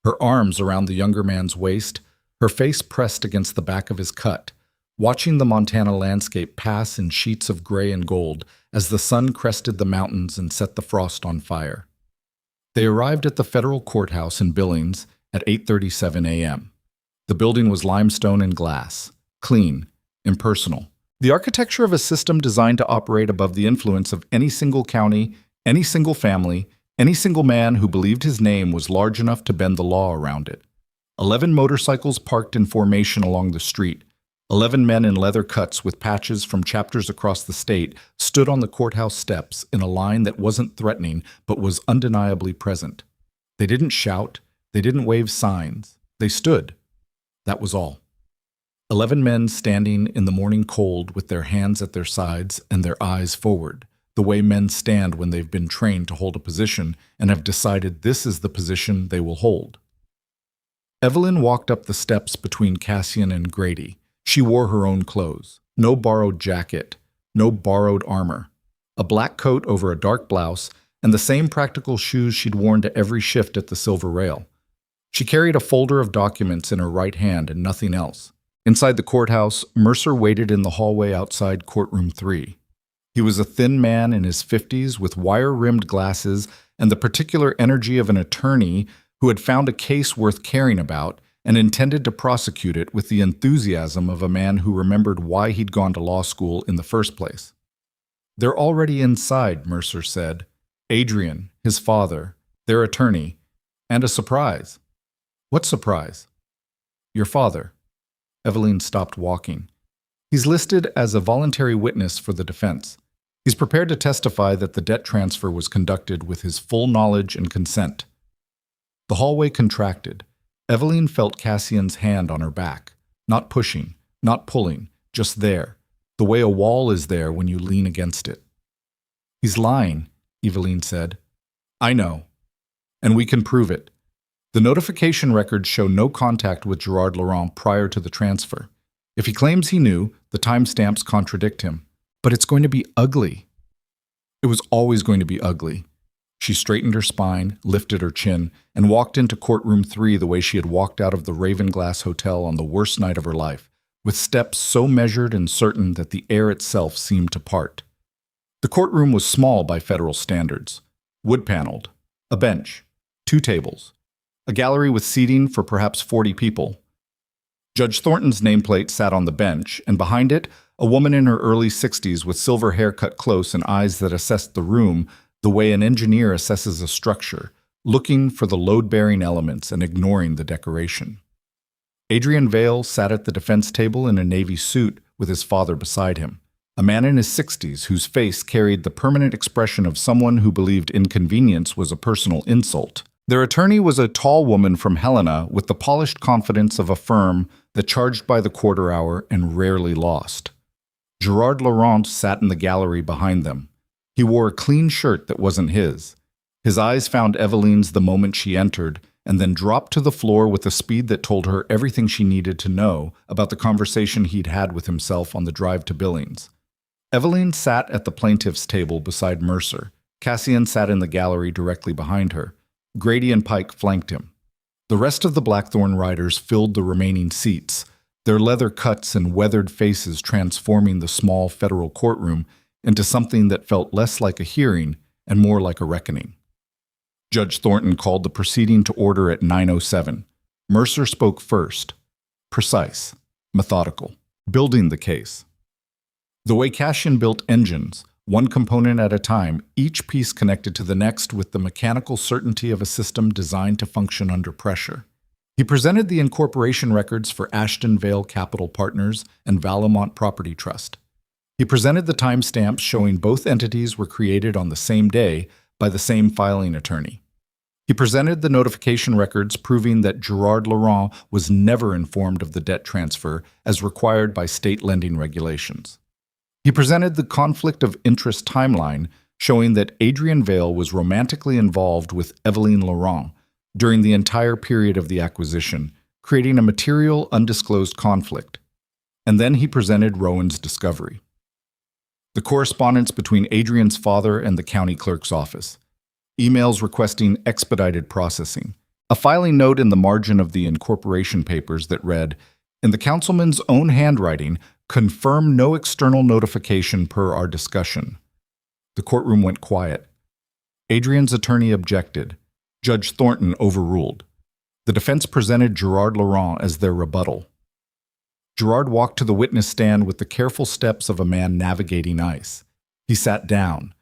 her arms around the younger man's waist, her face pressed against the back of his cut, watching the Montana landscape pass in sheets of gray and gold as the sun crested the mountains and set the frost on fire. They arrived at the federal courthouse in Billings at 8:37 a.m. The building was limestone and glass, clean, impersonal. The architecture of a system designed to operate above the influence of any single county, any single family, any single man who believed his name was large enough to bend the law around it. 11 motorcycles parked in formation along the street. 11 men in leather cuts with patches from chapters across the state stood on the courthouse steps in a line that wasn't threatening but was undeniably present. They didn't shout. They didn't wave signs. They stood. That was all. 11 men standing in the morning cold with their hands at their sides and their eyes forward, the way men stand when they've been trained to hold a position and have decided this is the position they will hold. Evelyne walked up the steps between Cassian and Grady. She wore her own clothes. No borrowed jacket, no borrowed armor. A black coat over a dark blouse, and the same practical shoes she'd worn to every shift at the Silver Rail. She carried a folder of documents in her right hand and nothing else. Inside the courthouse, Mercer waited in the hallway outside courtroom 3. He was a thin man in his 50s with wire-rimmed glasses and the particular energy of an attorney who had found a case worth caring about and intended to prosecute it with the enthusiasm of a man who remembered why he'd gone to law school in the first place. "They're already inside," Mercer said. "Adrian, his father, their attorney, and a surprise." "What surprise?" "Your father." Evelyne stopped walking. "He's listed as a voluntary witness for the defense. He's prepared to testify that the debt transfer was conducted with his full knowledge and consent." The hallway contracted. Evelyne felt Cassian's hand on her back, not pushing, not pulling, just there, the way a wall is there when you lean against it. "He's lying," Evelyne said. "I know. And we can prove it. The notification records show no contact with Gerard Laurent prior to the transfer. If he claims he knew, the timestamps contradict him. But it's going to be ugly." "It was always going to be ugly." She straightened her spine, lifted her chin, and walked into courtroom 3 the way she had walked out of the Ravenglass Hotel on the worst night of her life, with steps so measured and certain that the air itself seemed to part. The courtroom was small by federal standards. Wood-paneled. A bench. 2 tables. A gallery with seating for perhaps 40 people. Judge Thornton's nameplate sat on the bench, and behind it, a woman in her early 60s with silver hair cut close and eyes that assessed the room the way an engineer assesses a structure, looking for the load-bearing elements and ignoring the decoration. Adrian Vale sat at the defense table in a navy suit with his father beside him, a man in his 60s whose face carried the permanent expression of someone who believed inconvenience was a personal insult. Their attorney was a tall woman from Helena with the polished confidence of a firm that charged by the quarter hour and rarely lost. Gerard Laurent sat in the gallery behind them. He wore a clean shirt that wasn't his. His eyes found Evelyne's the moment she entered, and then dropped to the floor with a speed that told her everything she needed to know about the conversation he'd had with himself on the drive to Billings. Evelyne sat at the plaintiff's table beside Mercer. Cassian sat in the gallery directly behind her. Grady and Pike flanked him. The rest of the Blackthorn riders filled the remaining seats, their leather cuts and weathered faces transforming the small federal courtroom into something that felt less like a hearing and more like a reckoning. Judge Thornton called the proceeding to order at 9:07. Mercer spoke first. Precise, methodical, building the case. The way Cassian built engines, one component at a time, each piece connected to the next with the mechanical certainty of a system designed to function under pressure. He presented the incorporation records for Ashton Vale Capital Partners and Valamont Property Trust. He presented the timestamps showing both entities were created on the same day by the same filing attorney. He presented the notification records proving that Gerard Laurent was never informed of the debt transfer as required by state lending regulations. He presented the conflict of interest timeline showing that Adrian Vale was romantically involved with Evelyne Laurent during the entire period of the acquisition, creating a material undisclosed conflict. And then he presented Rowan's discovery. The correspondence between Adrian's father and the county clerk's office. Emails requesting expedited processing. A filing note in the margin of the incorporation papers that read, "In the councilman's own handwriting, confirm no external notification per our discussion." The courtroom went quiet. Adrian's attorney objected. Judge Thornton overruled. The defense presented Gerard Laurent as their rebuttal. Gerard walked to the witness stand with the careful steps of a man navigating ice. He sat down,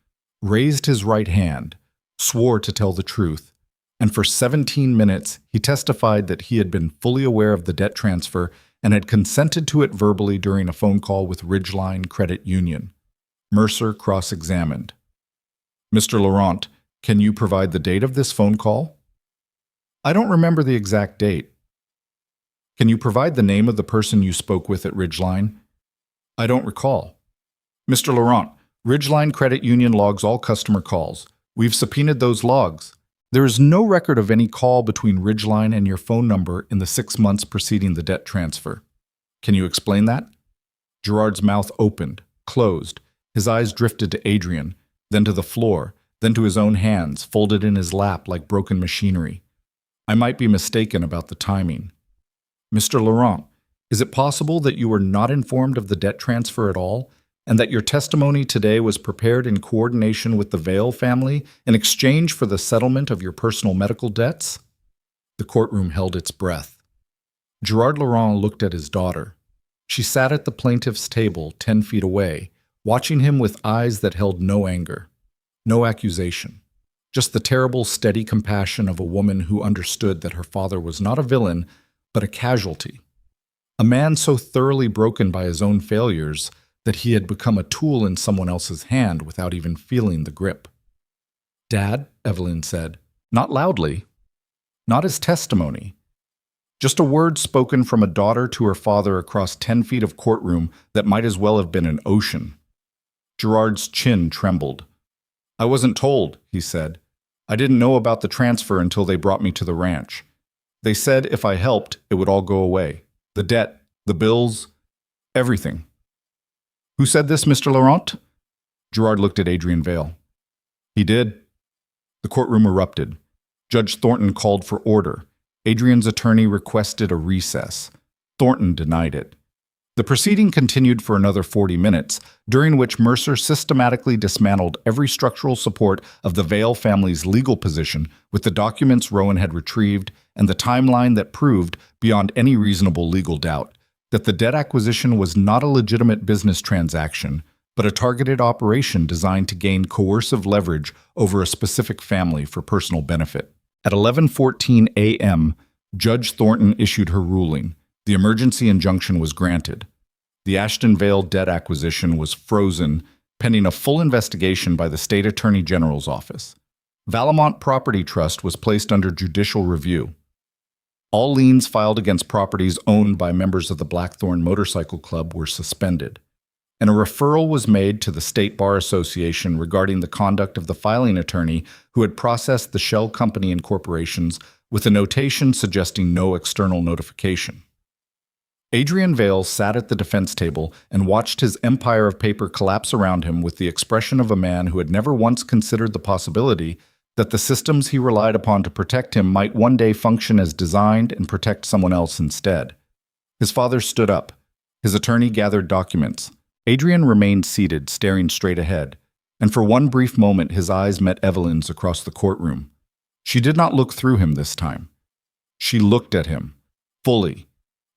raised his right hand, swore to tell the truth, and for 17 minutes he testified that he had been fully aware of the debt transfer and had consented to it verbally during a phone call with Ridgeline Credit Union. Mercer cross-examined. "Mr. Laurent, can you provide the date of this phone call?" "I don't remember the exact date." "Can you provide the name of the person you spoke with at Ridgeline?" "I don't recall." "Mr. Laurent, Ridgeline Credit Union logs all customer calls. We've subpoenaed those logs. There is no record of any call between Ridgeline and your phone number in the 6 months preceding the debt transfer. Can you explain that?" Gerard's mouth opened, closed. His eyes drifted to Adrian, then to the floor, then to his own hands, folded in his lap like broken machinery. "I might be mistaken about the timing." "Mr. Laurent, is it possible that you were not informed of the debt transfer at all, and that your testimony today was prepared in coordination with the Vale family in exchange for the settlement of your personal medical debts?" The courtroom held its breath. Gerard Laurent looked at his daughter. She sat at the plaintiff's table 10 feet away, watching him with eyes that held no anger, no accusation, just the terrible, steady compassion of a woman who understood that her father was not a villain, but a casualty. A man so thoroughly broken by his own failures that he had become a tool in someone else's hand without even feeling the grip. "Dad," Evelyne said, not loudly, not as testimony, just a word spoken from a daughter to her father across 10 feet of courtroom that might as well have been an ocean. Gerard's chin trembled. "I wasn't told," he said. "I didn't know about the transfer until they brought me to the ranch. They said if I helped, it would all go away. The debt, the bills, everything." "Who said this, Mr. Laurent?" Gerard looked at Adrian Vale. "He did." The courtroom erupted. Judge Thornton called for order. Adrian's attorney requested a recess. Thornton denied it. The proceeding continued for another 40 minutes, during which Mercer systematically dismantled every structural support of the Vale family's legal position with the documents Rowan had retrieved and the timeline that proved, beyond any reasonable legal doubt, that the debt acquisition was not a legitimate business transaction, but a targeted operation designed to gain coercive leverage over a specific family for personal benefit. At 11:14 a.m., Judge Thornton issued her ruling. The emergency injunction was granted. The Ashton Vale debt acquisition was frozen, pending a full investigation by the State Attorney General's office. Valemont Property Trust was placed under judicial review. All liens filed against properties owned by members of the Blackthorn Motorcycle Club were suspended, and a referral was made to the State Bar Association regarding the conduct of the filing attorney who had processed the shell company incorporations with a notation suggesting no external notification. Adrian Vale sat at the defense table and watched his empire of paper collapse around him with the expression of a man who had never once considered the possibility that the systems he relied upon to protect him might one day function as designed and protect someone else instead. His father stood up. His attorney gathered documents. Adrian remained seated, staring straight ahead, and for one brief moment his eyes met Evelyne's across the courtroom. She did not look through him this time. She looked at him, fully,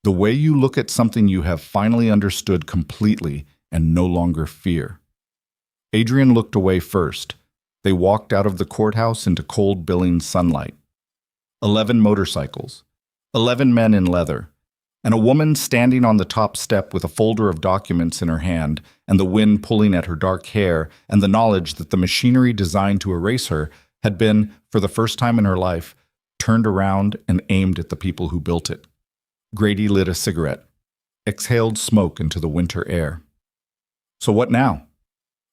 the way you look at something you have finally understood completely and no longer fear. Adrian looked away first. They walked out of the courthouse into cold Billings sunlight. 11 motorcycles, 11 men in leather, and a woman standing on the top step with a folder of documents in her hand and the wind pulling at her dark hair and the knowledge that the machinery designed to erase her had been, for the first time in her life, turned around and aimed at the people who built it. Grady lit a cigarette, exhaled smoke into the winter air. So what now?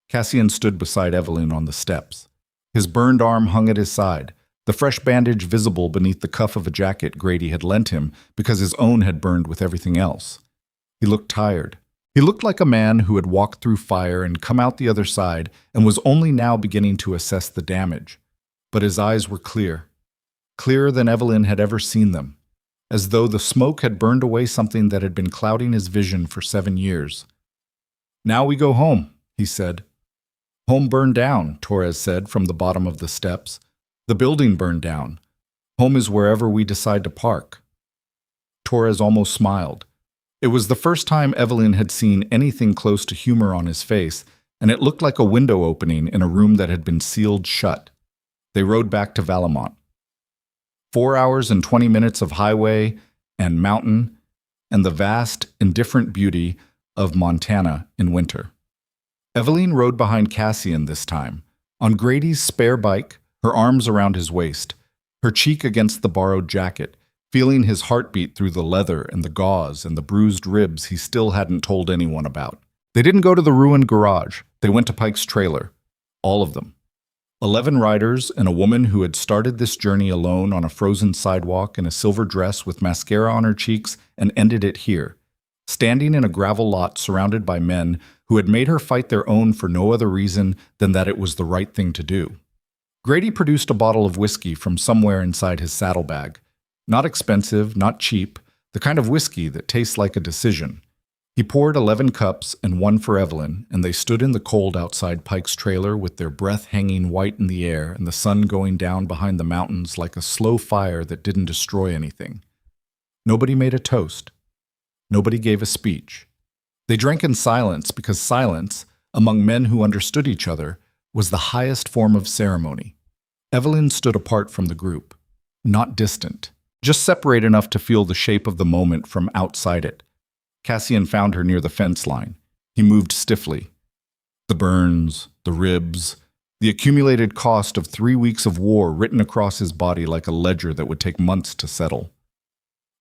Cassian stood beside Evelyne on the steps. His burned arm hung at his side, the fresh bandage visible beneath the cuff of a jacket Grady had lent him because his own had burned with everything else. He looked tired. He looked like a man who had walked through fire and come out the other side and was only now beginning to assess the damage. But his eyes were clear, clearer than Evelyne had ever seen them, as though the smoke had burned away something that had been clouding his vision for 7 years. "Now we go home," he said. "Home burned down," Torres said from the bottom of the steps. "The building burned down. Home is wherever we decide to park." Torres almost smiled. It was the first time Evelyne had seen anything close to humor on his face, and it looked like a window opening in a room that had been sealed shut. They rode back to Valemont. 4 hours and 20 minutes of highway and mountain and the vast, indifferent beauty of Montana in winter. Evelyne rode behind Cassian this time, on Grady's spare bike, her arms around his waist, her cheek against the borrowed jacket, feeling his heartbeat through the leather and the gauze and the bruised ribs he still hadn't told anyone about. They didn't go to the ruined garage. They went to Pike's trailer. All of them. 11 riders and a woman who had started this journey alone on a frozen sidewalk in a silver dress with mascara on her cheeks and ended it here, standing in a gravel lot surrounded by men who had made her fight their own for no other reason than that it was the right thing to do. Grady produced a bottle of whiskey from somewhere inside his saddlebag. Not expensive, not cheap, the kind of whiskey that tastes like a decision. He poured 11 cups and one for Evelyne, and they stood in the cold outside Pike's trailer with their breath hanging white in the air and the sun going down behind the mountains like a slow fire that didn't destroy anything. Nobody made a toast. Nobody gave a speech. They drank in silence because silence, among men who understood each other, was the highest form of ceremony. Evelyne stood apart from the group, not distant, just separate enough to feel the shape of the moment from outside it. Cassian found her near the fence line. He moved stiffly. The burns, the ribs, the accumulated cost of 3 weeks of war written across his body like a ledger that would take months to settle.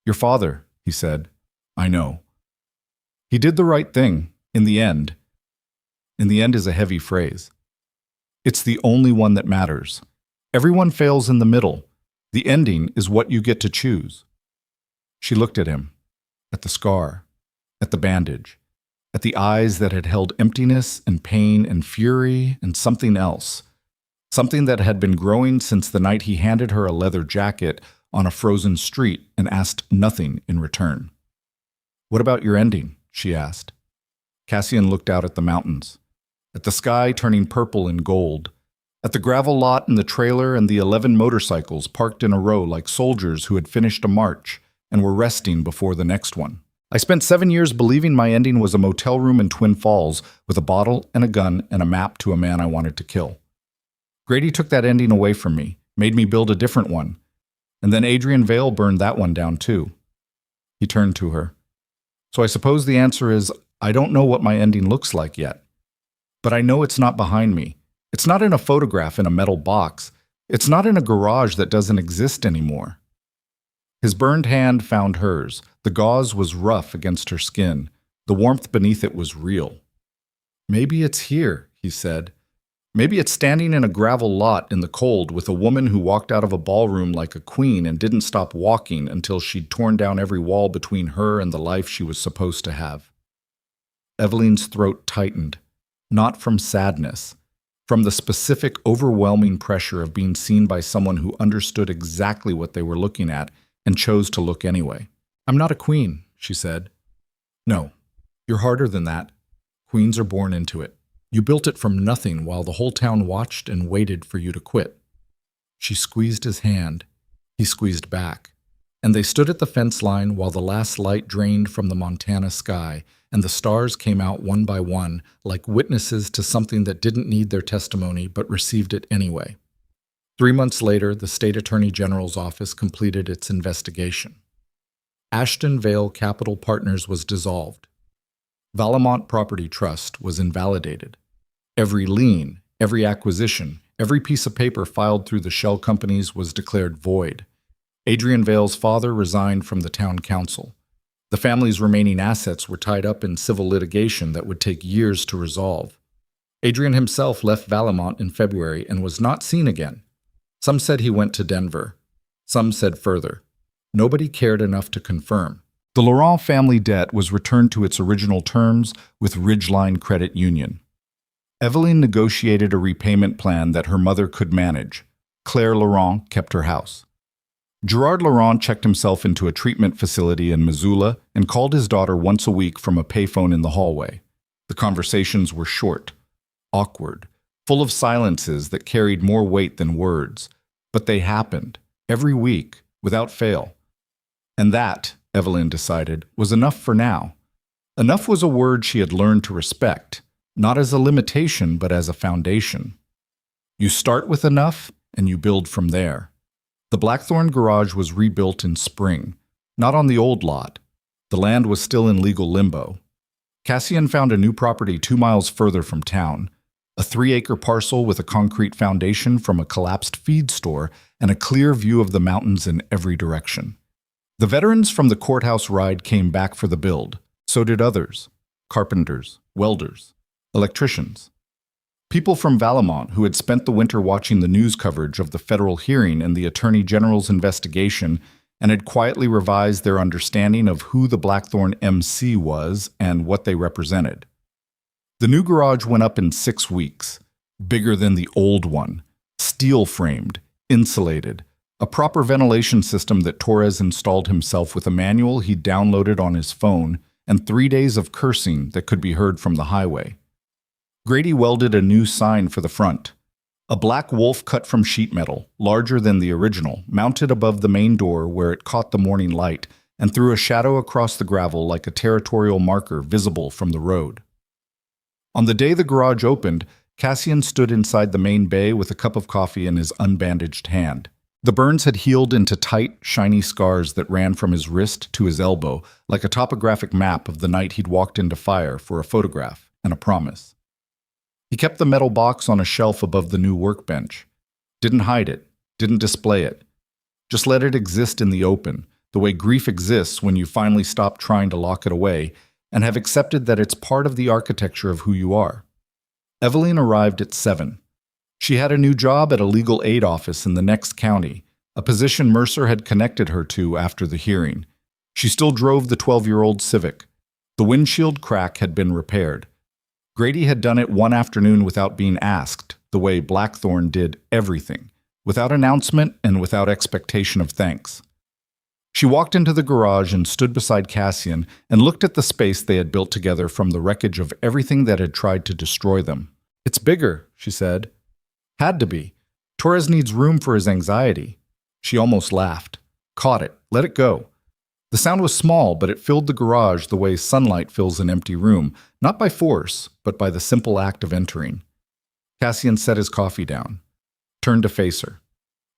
"Your father," he said. "I know. He did the right thing, in the end." In the end is a heavy phrase. It's the only one that matters. Everyone fails in the middle. The ending is what you get to choose. She looked at him, at the scar, at the bandage, at the eyes that had held emptiness and pain and fury and something else something that had been growing since the night he handed her a leather jacket on a frozen street and asked nothing in return. "What about your ending?" she asked. Cassian looked out at the mountains, at the sky turning purple and gold, at the gravel lot and the trailer and the 11 motorcycles parked in a row like soldiers who had finished a march and were resting before the next one. "I spent 7 years believing my ending was a motel room in Twin Falls with a bottle and a gun and a map to a man I wanted to kill. Grady took that ending away from me, made me build a different one, and then Adrian Vale burned that one down too." He turned to her. "So I suppose the answer is, I don't know what my ending looks like yet. But I know it's not behind me. It's not in a photograph in a metal box. It's not in a garage that doesn't exist anymore." His burned hand found hers. The gauze was rough against her skin. The warmth beneath it was real. "Maybe it's here," he said. "Maybe it's standing in a gravel lot in the cold with a woman who walked out of a ballroom like a queen and didn't stop walking until she'd torn down every wall between her and the life she was supposed to have." Evelyne's throat tightened, not from sadness, from the specific, overwhelming pressure of being seen by someone who understood exactly what they were looking at and chose to look anyway. "I'm not a queen," she said. "No, you're harder than that. Queens are born into it. You built it from nothing while the whole town watched and waited for you to quit." She squeezed his hand. He squeezed back. And they stood at the fence line while the last light drained from the Montana sky, and the stars came out one by one, like witnesses to something that didn't need their testimony but received it anyway. 3 months later, the state attorney general's office completed its investigation. Ashton Vale Capital Partners was dissolved. Valemont Property Trust was invalidated. Every lien, every acquisition, every piece of paper filed through the shell companies was declared void. Adrian Vale's father resigned from the town council. The family's remaining assets were tied up in civil litigation that would take years to resolve. Adrian himself left Valemont in February and was not seen again. Some said he went to Denver. Some said further. Nobody cared enough to confirm. The Laurent family debt was returned to its original terms with Ridgeline Credit Union. Evelyne negotiated a repayment plan that her mother could manage. Claire Laurent kept her house. Gerard Laurent checked himself into a treatment facility in Missoula and called his daughter once a week from a payphone in the hallway. The conversations were short, awkward, full of silences that carried more weight than words. But they happened, every week, without fail. And that, Evelyne decided, was enough for now. Enough was a word she had learned to respect, not as a limitation but as a foundation. You start with enough, and you build from there. The Blackthorn garage was rebuilt in spring, not on the old lot. The land was still in legal limbo. Cassian found a new property 2 miles further from town, a 3-acre parcel with a concrete foundation from a collapsed feed store and a clear view of the mountains in every direction. The veterans from the courthouse ride came back for the build. So did others: carpenters, welders, electricians. People from Valemont who had spent the winter watching the news coverage of the federal hearing and the Attorney General's investigation and had quietly revised their understanding of who the Blackthorn MC was and what they represented. The new garage went up in 6 weeks, bigger than the old one, steel-framed, insulated, a proper ventilation system that Torres installed himself with a manual he'd downloaded on his phone, and 3 days of cursing that could be heard from the highway. Grady welded a new sign for the front. A black wolf cut from sheet metal, larger than the original, mounted above the main door where it caught the morning light and threw a shadow across the gravel like a territorial marker visible from the road. On the day the garage opened, Cassian stood inside the main bay with a cup of coffee in his unbandaged hand. The burns had healed into tight, shiny scars that ran from his wrist to his elbow, like a topographic map of the night he'd walked into fire for a photograph and a promise. He kept the metal box on a shelf above the new workbench. Didn't hide it, didn't display it. Just let it exist in the open, the way grief exists when you finally stop trying to lock it away and have accepted that it's part of the architecture of who you are. Evelyne arrived at 7. She had a new job at a legal aid office in the next county, a position Mercer had connected her to after the hearing. She still drove the 12-year-old Civic. The windshield crack had been repaired. Grady had done it one afternoon without being asked, the way Blackthorn did everything, without announcement and without expectation of thanks. She walked into the garage and stood beside Cassian and looked at the space they had built together from the wreckage of everything that had tried to destroy them. "It's bigger," she said. "Had to be. Torres needs room for his anxiety." She almost laughed. Caught it. Let it go. The sound was small, but it filled the garage the way sunlight fills an empty room, not by force, but by the simple act of entering. Cassian set his coffee down, turned to face her.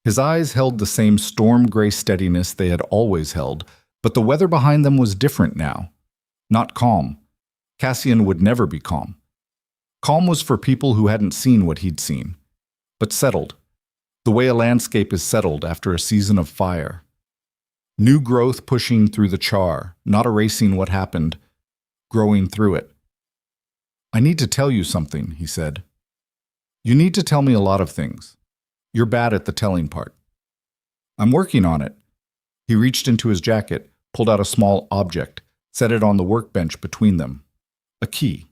His eyes held the same storm-gray steadiness they had always held, but the weather behind them was different now. Not calm. Cassian would never be calm. Calm was for people who hadn't seen what he'd seen, but settled, the way a landscape is settled after a season of fire. New growth pushing through the char, not erasing what happened, growing through it. "I need to tell you something," he said. "You need to tell me a lot of things. You're bad at the telling part." "I'm working on it." He reached into his jacket, pulled out a small object, set it on the workbench between them. A key.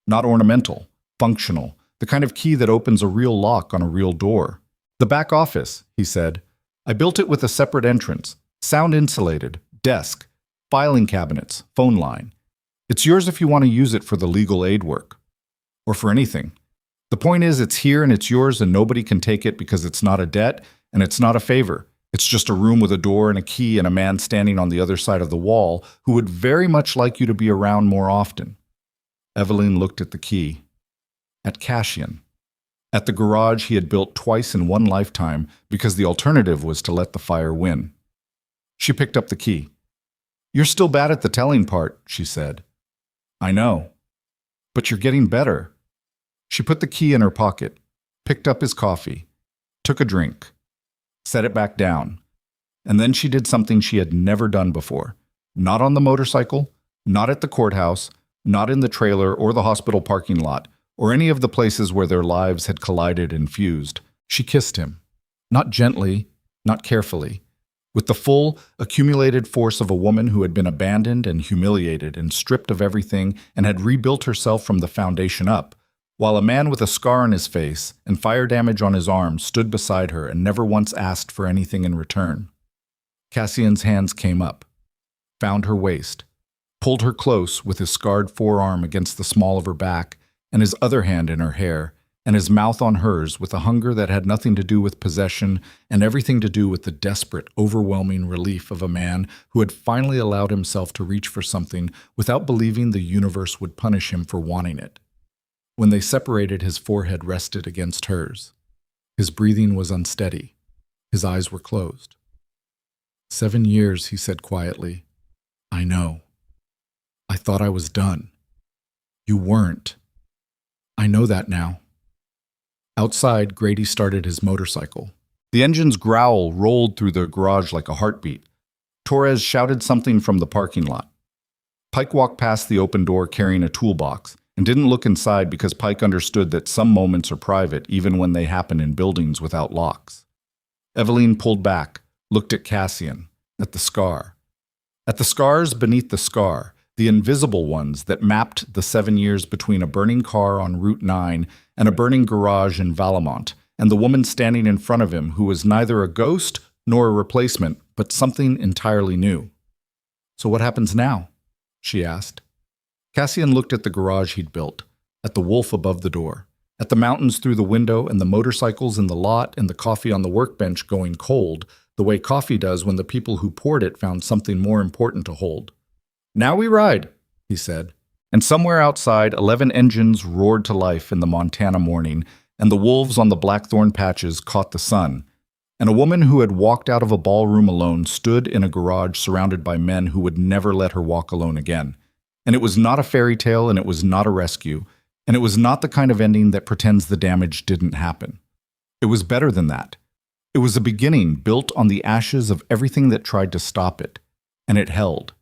Not ornamental, functional, the kind of key that opens a real lock on a real door. "The back office," he said. "I built it with a separate entrance, sound insulated, desk, filing cabinets, phone line. It's yours if you want to use it for the legal aid work. Or for anything. The point is, it's here and it's yours and nobody can take it because it's not a debt and it's not a favor. It's just a room with a door and a key and a man standing on the other side of the wall who would very much like you to be around more often." Evelyne looked at the key. At Cassian. At the garage he had built twice in one lifetime because the alternative was to let the fire win. She picked up the key. "You're still bad at the telling part," she said. "I know. But you're getting better." She put the key in her pocket, picked up his coffee, took a drink, set it back down, and then she did something she had never done before. Not on the motorcycle, not at the courthouse, not in the trailer or the hospital parking lot, or any of the places where their lives had collided and fused. She kissed him. Not gently, not carefully. With the full, accumulated force of a woman who had been abandoned and humiliated and stripped of everything and had rebuilt herself from the foundation up, while a man with a scar on his face and fire damage on his arm stood beside her and never once asked for anything in return. Cassian's hands came up, found her waist, pulled her close with his scarred forearm against the small of her back and his other hand in her hair, and his mouth on hers with a hunger that had nothing to do with possession and everything to do with the desperate, overwhelming relief of a man who had finally allowed himself to reach for something without believing the universe would punish him for wanting it. When they separated, his forehead rested against hers. His breathing was unsteady. His eyes were closed. 7 years, he said quietly. "I know. I thought I was done. You weren't. I know that now." Outside, Grady started his motorcycle. The engine's growl rolled through the garage like a heartbeat. Torres shouted something from the parking lot. Pike walked past the open door carrying a toolbox and didn't look inside because Pike understood that some moments are private even when they happen in buildings without locks. Evelyne pulled back, looked at Cassian, at the scar. At the scars beneath the scar, the invisible ones that mapped the 7 years between a burning car on Route 9 and a burning garage in Valemont, and the woman standing in front of him who was neither a ghost nor a replacement, but something entirely new. "So what happens now?" she asked. Cassian looked at the garage he'd built, at the wolf above the door, at the mountains through the window and the motorcycles in the lot and the coffee on the workbench going cold, the way coffee does when the people who poured it found something more important to hold. "Now we ride," he said. And somewhere outside, 11 engines roared to life in the Montana morning, and the wolves on the blackthorn patches caught the sun. And a woman who had walked out of a ballroom alone stood in a garage surrounded by men who would never let her walk alone again. And it was not a fairy tale, and it was not a rescue, and it was not the kind of ending that pretends the damage didn't happen. It was better than that. It was a beginning built on the ashes of everything that tried to stop it, and it held.